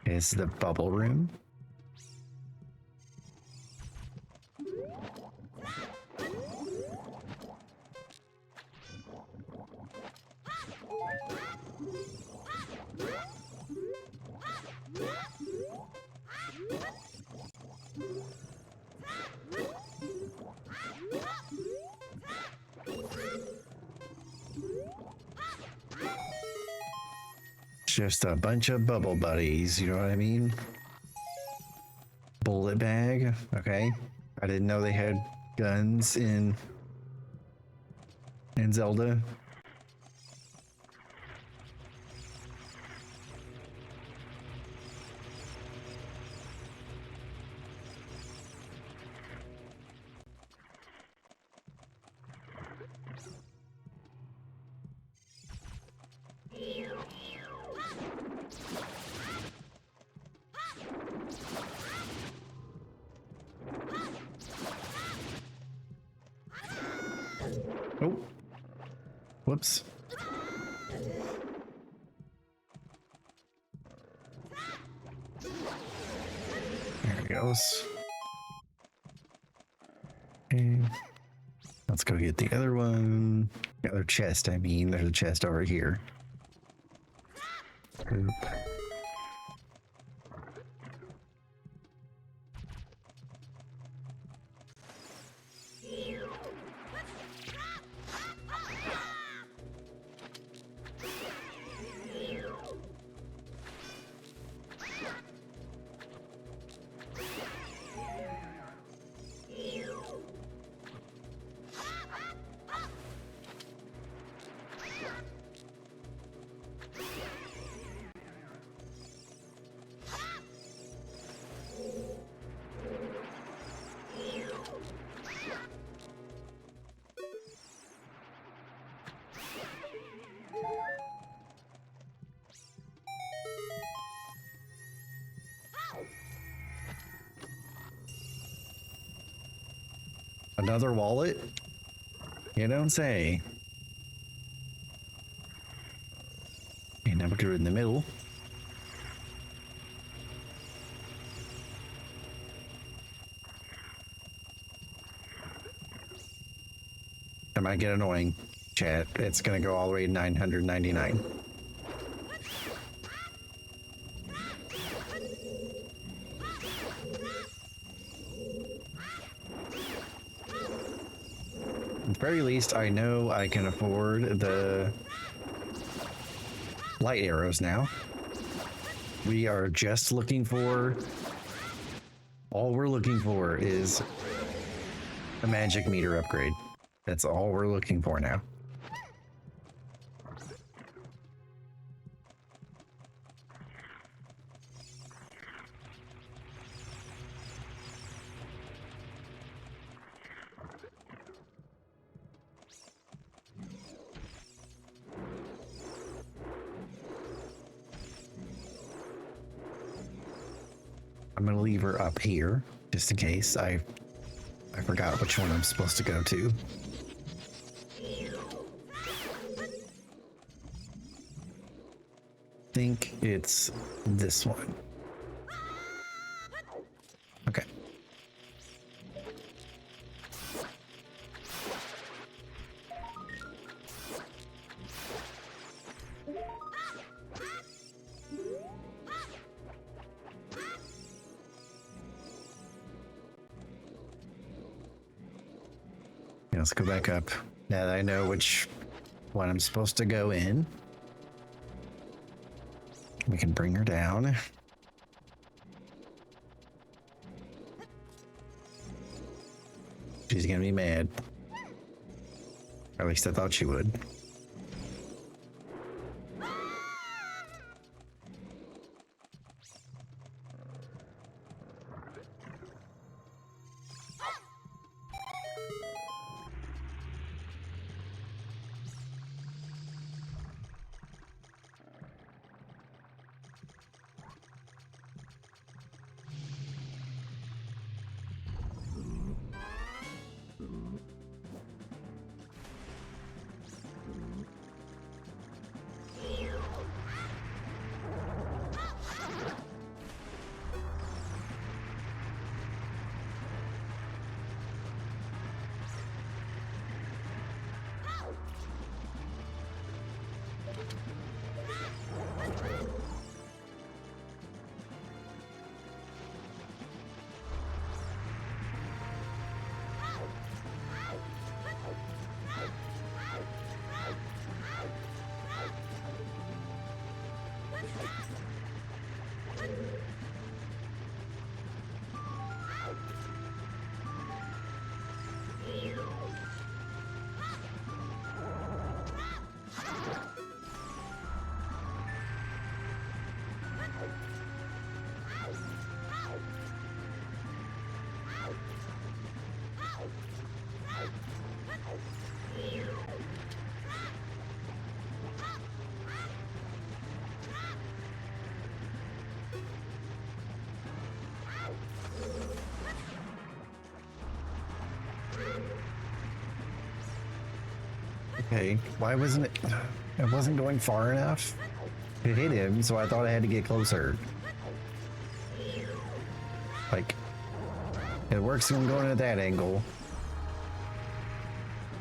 Is the bubble room? Just a bunch of bubble buddies, you know what I mean? Bullet bag, okay. I didn't know they had guns in Zelda. Oh, whoops. There it goes. Okay. Let's go get the other one. The other chest, I mean. There's a chest over here. Oop. Another wallet? You don't say. And now we'll do it in the middle. That might get annoying. chat. It's gonna go all the way to 999. At the very least, I know I can afford the light arrows now. We are just looking for... all we're looking for is a magic meter upgrade. That's all we're looking for now. I'm gonna leave her up here just in case. I forgot which one I'm supposed to go to. I think it's this one. Okay. Let's go back up. Now that I know which one I'm supposed to go in, we can bring her down. She's gonna be mad. Or at least I thought she would. Okay, why wasn't it? It wasn't going far enough to hit him, so I thought I had to get closer. Like, it works when going at that angle.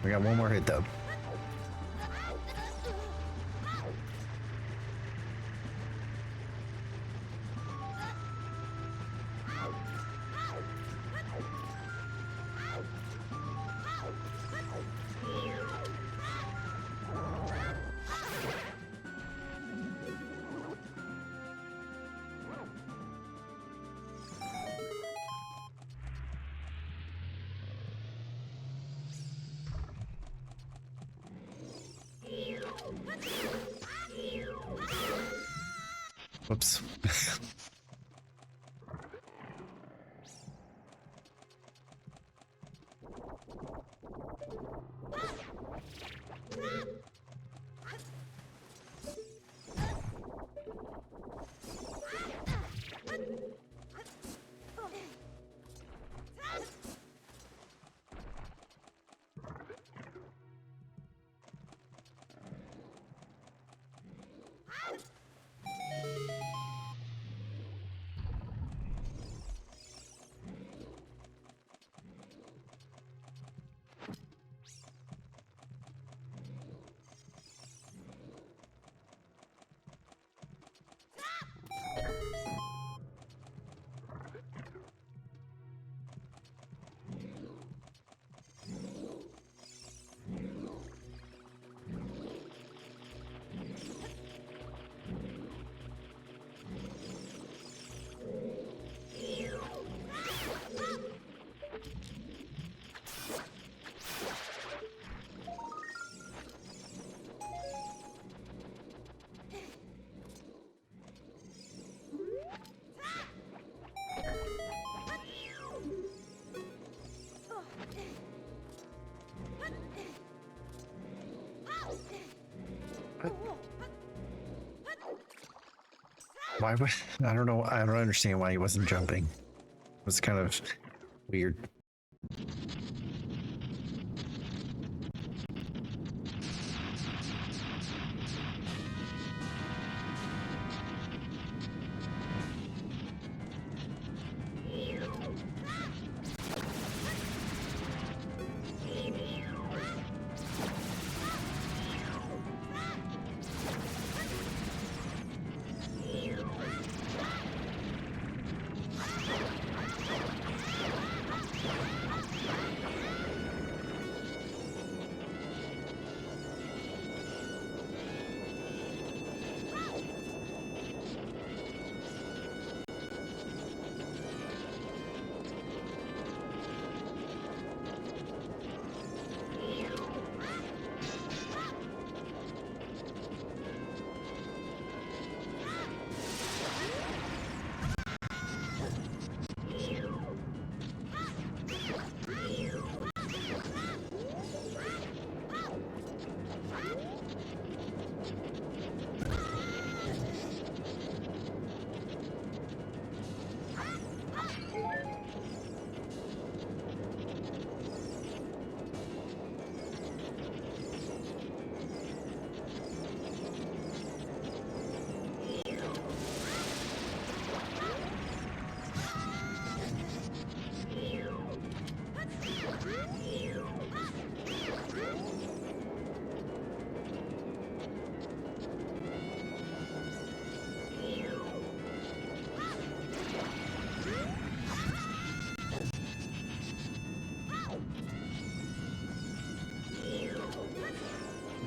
We got one more hit though. Whoops. Why would I don't know. I don't understand why he wasn't jumping. It was kind of weird.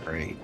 Great.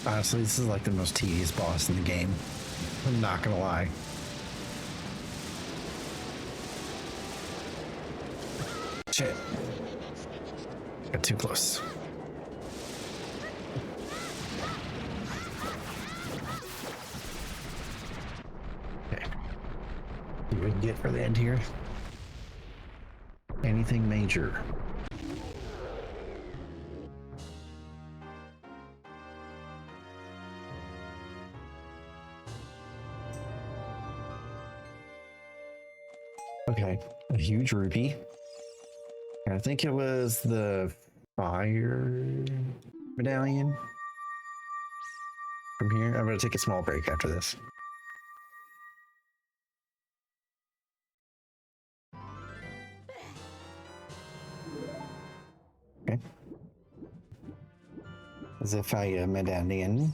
Honestly, this is like the most tedious boss in the game. I'm not gonna lie. Shit. Got too close. Okay. See what we can get for the end here. Anything major? Okay, a huge rupee. I think it was the fire medallion. From here, I'm going to take a small break after this. Okay. The fire medallion.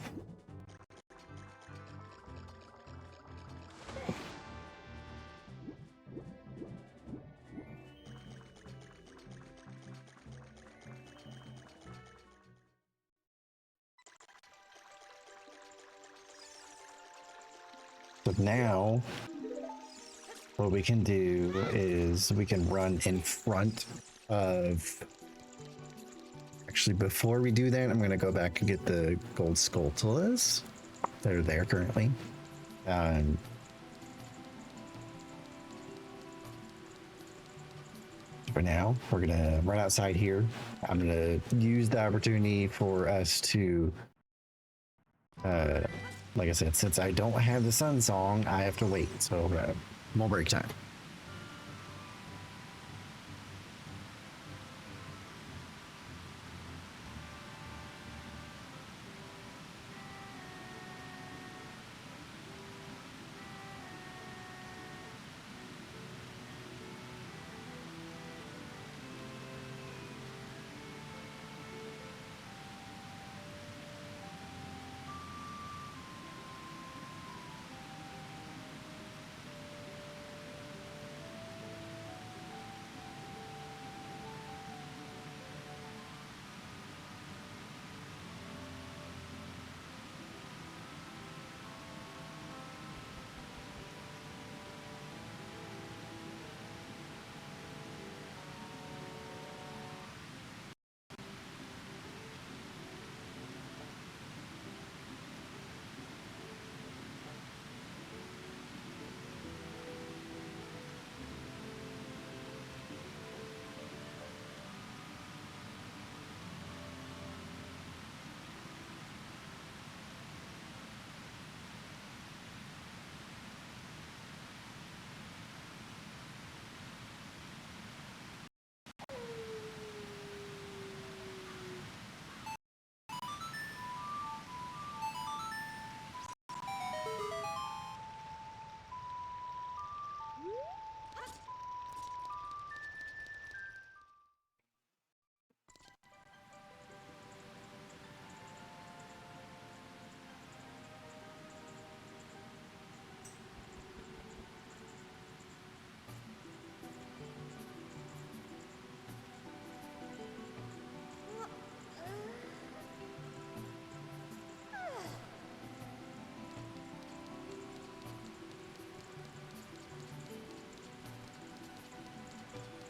So now, what we can do is we can run in front of... Actually, before we do that, I'm going to go back and get the gold skulltulas. They're there currently. For now, we're going to run outside here. I'm going to use the opportunity for us to... like I said, since I don't have the sun song, I have to wait. So, more break time.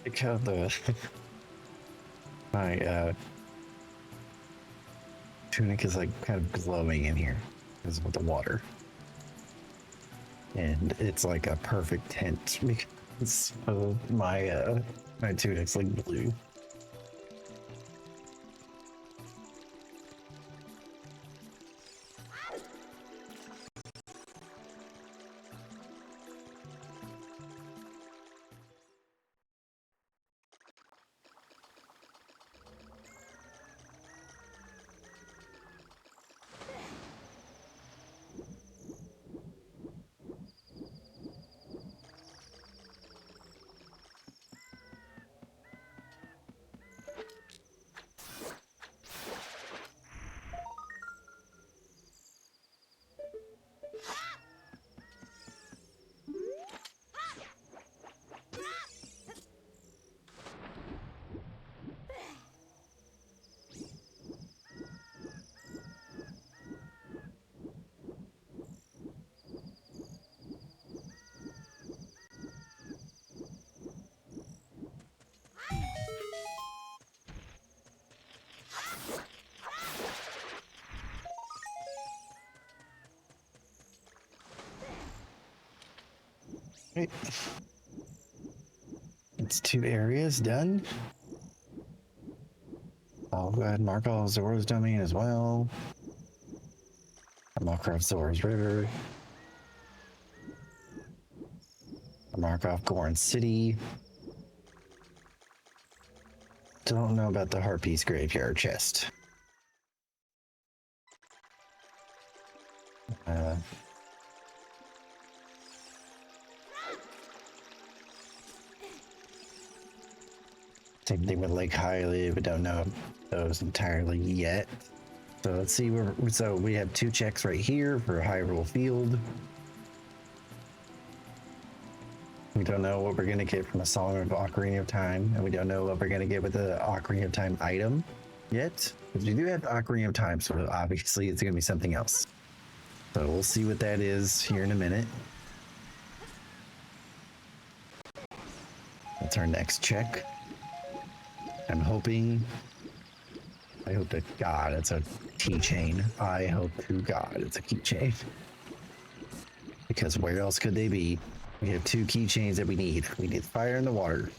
Look how the my tunic is like kind of glowing in here because of the water, and it's like a perfect tint because of my tunic's like blue. Right. It's 2 areas done. I'll go ahead and mark all Zora's domain as well. I'll mark off Zora's River. I'll mark off Goron City. Don't know about the Harpies Graveyard chest. Same thing with Lake Hylia, but don't know those entirely yet. So let's see where. So we have 2 checks right here for Hyrule Field. We don't know what we're gonna get from a Song of Ocarina of Time, and we don't know what we're gonna get with the Ocarina of Time item yet. Because we do have the Ocarina of Time, so obviously it's gonna be something else. So we'll see what that is here in a minute. That's our next check. I'm hoping. I hope to God it's a keychain. I hope to God it's a keychain. Because where else could they be? We have 2 keychains that we need. We need fire and the water.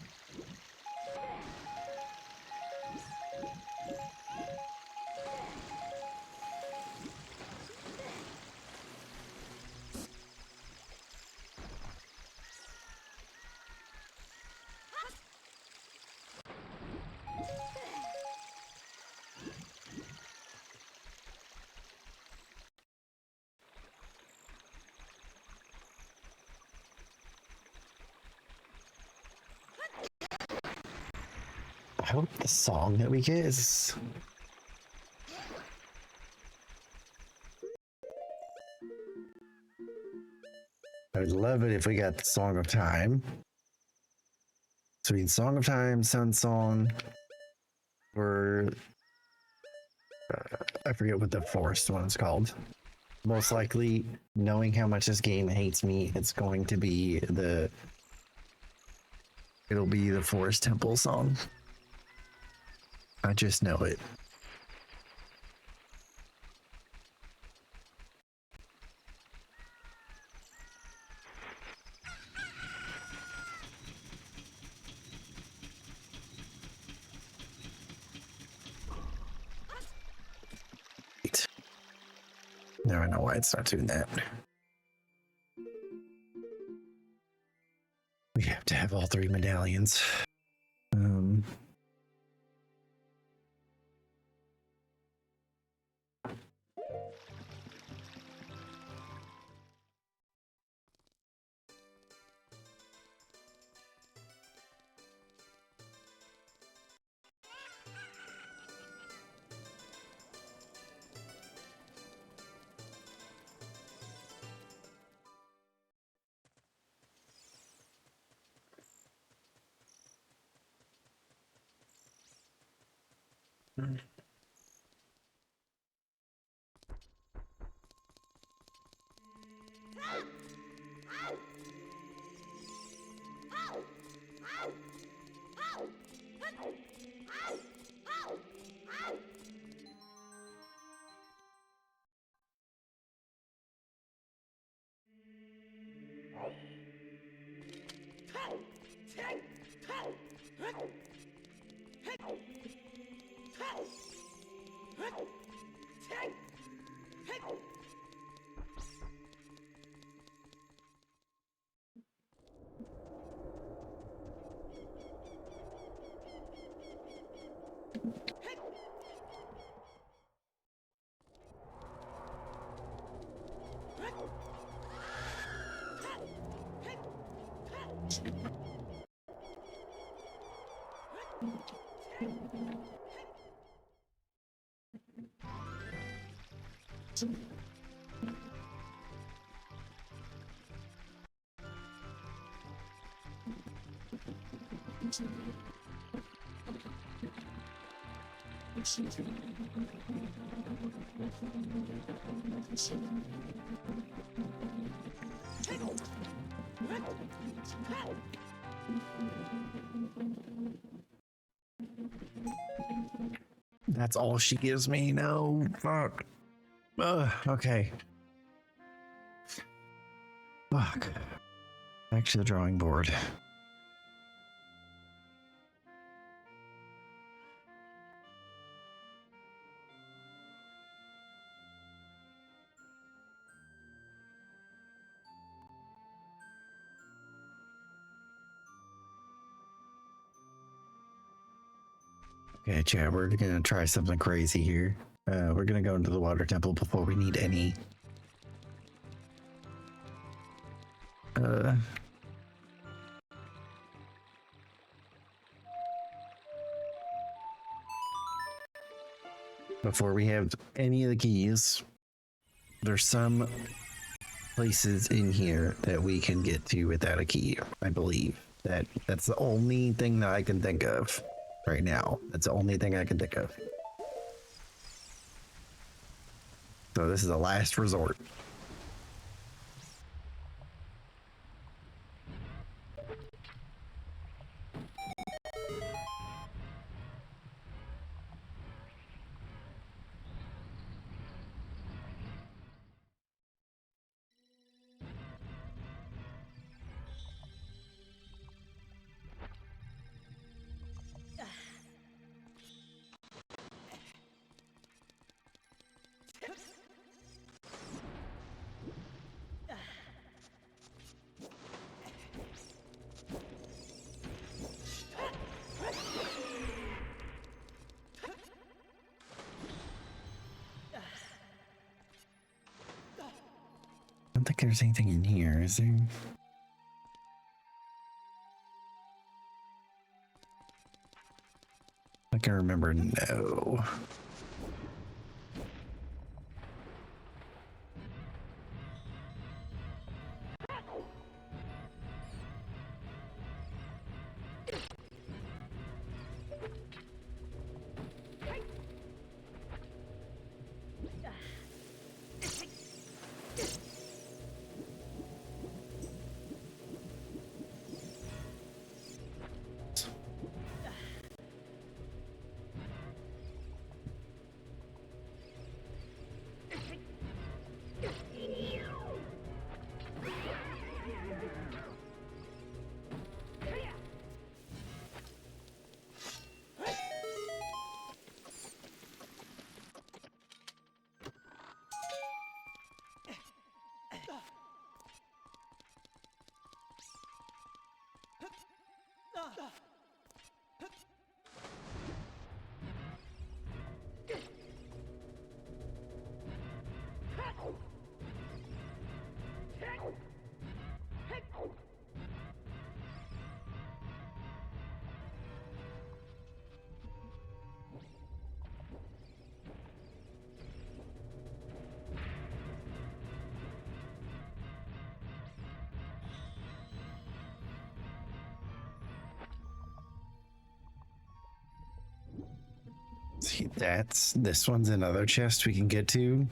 I hope the song that we get is. I would love it if we got the Song of Time. So we need Song of Time, Sun Song, or I forget what the forest one's called. Most likely, knowing how much this game hates me, it's going to be it'll be the Forest Temple song. I just know it. Now I know why it's not doing that. We have to have all 3 medallions. That's all she gives me? No, fuck. Okay. Fuck. Back to the drawing board. Okay, chat, we're gonna try something crazy here. We're gonna go into the water temple before we need any before we have any of the keys. There's some places in here that we can get to without a key, I believe. That's the only thing that I can think of right now. That's the only thing I can think of. So this is a last resort. I don't think there's anything in here, is there? I can remember, no. See, this one's another chest we can get to.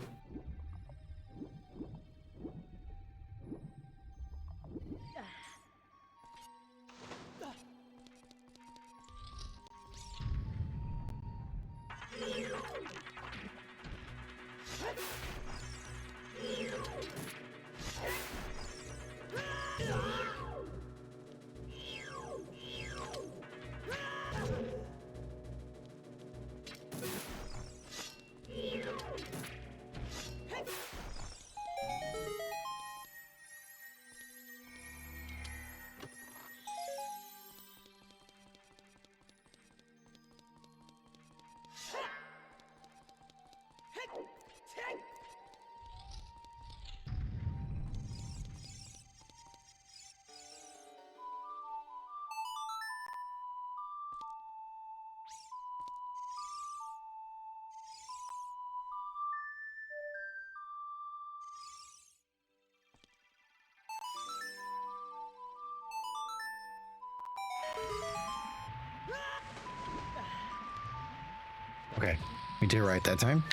Okay, we did it right that time.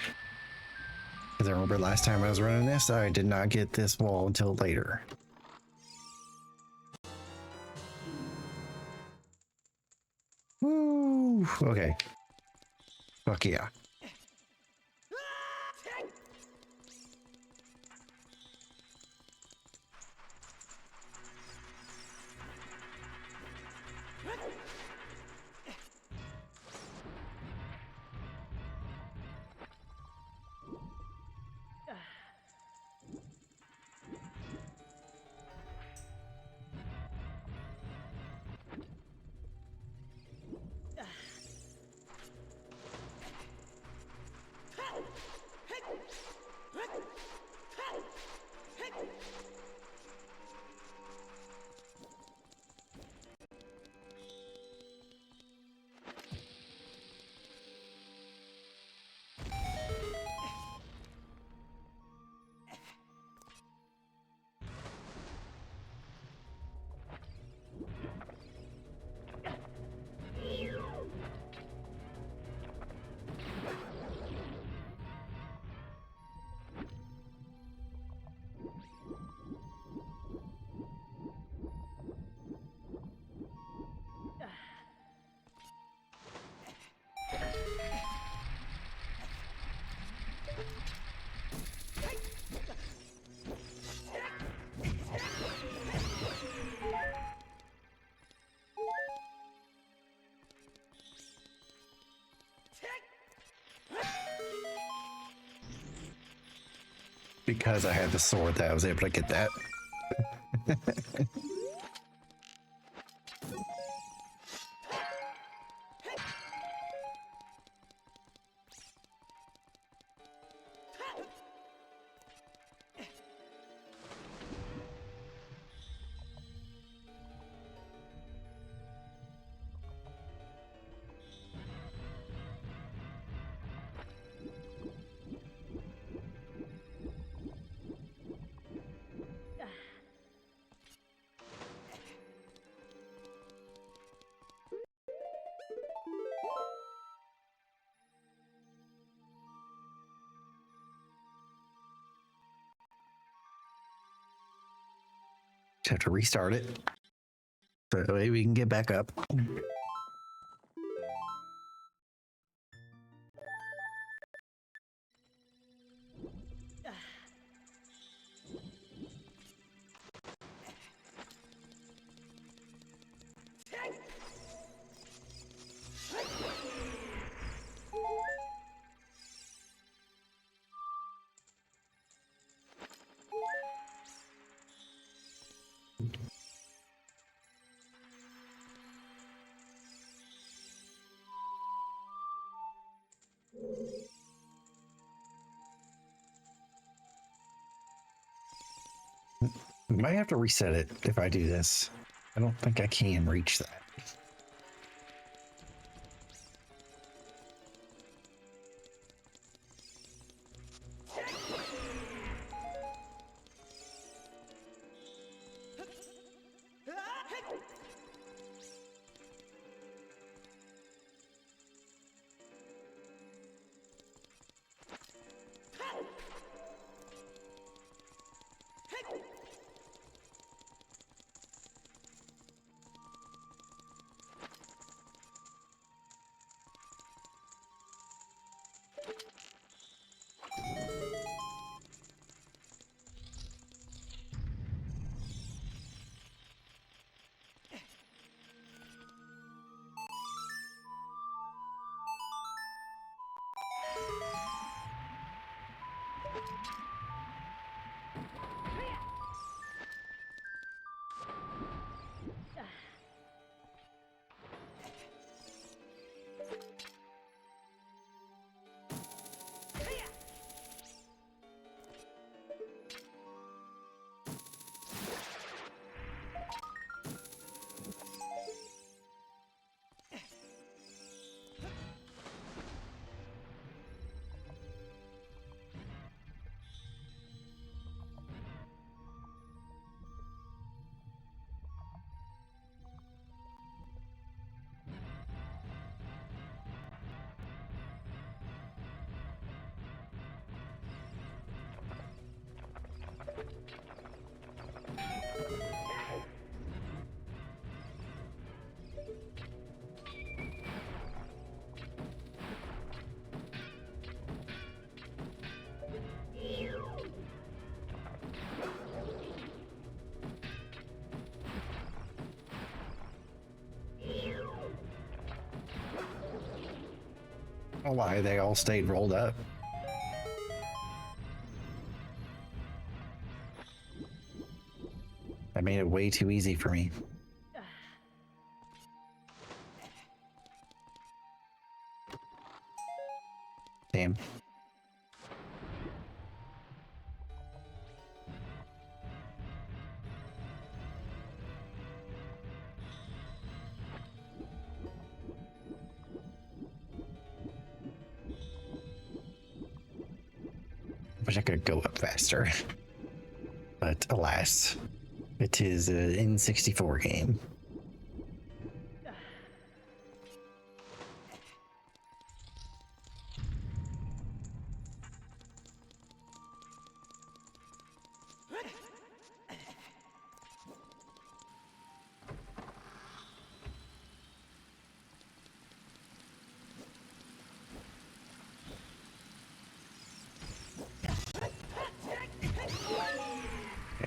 Because I remember last time I was running this, I did not get this wall until later. Woo! Okay. Fuck yeah. Because I had the sword that I was able to get that. Just have to restart it. So that way we can get back up. Might have to reset it if I do this. I don't think I can reach that. Oh, why they all stayed rolled up? That made it way too easy for me. Damn. Wish I could go up faster. But alas, it is an N64 game.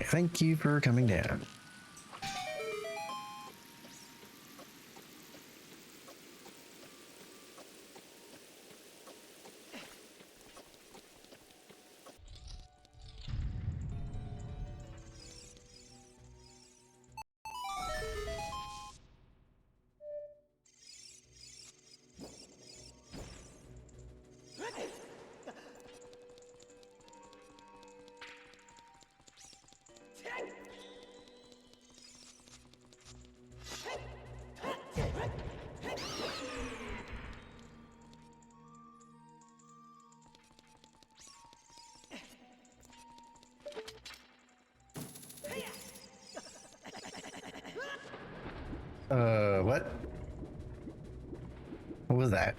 Thank you for coming down. What? What was that?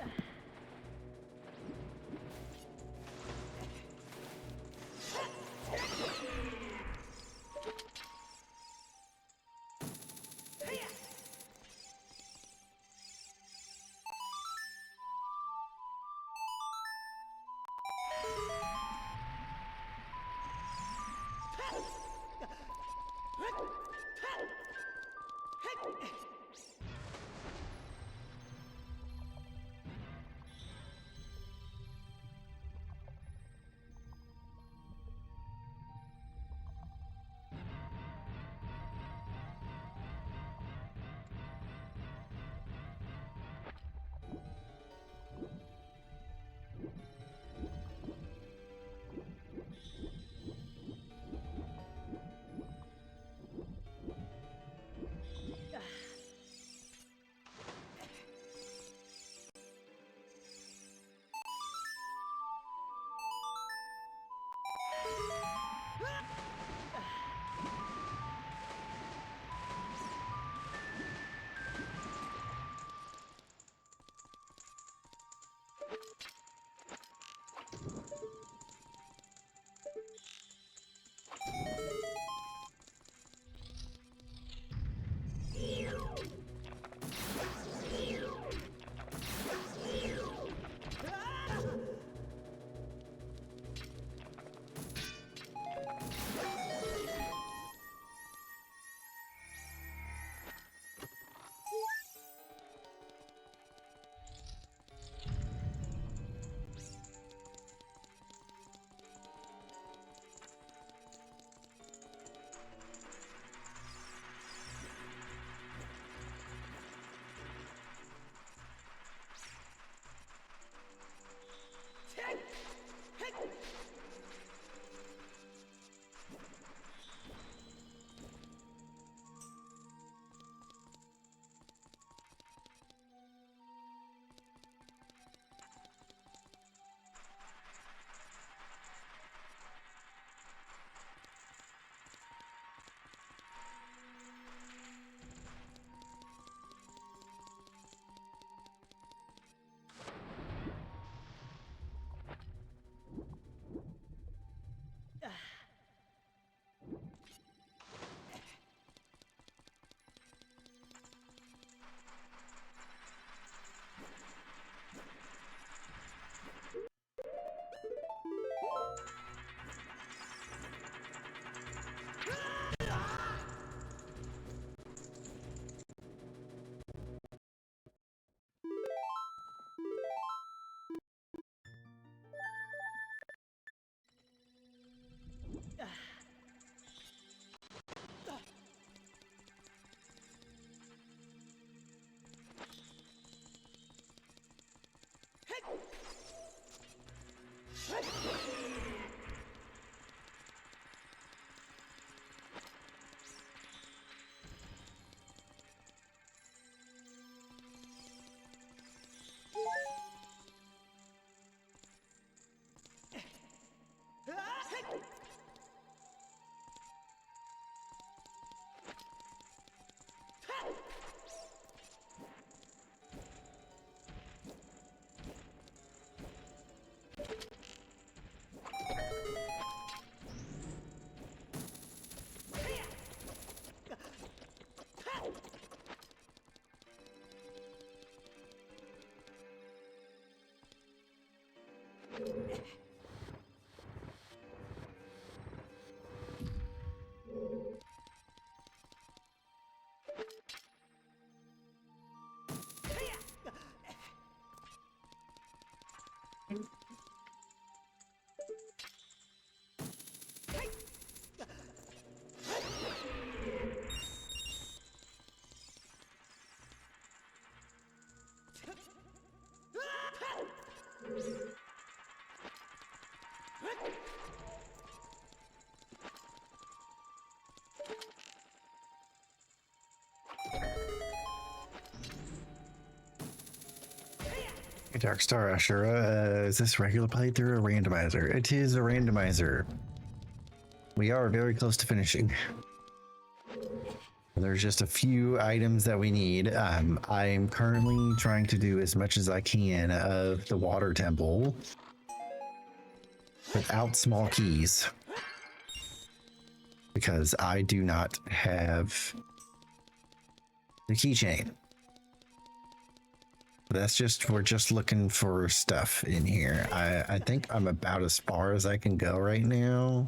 Dark Star Ashura, is this regular playthrough or randomizer? It is a randomizer. We are very close to finishing. There's just a few items that we need. I'm currently trying to do as much as I can of the water temple without small keys, because I do not have the keychain. That's just, we're just looking for stuff in here. I think I'm about as far as I can go right now.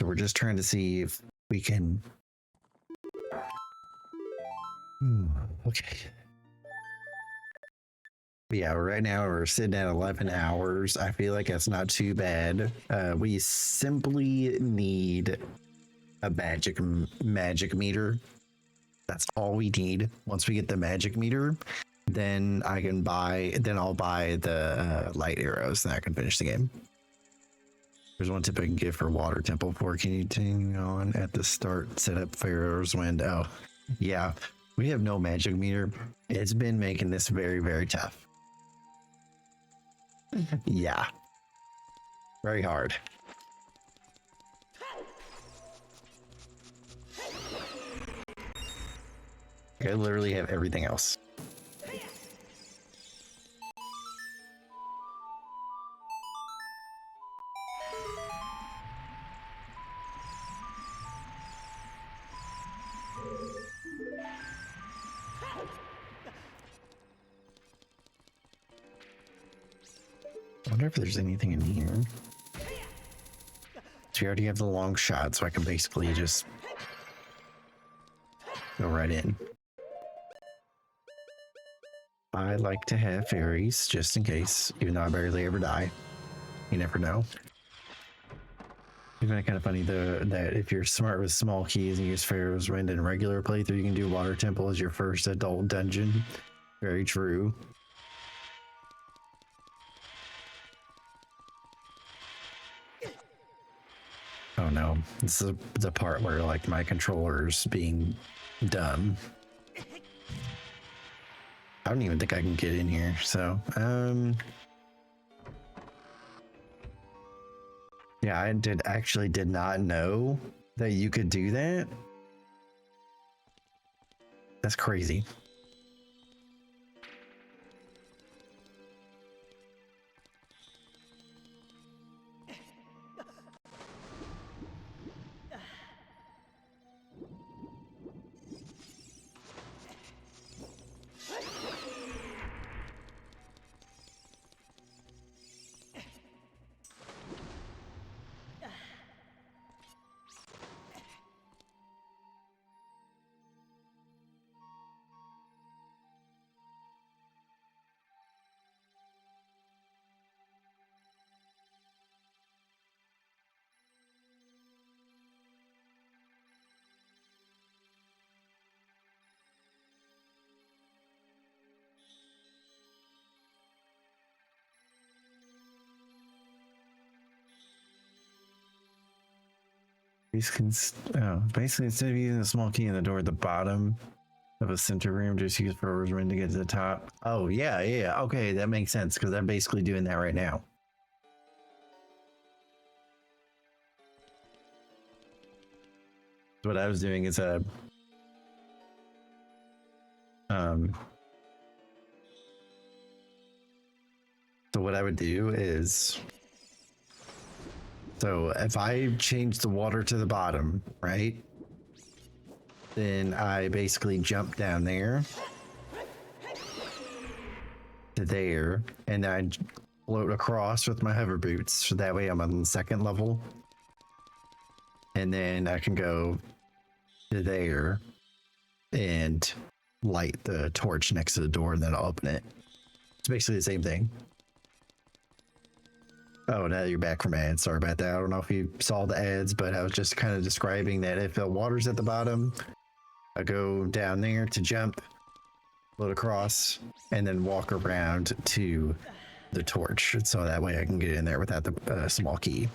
So we're just trying to see if we can. Okay. Yeah, right now we're sitting at 11 hours. I feel like that's not too bad. We simply need a magic meter. That's all we need. Once we get the magic meter, then I'll buy the light arrows and I can finish the game. There's one tip I can give for water temple for continuing on at the start, set up Pharaoh's Wind. Oh, yeah, we have no magic meter. It's been making this very, very tough. Yeah, very hard. I literally have everything else. I wonder if there's anything in here. So we already have the long shot, so I can basically just go right in. I like to have fairies just in case, even though I barely ever die. You never know. Even kind of funny though that if you're smart with small keys and use Pharaoh's Wind in regular playthrough, you can do Water Temple as your first adult dungeon. Very true. Oh no, this is the part where like my controller's being dumb. I don't even think I can get in here, so yeah, I did not know that you could do that. That's crazy. Basically, instead of using a small key in the door at the bottom of a center room, just use Pharaoh's Wind to get to the top. Oh, yeah. Okay, that makes sense because I'm basically doing that right now. What I was doing is So what I would do is, so if I change the water to the bottom, right? Then I basically jump down there to there, and I float across with my hover boots. So that way I'm on the second level. And then I can go to there and light the torch next to the door, and then I'll open it. It's basically the same thing. Oh, now you're back from ads. Sorry about that. I don't know if you saw the ads, but I was just kind of describing that if the water's at the bottom, I go down there to jump, float across, and then walk around to the torch. So that way I can get in there without the small key.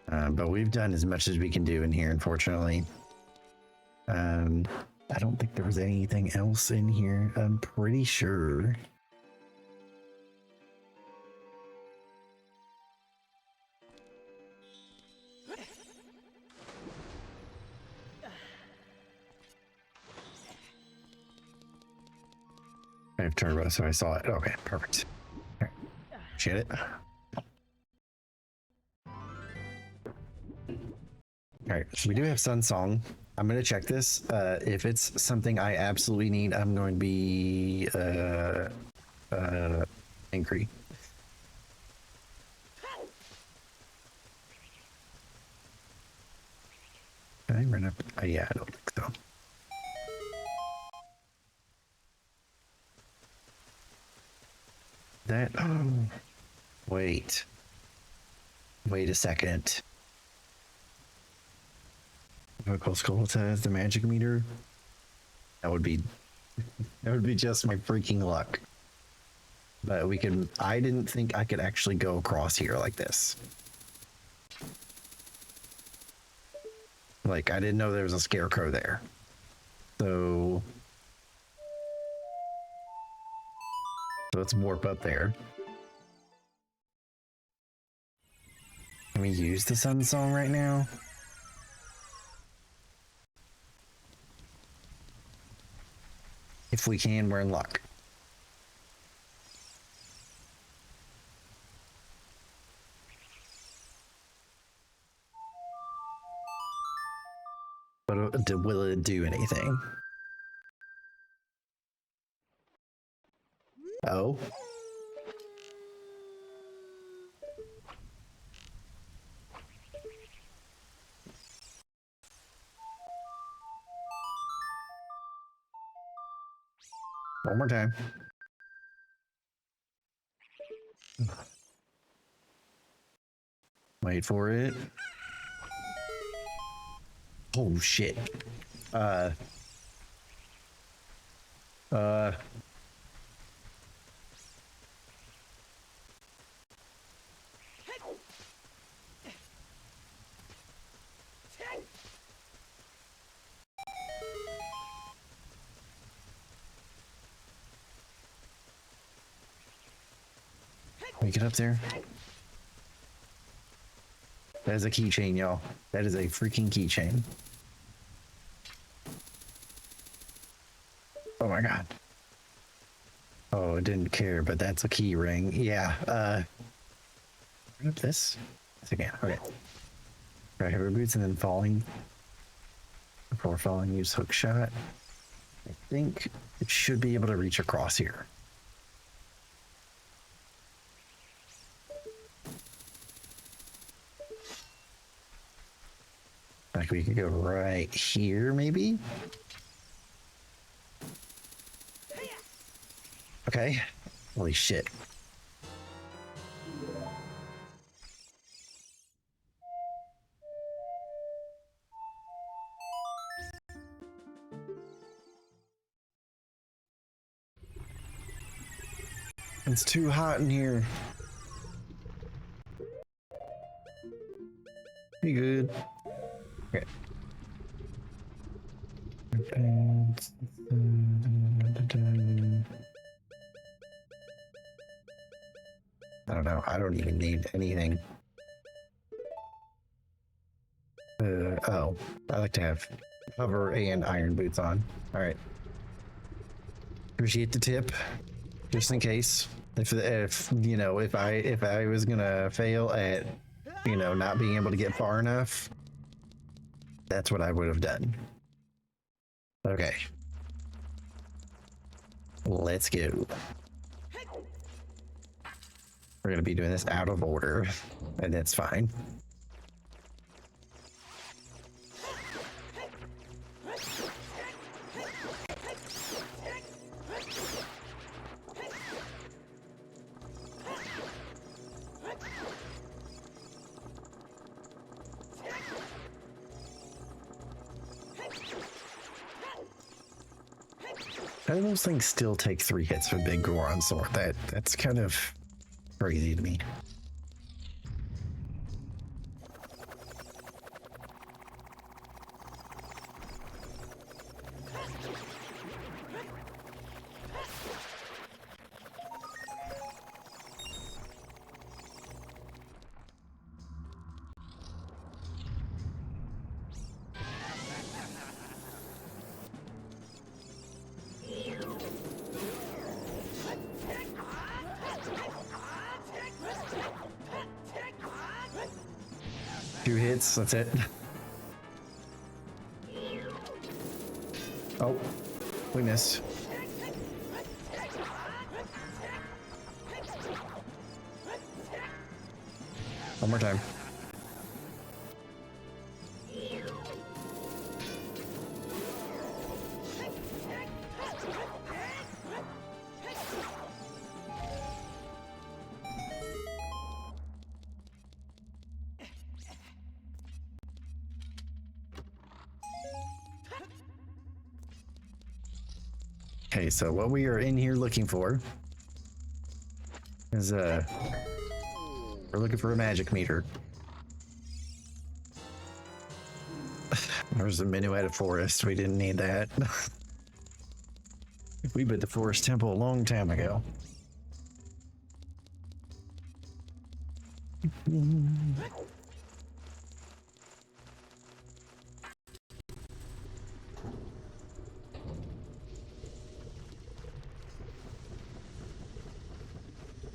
But we've done as much as we can do in here, unfortunately. I don't think there was anything else in here. I'm pretty sure. I have turbo, so I saw it. Okay, perfect. All right. Shit it. All right, so we do have Sun Song. I'm going to check this. If it's something I absolutely need, I'm going to be angry. Can I run up? Yeah, I don't think so. That, oh, wait a second. Vocal Skull says the magic meter. That would be just my freaking luck. But we can, I didn't think I could actually go across here like this. Like, I didn't know there was a scarecrow there. So let's warp up there. Can we use the Sun Song right now? If we can, we're in luck. But will it do anything? Oh. One more time. Wait for it. Oh shit. Can we get up there? That is a keychain, y'all. That is a freaking keychain. Oh my god. Oh, it didn't care, but that's a key ring. Yeah, this? Yes, again. Okay. Right, hover boots and then falling. Before falling, use hook shot. I think it should be able to reach across here. Like we could go right here, maybe? Okay. Holy shit. It's too hot in here. Be good. Okay. I don't know. I don't even need anything. Oh, I like to have hover and iron boots on. All right. Appreciate the tip, just in case. If you know, if I was gonna fail at, you know, not being able to get far enough, that's what I would have done. Okay. Let's go. We're gonna be doing this out of order, and that's fine. How do those things still take 3 hits for Big Goron Sword? That's kind of crazy to me. Two hits, that's it. Oh, we missed. One more time. Okay, so what we are in here looking for is we're looking for a magic meter. There's a Minuet forest. We didn't need that. We built the forest temple a long time ago.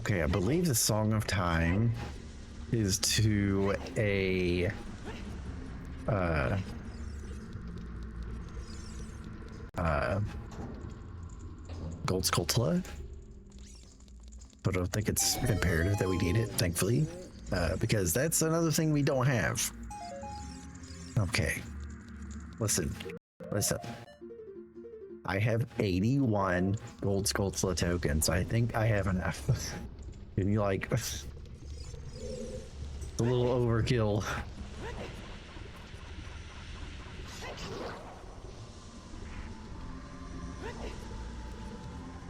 Okay, I believe the Song of Time is to a Gold Skulltula, but I don't think it's imperative that we need it, thankfully, because that's another thing we don't have. Okay, listen. I have 81 Gold Skulltula tokens. I think I have enough. Give me like a little overkill.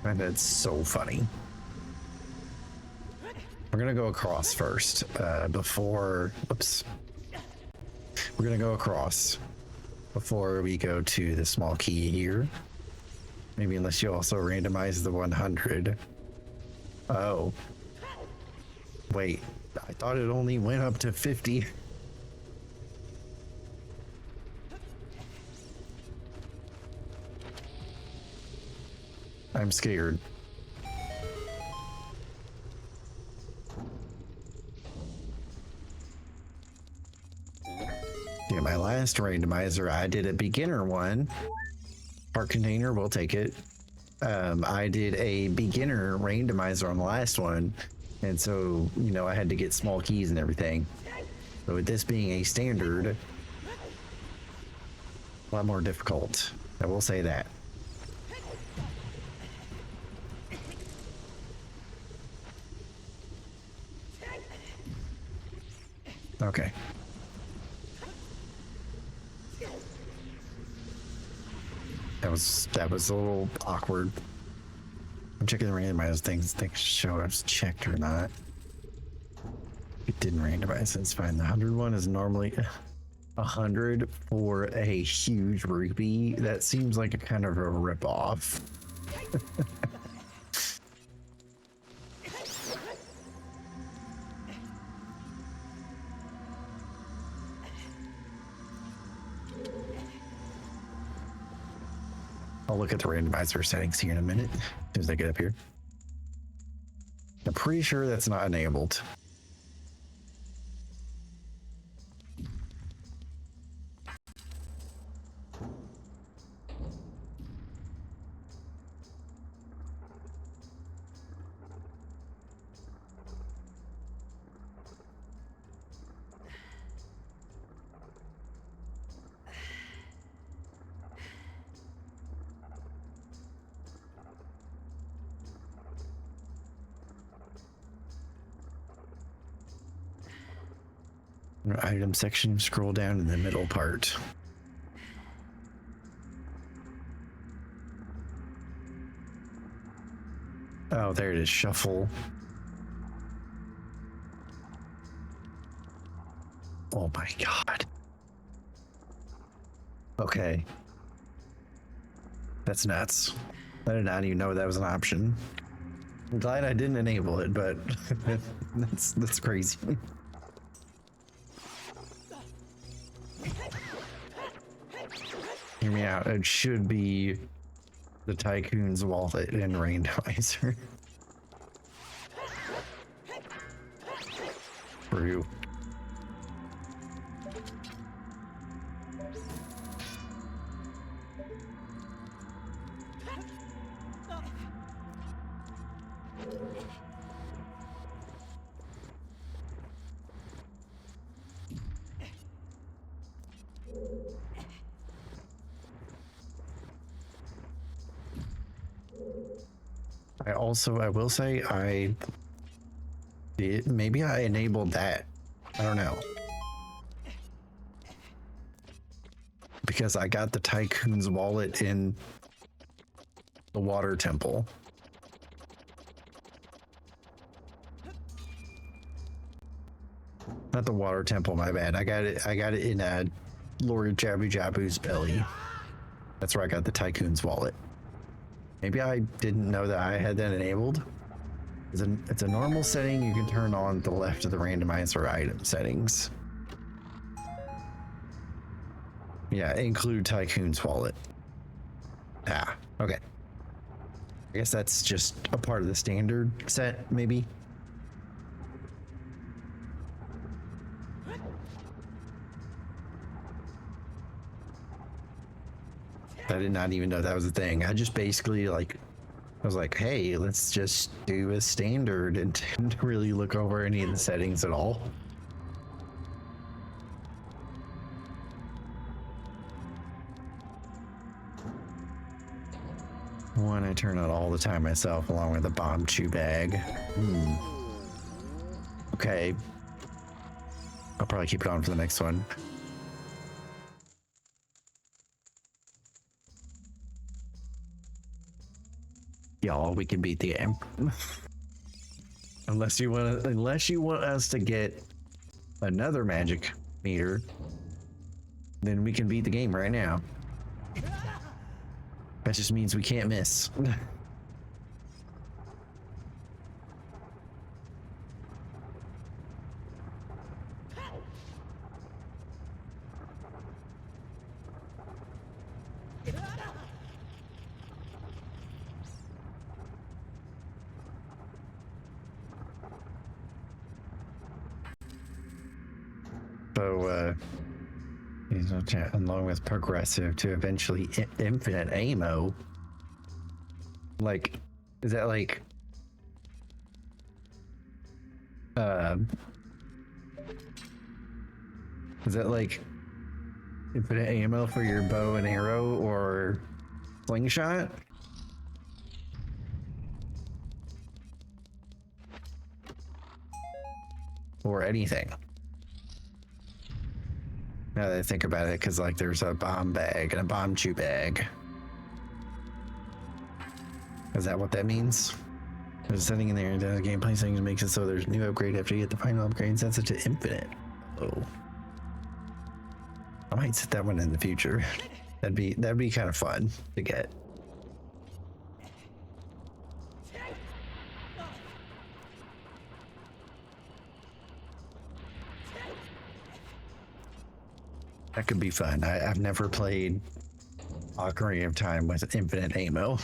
And that's so funny. We're gonna go across first, before, oops. We're gonna go across before we go to the small key here. Maybe unless you also randomize the 100. Oh. Wait, I thought it only went up to 50. I'm scared. Yeah, my last randomizer, I did a beginner one. Part container, we'll take it. I did a beginner randomizer on the last one, and so, you know, I had to get small keys and everything. So with this being a standard, a lot more difficult. I will say that. Okay. That was a little awkward. I'm checking the randomizer things to show if it's checked or not. It didn't randomize, it's fine. The 100 one is normally 100 for a huge rupee. That seems like a kind of a rip-off. I'll look at the randomizer settings here in a minute as soon as I get up here. I'm pretty sure that's not enabled. Item section, scroll down in the middle part. Oh, there it is, shuffle. Oh my god. Okay. That's nuts. I did not even know that was an option. I'm glad I didn't enable it, but that's crazy. Hear me out. It should be the Tycoon's wallet and Randomizer. For you. I will say maybe I enabled that. I don't know. Because I got the Tycoon's wallet in the water temple. Not the water temple, my bad. I got it in Lord Jabu Jabu's belly. That's where I got the Tycoon's wallet. Maybe I didn't know that I had that enabled. It's a normal setting you can turn on to the left of the randomizer item settings. Yeah, include Tycoon's wallet. Ah, okay. I guess that's just a part of the standard set, maybe. I did not even know that was a thing. I just basically I was like, hey, let's just do a standard and didn't really look over any of the settings at all. One I turn on all the time myself, along with a bomb chew bag. Okay. I'll probably keep it on for the next one. Y'all, we can beat the game. unless you want us to get another magic meter, then we can beat the game right now. That just means we can't miss. So, along with progressive to eventually infinite ammo. Like, is that like, is that like infinite ammo for your bow and arrow or slingshot? Or anything? Now that I think about it, because like there's a bomb bag and a bomb chew bag. Is that what that means? There's a setting in there that the gameplay settings makes it so there's new upgrade after you get the final upgrade, sets it to infinite. Oh, I might set that one in the future. That'd be kind of fun to get. That could be fun. I've never played Ocarina of Time with infinite ammo.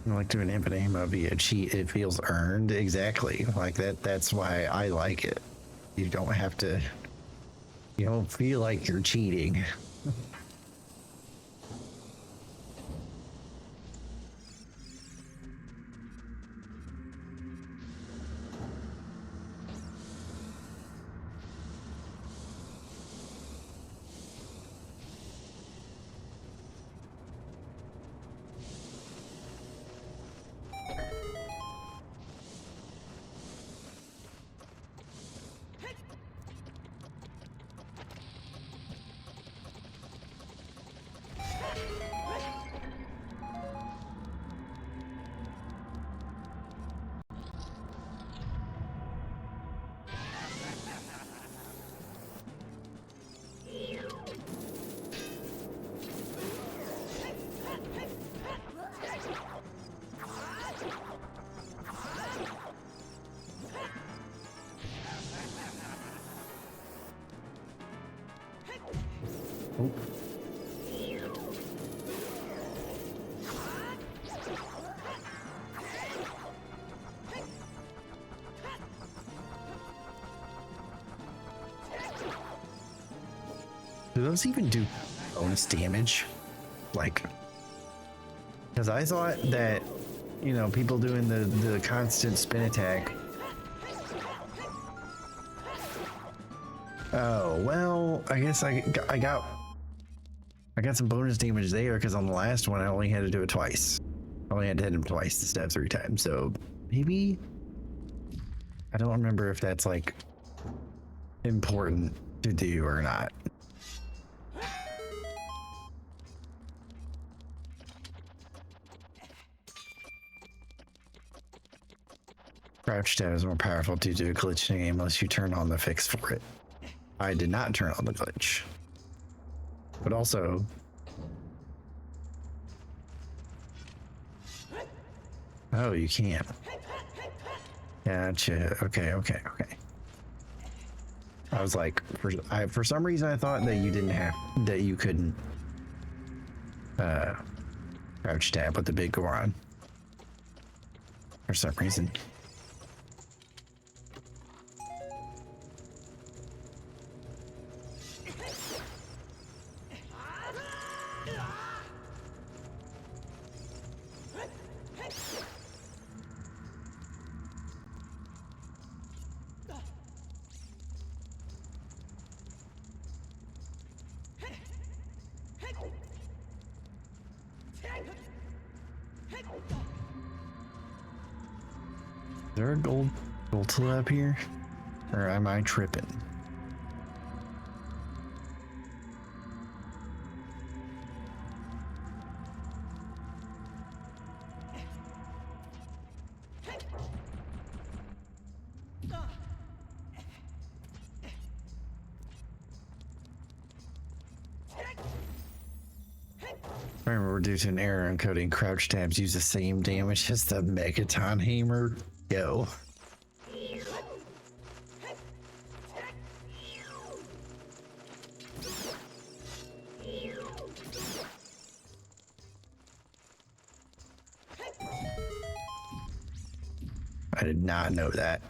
Like doing infinite ammo via cheat, it feels earned. Exactly. Like that's why I like it. You don't have to, you don't feel like you're cheating. Oh. Do those even do bonus damage? Like, because I thought that, you know, people doing the constant spin attack. Oh, well, I guess I got some bonus damage there because on the last one I only had to do it twice. I only had to hit him twice instead of 3 times. So maybe, I don't remember if that's like important to do or not. Crouch tab is more powerful due to a glitch in the game unless you turn on the fix for it. I did not turn on the glitch. But also, oh, you can't. Gotcha. Okay. I was like, for some reason I thought that you couldn't crouch tab with the big Goron. For some reason. Is there a gold up here? Or am I tripping? Remember, we're due to an error encoding. Crouch tabs use the same damage as the Megaton Hammer. Go. I did not know that.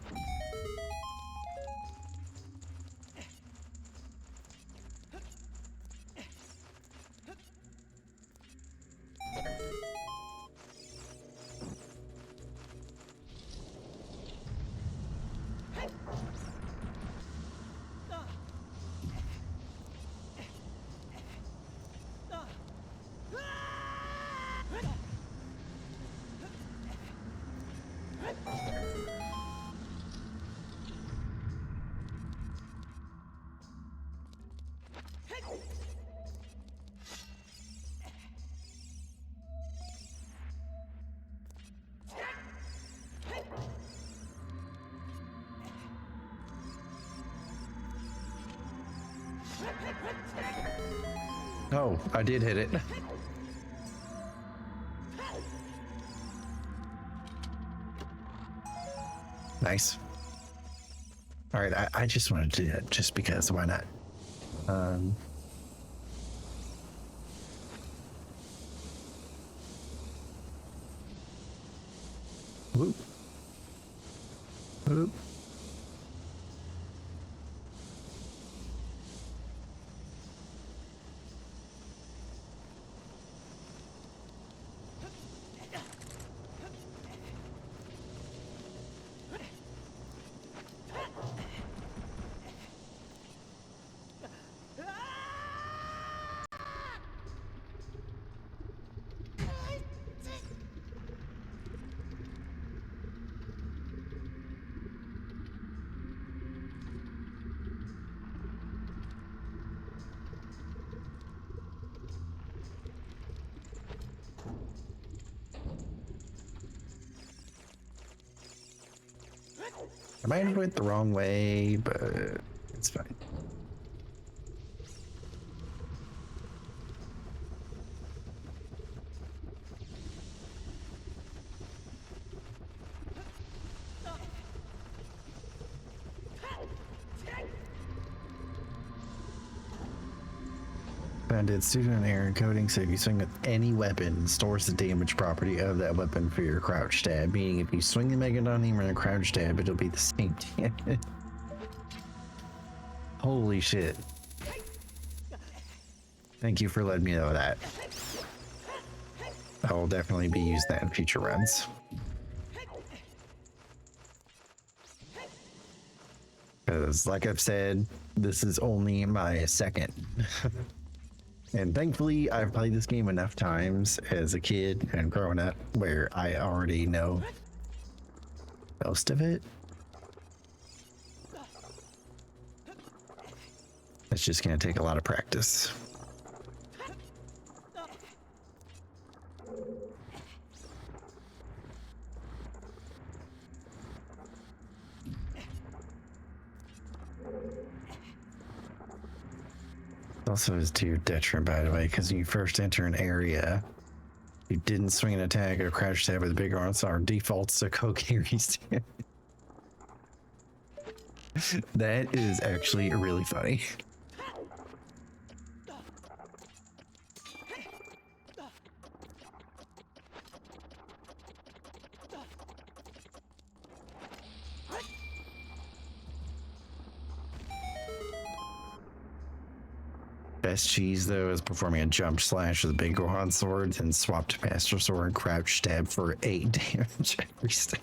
Oh, I did hit it. Nice. All right, I just wanted to do that just because, why not? Whoop. Whoop. I might have went the wrong way, but it's fine. Banded student error encoding, so if you swing with any weapon, stores the damage property of that weapon for your crouch stab, meaning if you swing the Megadon Hammer and a crouch stab, it'll be the same damage. Holy shit. Thank you for letting me know that. I will definitely be using that in future runs. Because, like I've said, this is only my second. And thankfully, I've played this game enough times as a kid and growing up where I already know most of it. It's just going to take a lot of practice. Also is to your detriment, by the way, because when you first enter an area, you didn't swing an attack or crouch stab with a big arm, so our defaults to Kokiri stand. That is actually really funny. Best cheese though is performing a jump slash with a big Gohan sword and swap to Master Sword and crouch stab for 8 damage every step.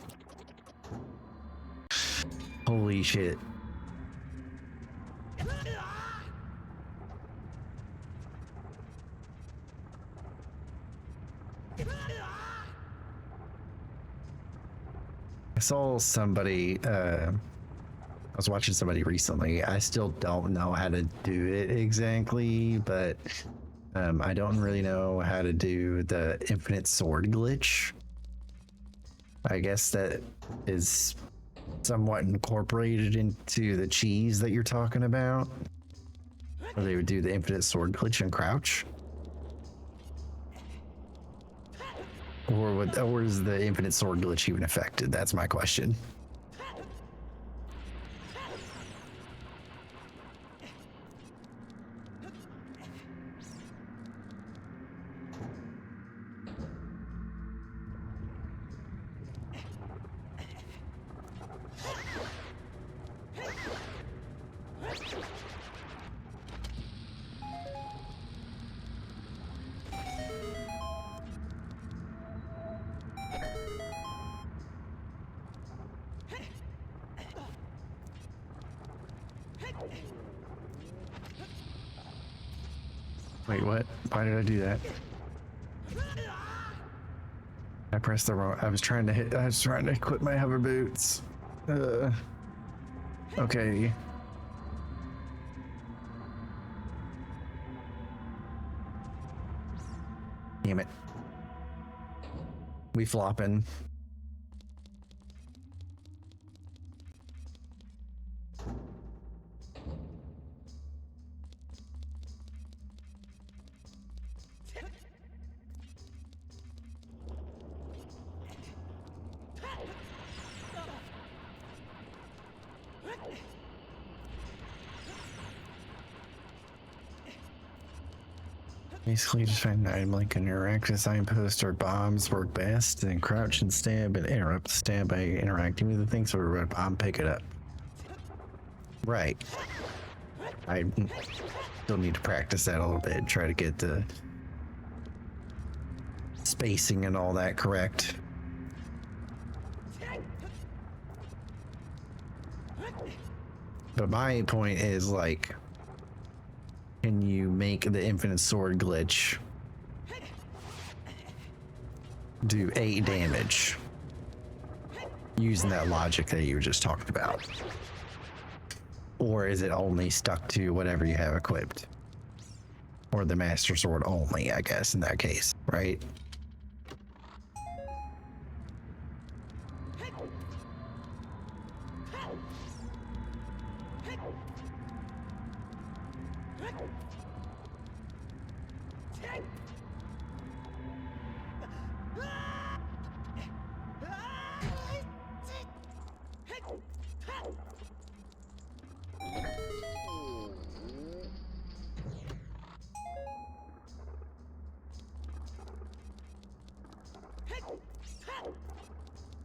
Holy shit. I saw somebody I was watching somebody recently. I still don't know how to do it exactly, but I don't really know how to do the infinite sword glitch. I guess that is somewhat incorporated into the cheese that you're talking about. Or they would do the infinite sword glitch and crouch. Or is the infinite sword glitch even affected? That's my question. Wait, what? Why did I do that? I pressed the wrong. I was trying to equip my hover boots. Okay. Damn it. We flopping. Basically, just find an item link and interact with signposts or bombs work best. Then crouch and stab and interrupt the stab by interacting with the thing. So we're a bomb, pick it up. Right. I still need to practice that a little bit. Try to get the spacing and all that correct. But my point is, like, can you make the infinite sword glitch do 8 damage using that logic that you were just talking about? Or is it only stuck to whatever you have equipped? Or the master sword only, I guess, in that case, right?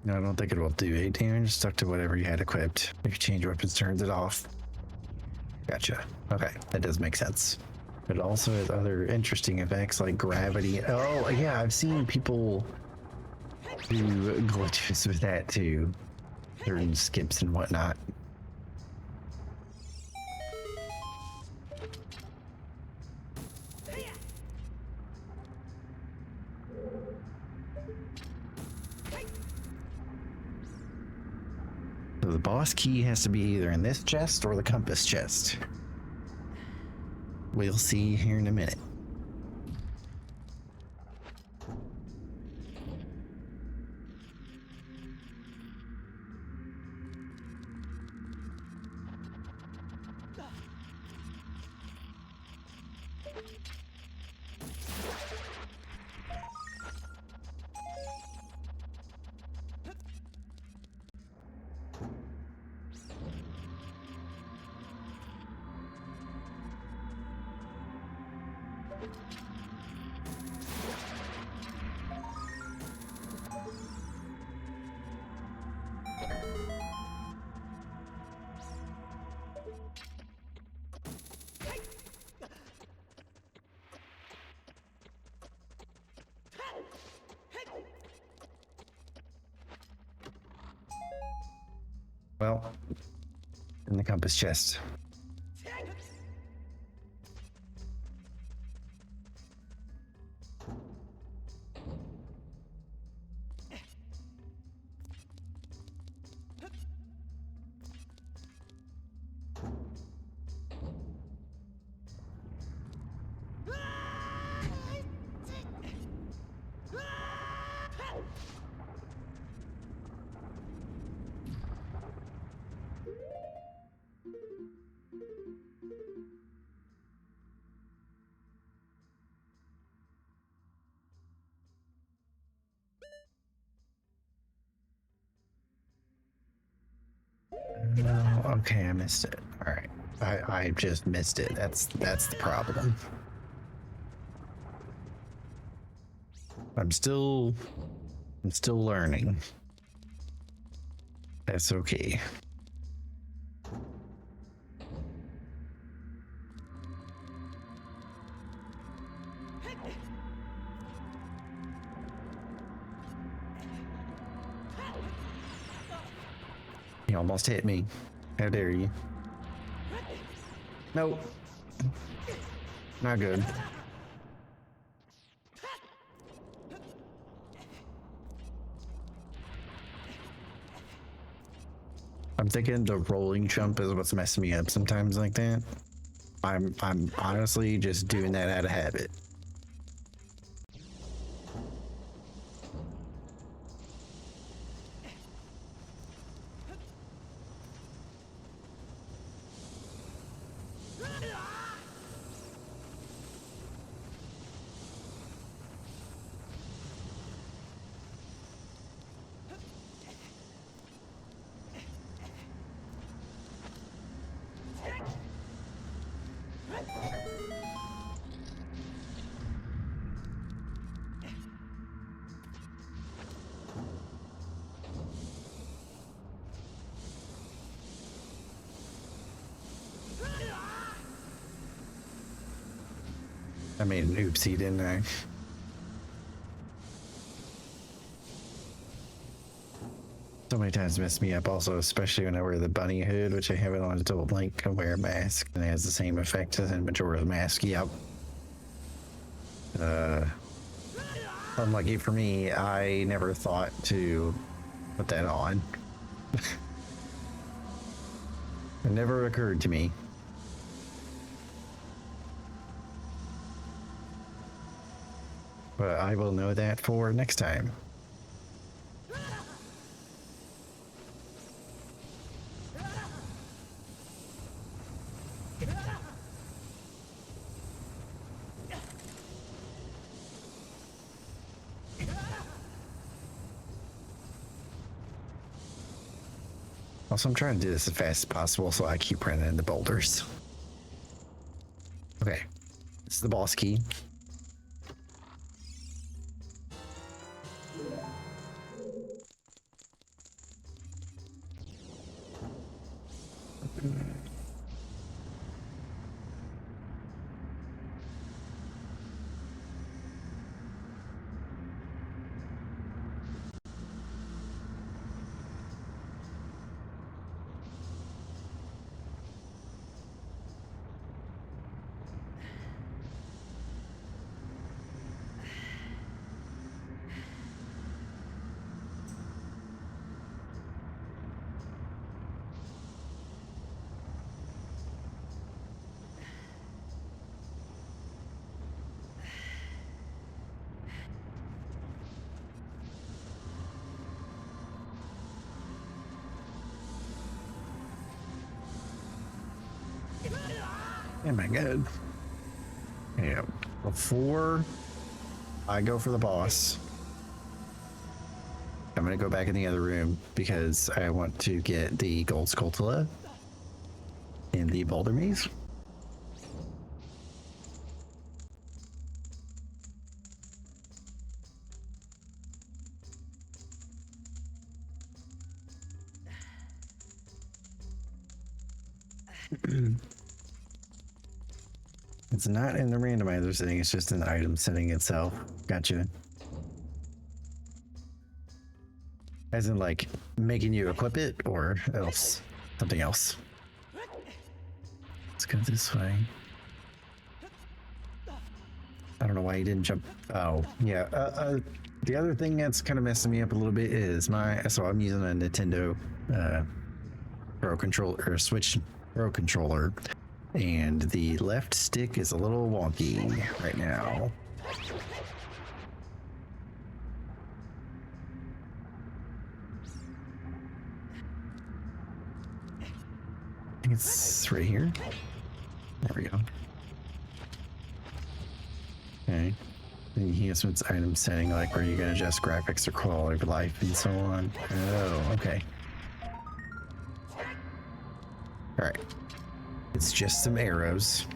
No, I don't think it will do 8 damage. Stuck to whatever you had equipped. If you change weapons, turns it off. Gotcha. Okay, that does make sense. But it also has other interesting effects like gravity. Oh, yeah, I've seen people do glitches with that too. Certain skips and whatnot. So the boss key has to be either in this chest or the compass chest. We'll see here in a minute. Well, in the compass chest. No, okay, I missed it. All right, I just missed it. That's the problem. I'm still learning. That's okay. You almost hit me. How dare you? Nope. Not good. I'm thinking the rolling jump is what's messing me up sometimes like that. I'm honestly just doing that out of habit. I made an oopsie, didn't I? So many times messed me up also, especially when I wear the bunny hood, which I haven't on until Link can wear a mask and it has the same effect as in Majora's Mask. Yep. Unlucky for me, I never thought to put that on. It never occurred to me. But I will know that for next time. Also, I'm trying to do this as fast as possible, so I keep running into boulders. Okay, this is the boss key. Am I good? Yeah. Before I go for the boss, I'm gonna go back in the other room because I want to get the gold Skulltula in the boulder maze. It's not in the randomizer setting, it's just an item setting itself. Gotcha. As in, like, making you equip it, or else? Something else. Let's go this way. I don't know why you didn't jump. Oh, yeah. The other thing that's kind of messing me up a little bit is so I'm using a Nintendo Pro controller, or Switch Pro controller, and the left stick is a little wonky right now. I think it's right here. There we go. Okay. The enhancements item setting, like where you can adjust graphics or quality of life and so on. Oh, okay. All right. It's just some arrows.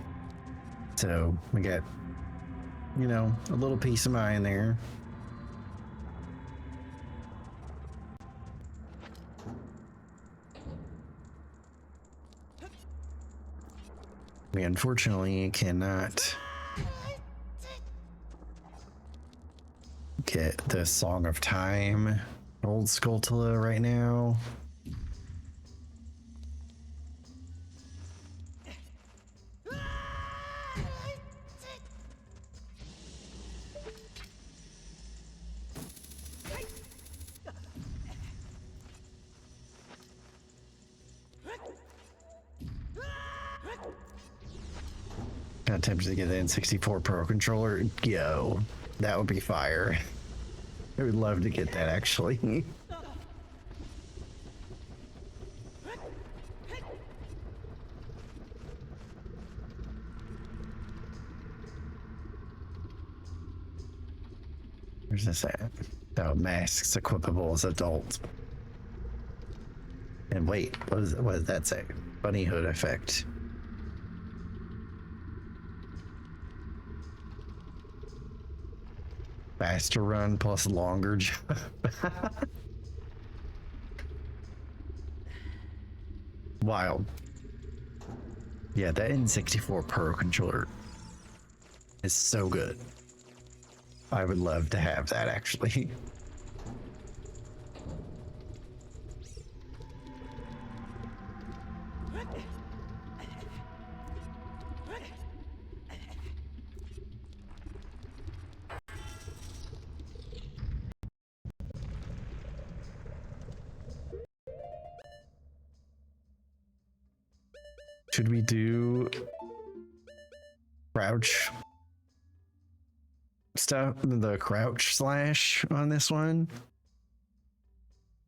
So we got, you know, a little peace of mind there. We unfortunately cannot get the Song of Time old Skulltula right now. Kind of tempted to get the N64 Pro controller. Yo, that would be fire. I would love to get that, actually. Where's this at? Oh, masks equipable as adult. And wait, what does that say? Bunny hood effect. Faster run plus longer jump. Wild. Yeah, that N64 Pro controller is so good. I would love to have that actually. Should we do crouch stuff? The crouch slash on this one?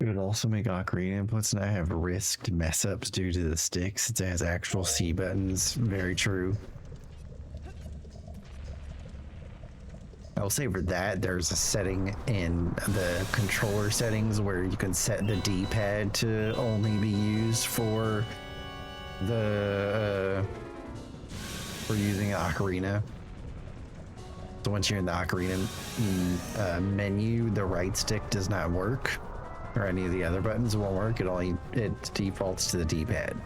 It would also make Ocarina inputs not have risked mess ups due to the sticks. It has actual C buttons. Very true. I will say for that, there's a setting in the controller settings where you can set the D-pad to only be used for the for using Ocarina. So once you're in the Ocarina menu, the right stick does not work, or any of the other buttons won't work. It defaults to the D-pad.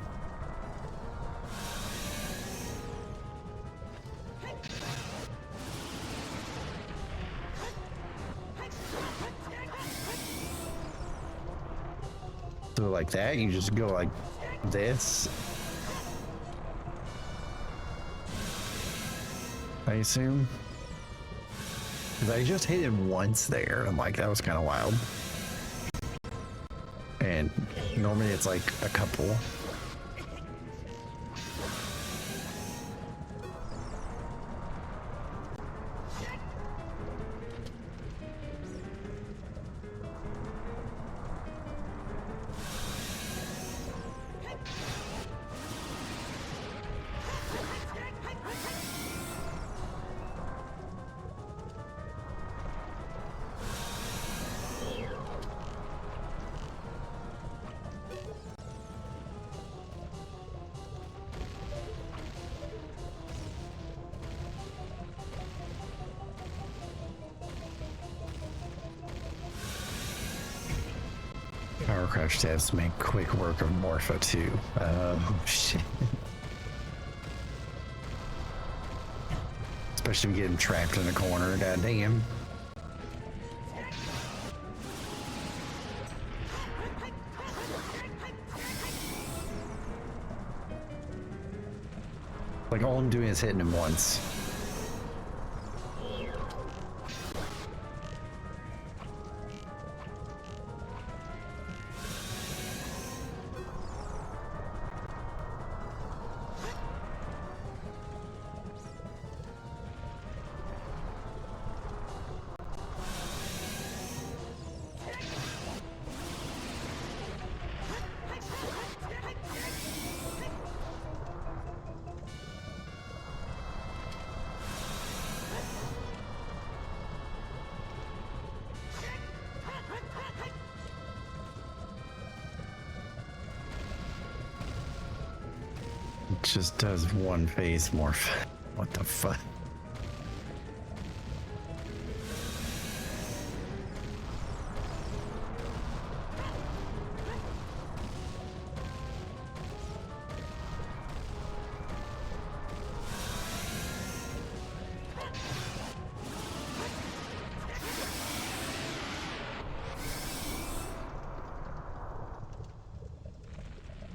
So like that, you just go like this, I assume. Because I just hit him once there. I'm like, that was kind of wild. And normally it's like a couple. Power crouch tabs make quick work of Morpho too. Oh shit. Especially if you get him trapped in a corner, goddamn. Like all I'm doing is hitting him once. It just does one phase morph. What the fuck?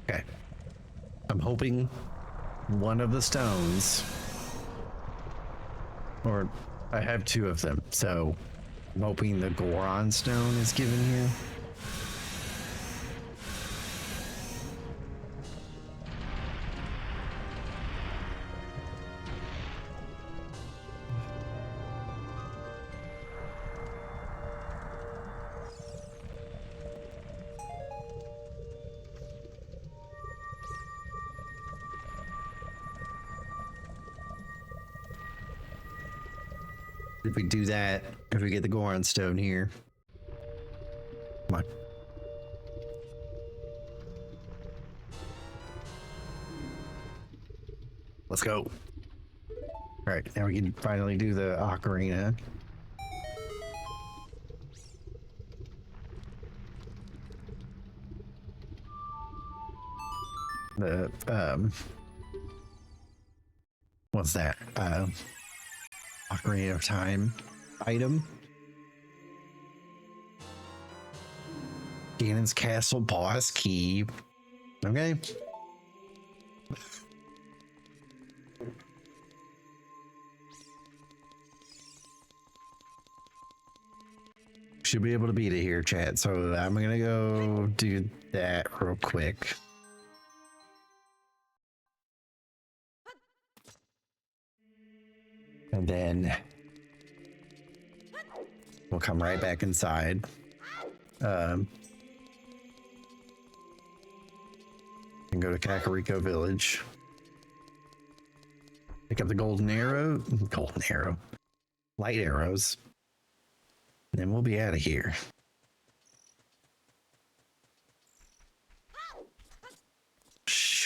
Okay. I'm hoping one of the stones, or I have two of them, so I'm hoping the Goron stone is given here. If we do that, if we get the Goron stone here. Come on. Let's go. All right, now we can finally do the Ocarina. The, what's that? Ocarina of Time item. Ganon's Castle boss key. Okay. Should be able to beat it here, chat. So I'm gonna go do that real quick. And then we'll come right back inside. And go to Kakariko Village. Pick up the golden arrow. Light arrows. And then we'll be out of here.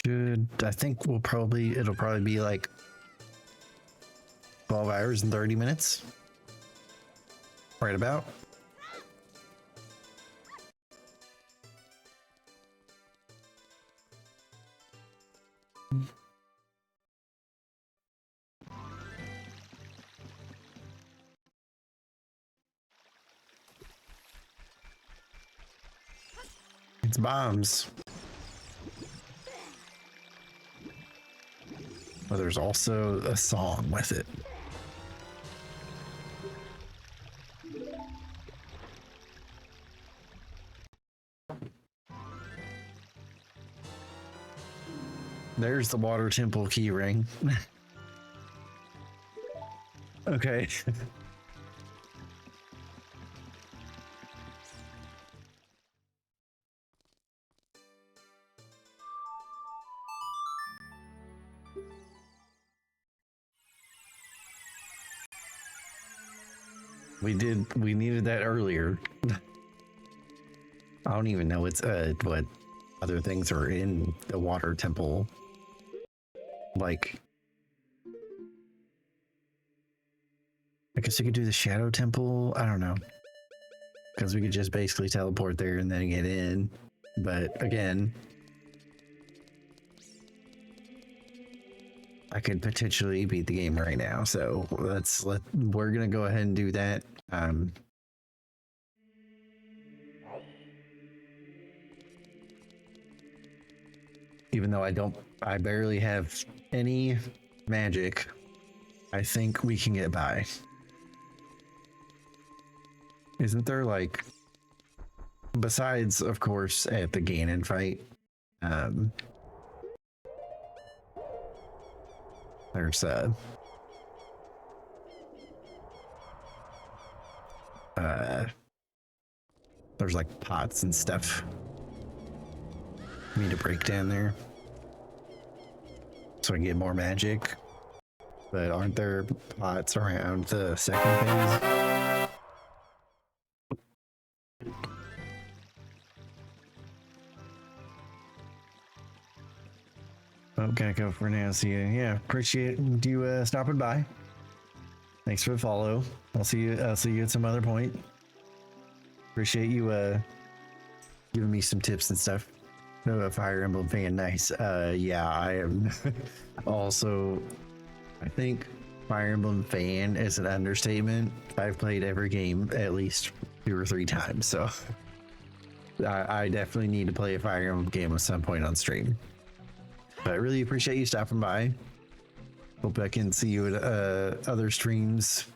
I think it'll probably be like 12 hours and 30 minutes. Right about. It's bombs. Well, there's also a song with it. There's the water temple key ring. Okay. We needed that earlier. I don't even know what other things are in the water temple. Like, I guess we could do the shadow temple. I don't know, because we could just basically teleport there and then get in. But again, I could potentially beat the game right now, so we're gonna go ahead and do that. Even though I barely have any magic, I think we can get by. Isn't there, like, besides, of course, at the Ganon fight, there's like pots and stuff for me to break down there so I can get more magic. But aren't there pots around the second phase? Oh, gotta go for now. See you. Yeah, appreciate you stopping by. Thanks for the follow. I'll see you at some other point. Appreciate you giving me some tips and stuff. No, a Fire Emblem fan, nice. Yeah, I am also. I think Fire Emblem fan is an understatement. I've played every game at least 2 or 3 times, so I definitely need to play a Fire Emblem game at some point on stream. But I really appreciate you stopping by. Hope I can see you at other streams.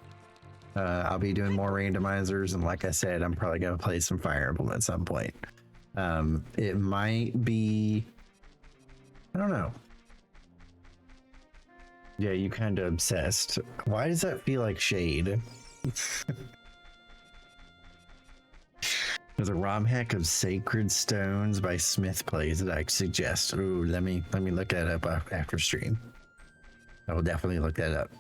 I'll be doing more randomizers, and like I said, I'm probably gonna play some Fire Emblem at some point. It might be, I don't know. Yeah, you kind of obsessed. Why does that feel like shade? There's a ROM hack of Sacred Stones by Smith Plays that I suggest. Ooh, let me look that up after stream. I will definitely look that up.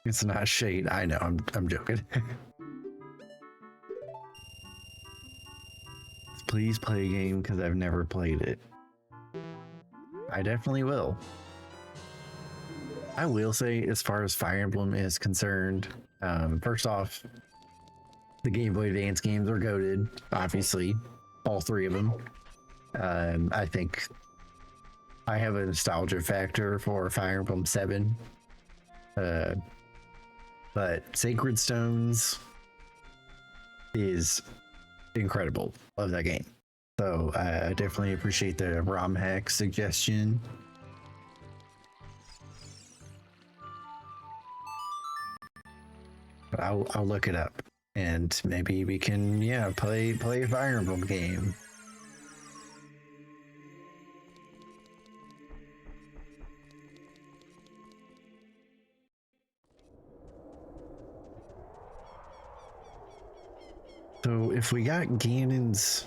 It's not shade. I know. I'm joking. Please play a game because I've never played it. I definitely will. I will say, as far as Fire Emblem is concerned, first off, the Game Boy Advance games are goated, obviously, all 3 of them. I think I have a nostalgia factor for Fire Emblem 7. But Sacred Stones is incredible. Love that game. So I definitely appreciate the ROM hack suggestion. But I'll look it up and maybe we can play a Fire Emblem game. So if we got Ganon's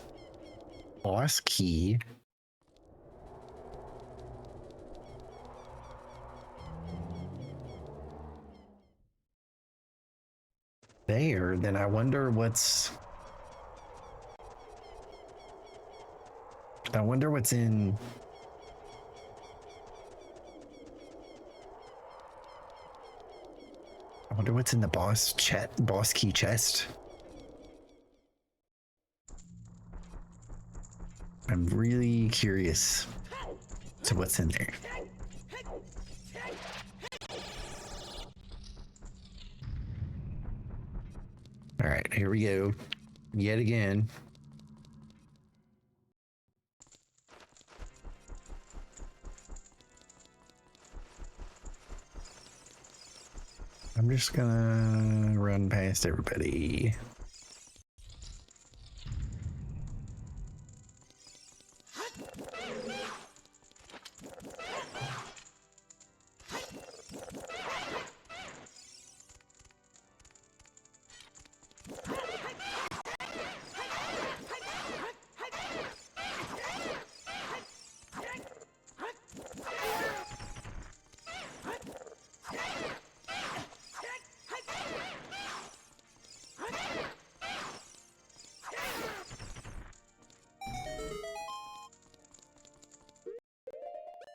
boss key, there, then I wonder what's in. I wonder what's in the boss key chest. I'm really curious to what's in there. All right, here we go. Yet again. I'm just gonna run past everybody.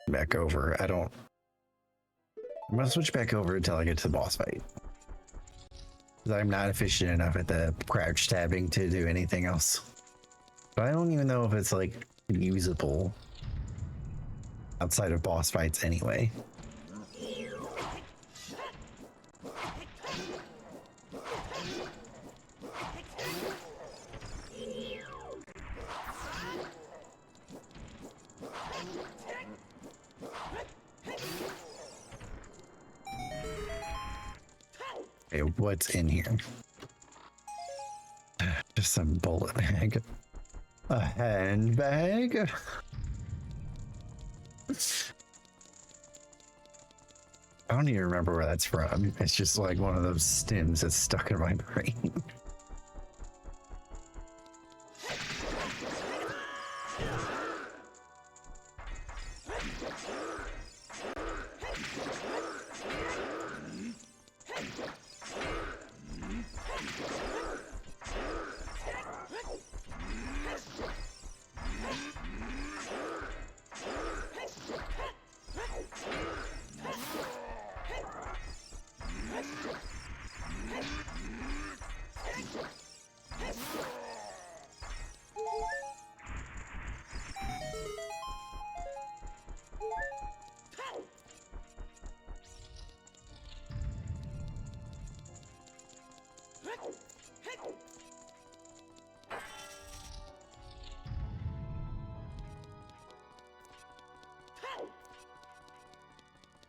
Back over. I'm gonna switch back over until I get to the boss fight. I'm not efficient enough at the crouch tabbing to do anything else. But I don't even know if it's like usable outside of boss fights anyway. Okay, what's in here? Just some bullet bag. A handbag? I don't even remember where that's from. It's just like one of those stems that's stuck in my brain.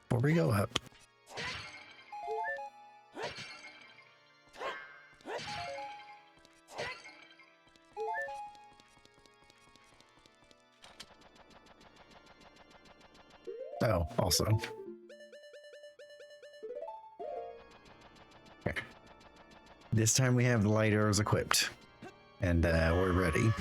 Before we go up. Oh, also. Okay. This time we have the light arrows equipped. And we're ready.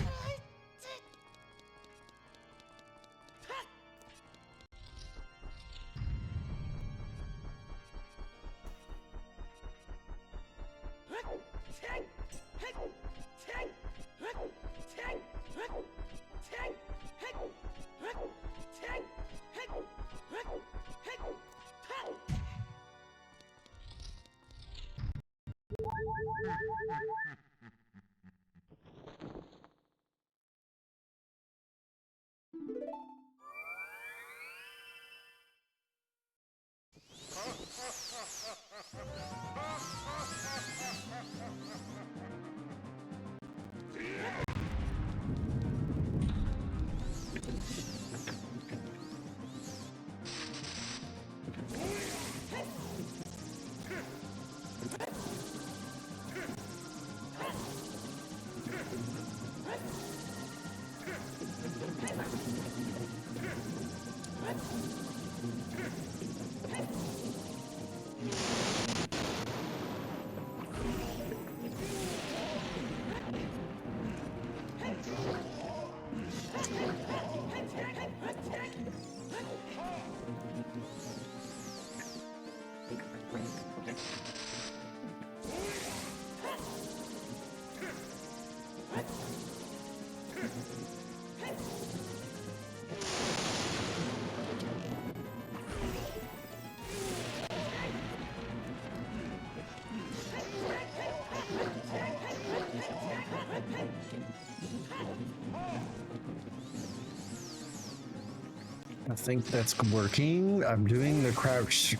I think that's working. I'm doing the crouch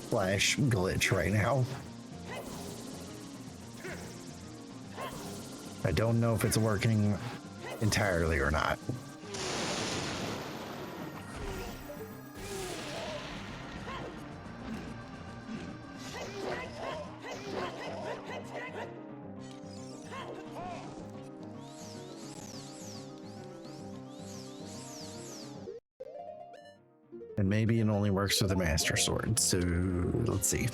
splash glitch right now. I don't know if it's working entirely or not. And maybe it only works with a Master Sword, so let's see.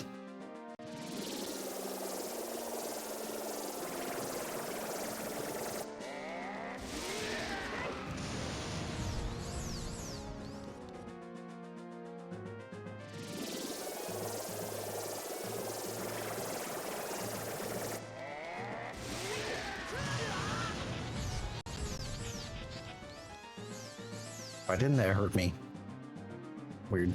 Why didn't that hurt me? Weird.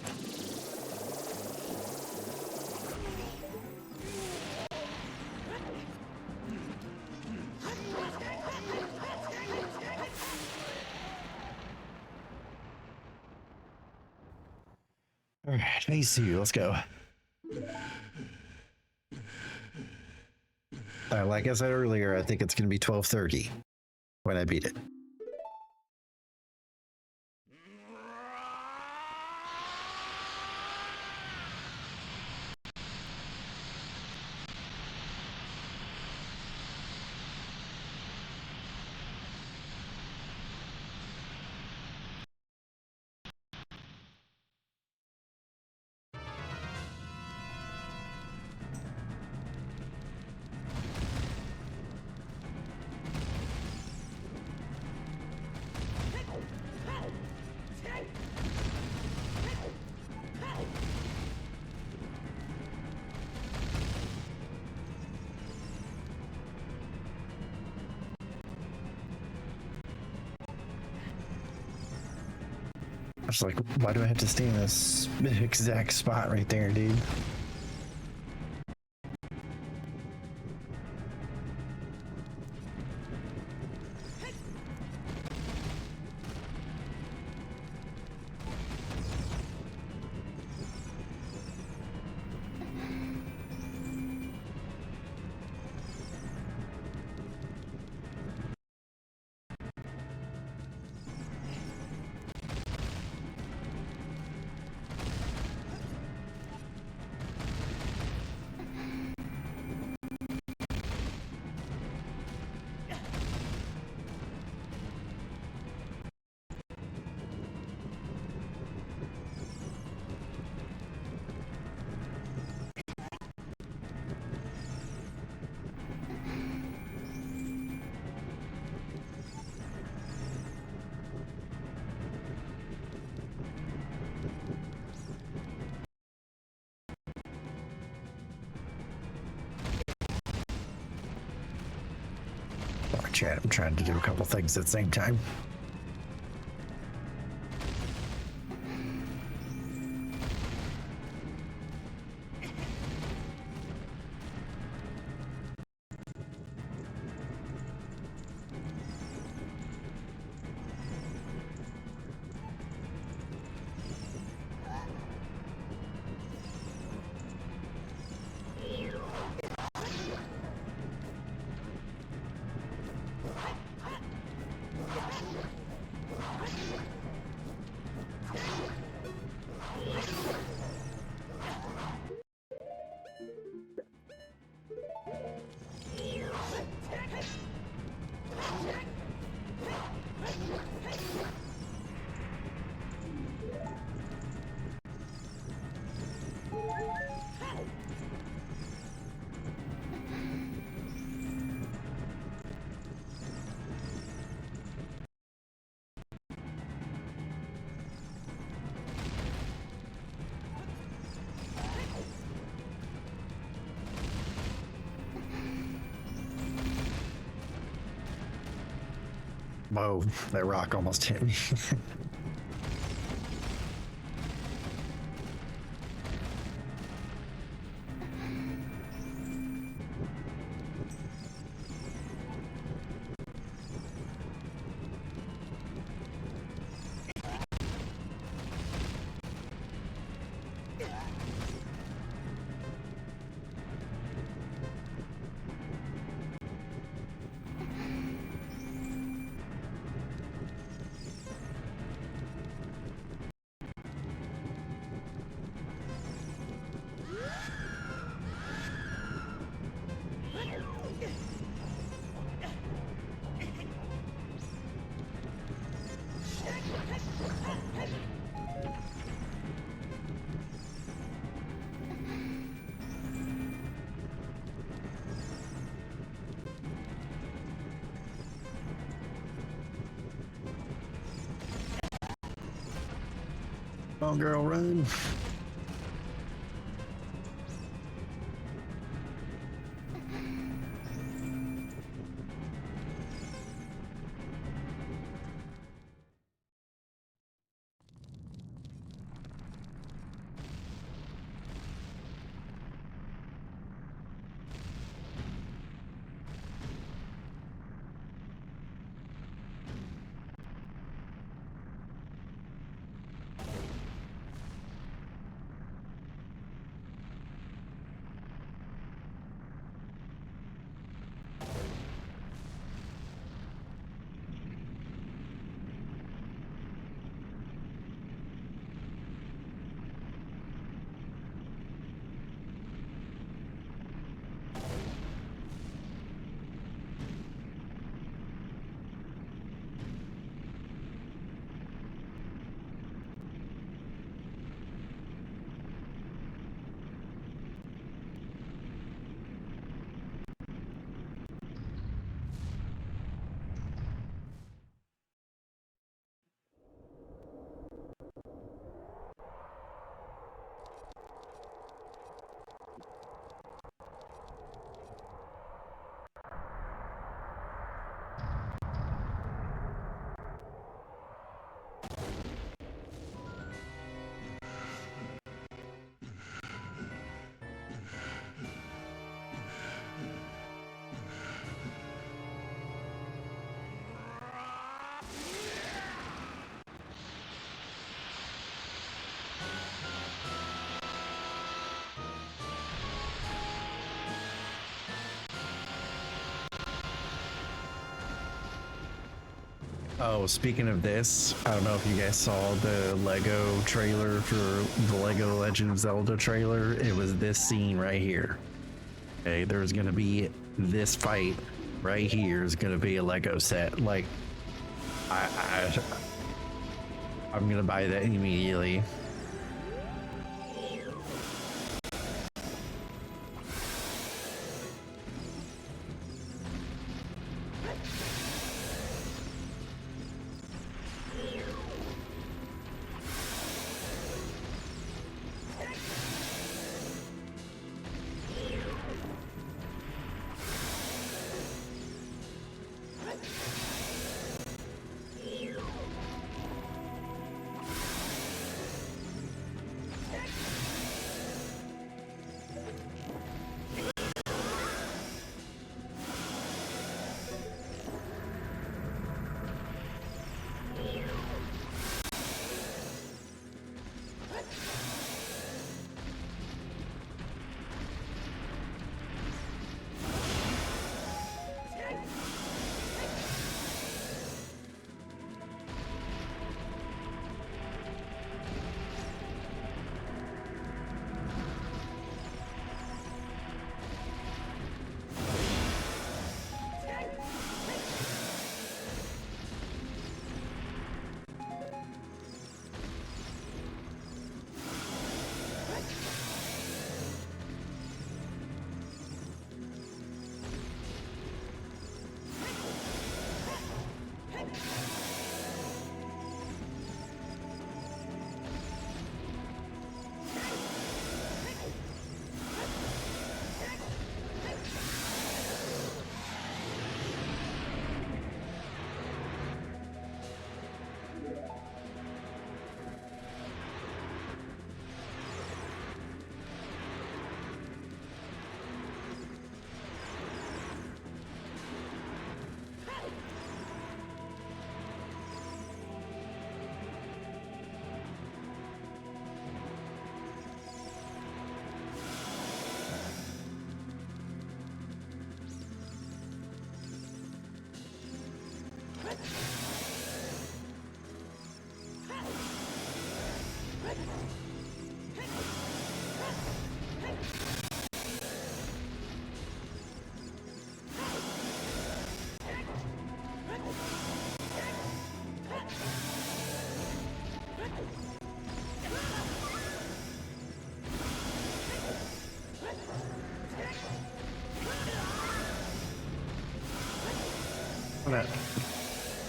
All right, phase 2, let's go. Like I said earlier, I think it's going to be 12:30 when I beat it. I was like, why do I have to stay in this exact spot right there, dude? Oh, chat, I'm trying to do a couple things at the same time. Whoa, that rock almost hit me. on, girl, run. Oh, speaking of this, I don't know if you guys saw the Lego trailer for the Lego Legend of Zelda trailer. It was this scene right here. Okay, there's gonna be this fight right here is gonna be a Lego set. Like, I'm gonna buy that immediately.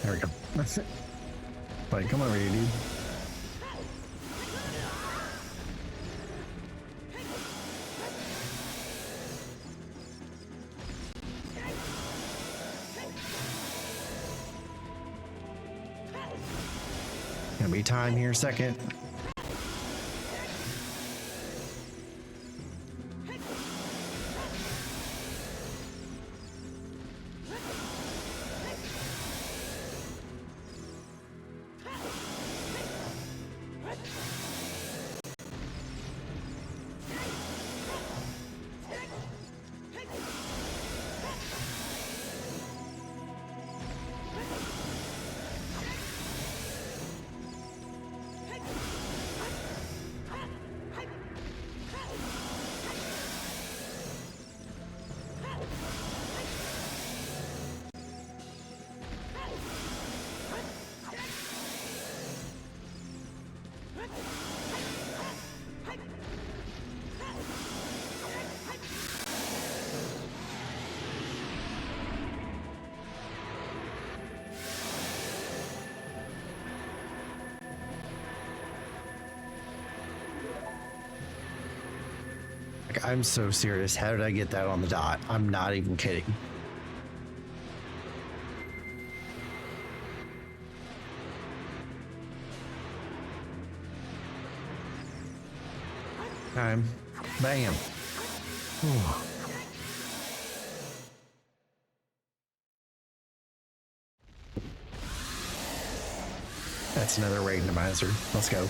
There we go. That's it. Like, come over here, dude. gonna be time here a second. Like, I'm so serious. How did I get that on the dot? I'm not even kidding. Time. Bam. Whew. That's another randomizer. Let's go.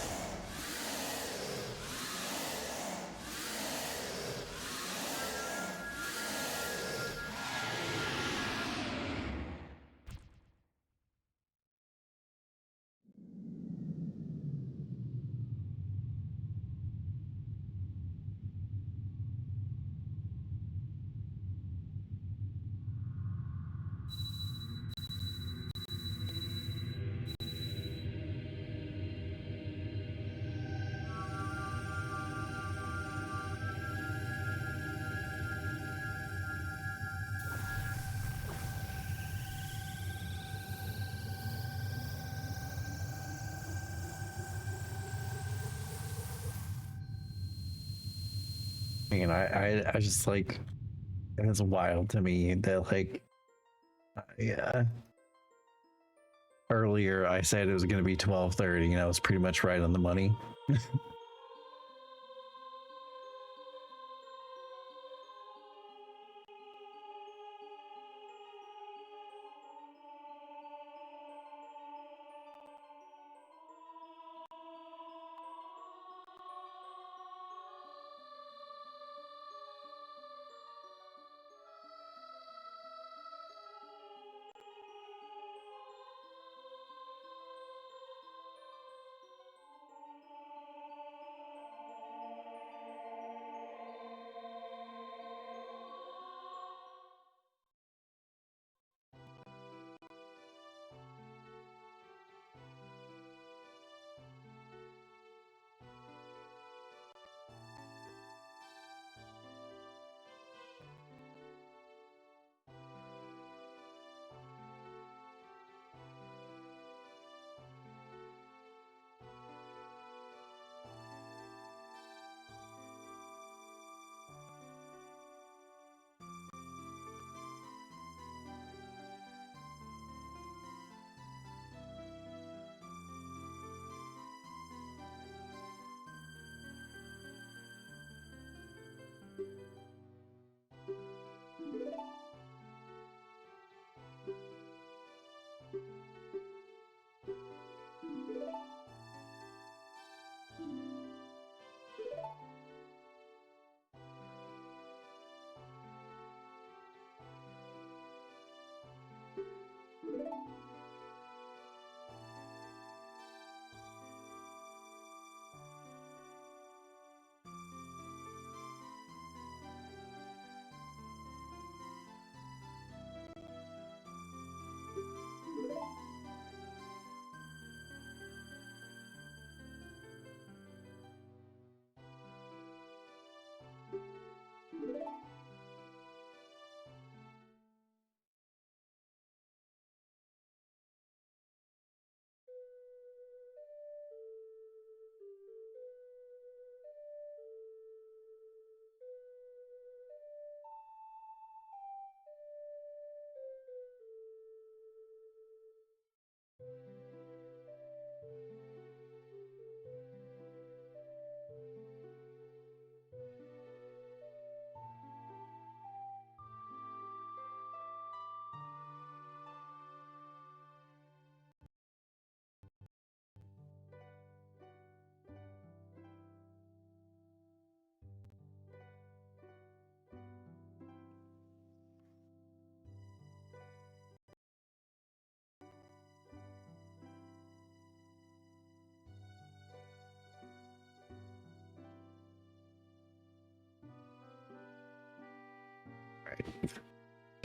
And I just like, it's wild to me that like, yeah. Earlier I said it was going to be 12:30 and I was pretty much right on the money.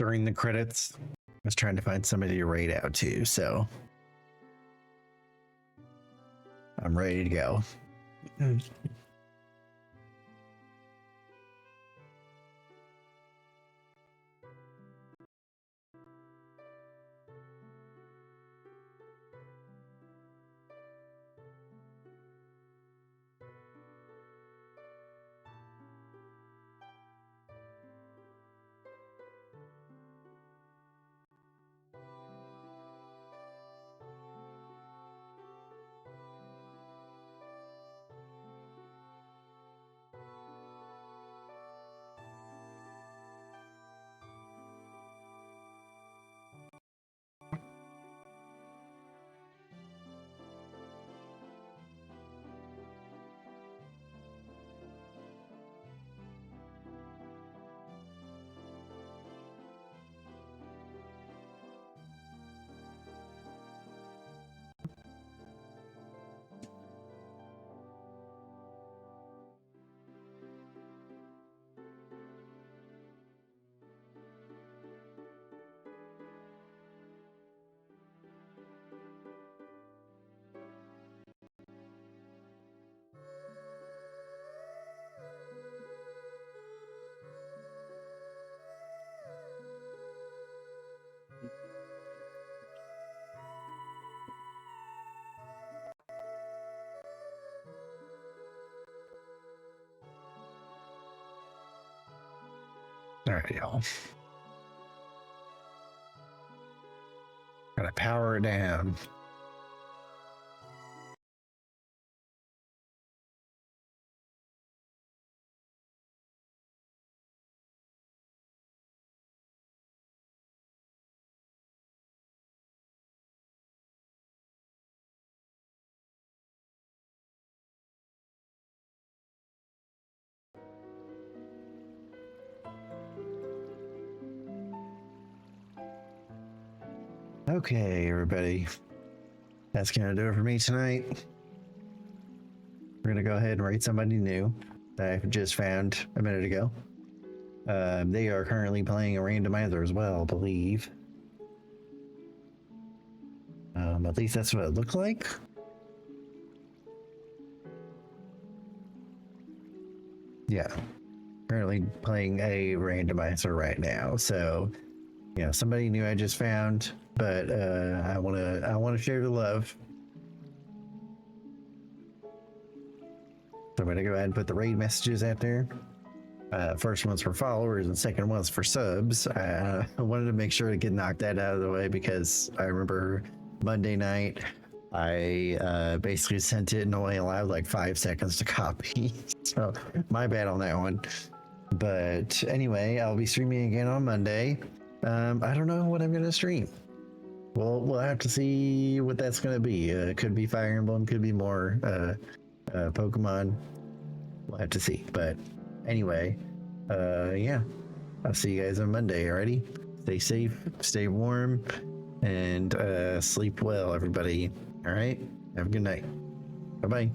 during the credits. I was trying to find somebody to raid out to, so I'm ready to go. All right, y'all. Gotta power it down. Okay, everybody. That's gonna do it for me tonight. We're gonna go ahead and rate somebody new that I just found a minute ago. They are currently playing a randomizer as well, I believe. At least that's what it looked like. Yeah, currently playing a randomizer right now. So, yeah, somebody new I just found, but I wanna share the love. So I'm gonna go ahead and put the raid messages out there. First one's for followers and second one's for subs. I wanted to make sure to get knocked that out of the way because I remember Monday night I basically sent it and only allowed like 5 seconds to copy. So my bad on that one. But anyway, I'll be streaming again on Monday. I don't know what I'm gonna stream. We'll have to see what that's gonna be. Could be Fire Emblem, could be more Pokemon. We'll have to see. But anyway, yeah, I'll see you guys on Monday. Alrighty, stay safe, stay warm, and sleep well, everybody. All right, have a good night. Bye bye.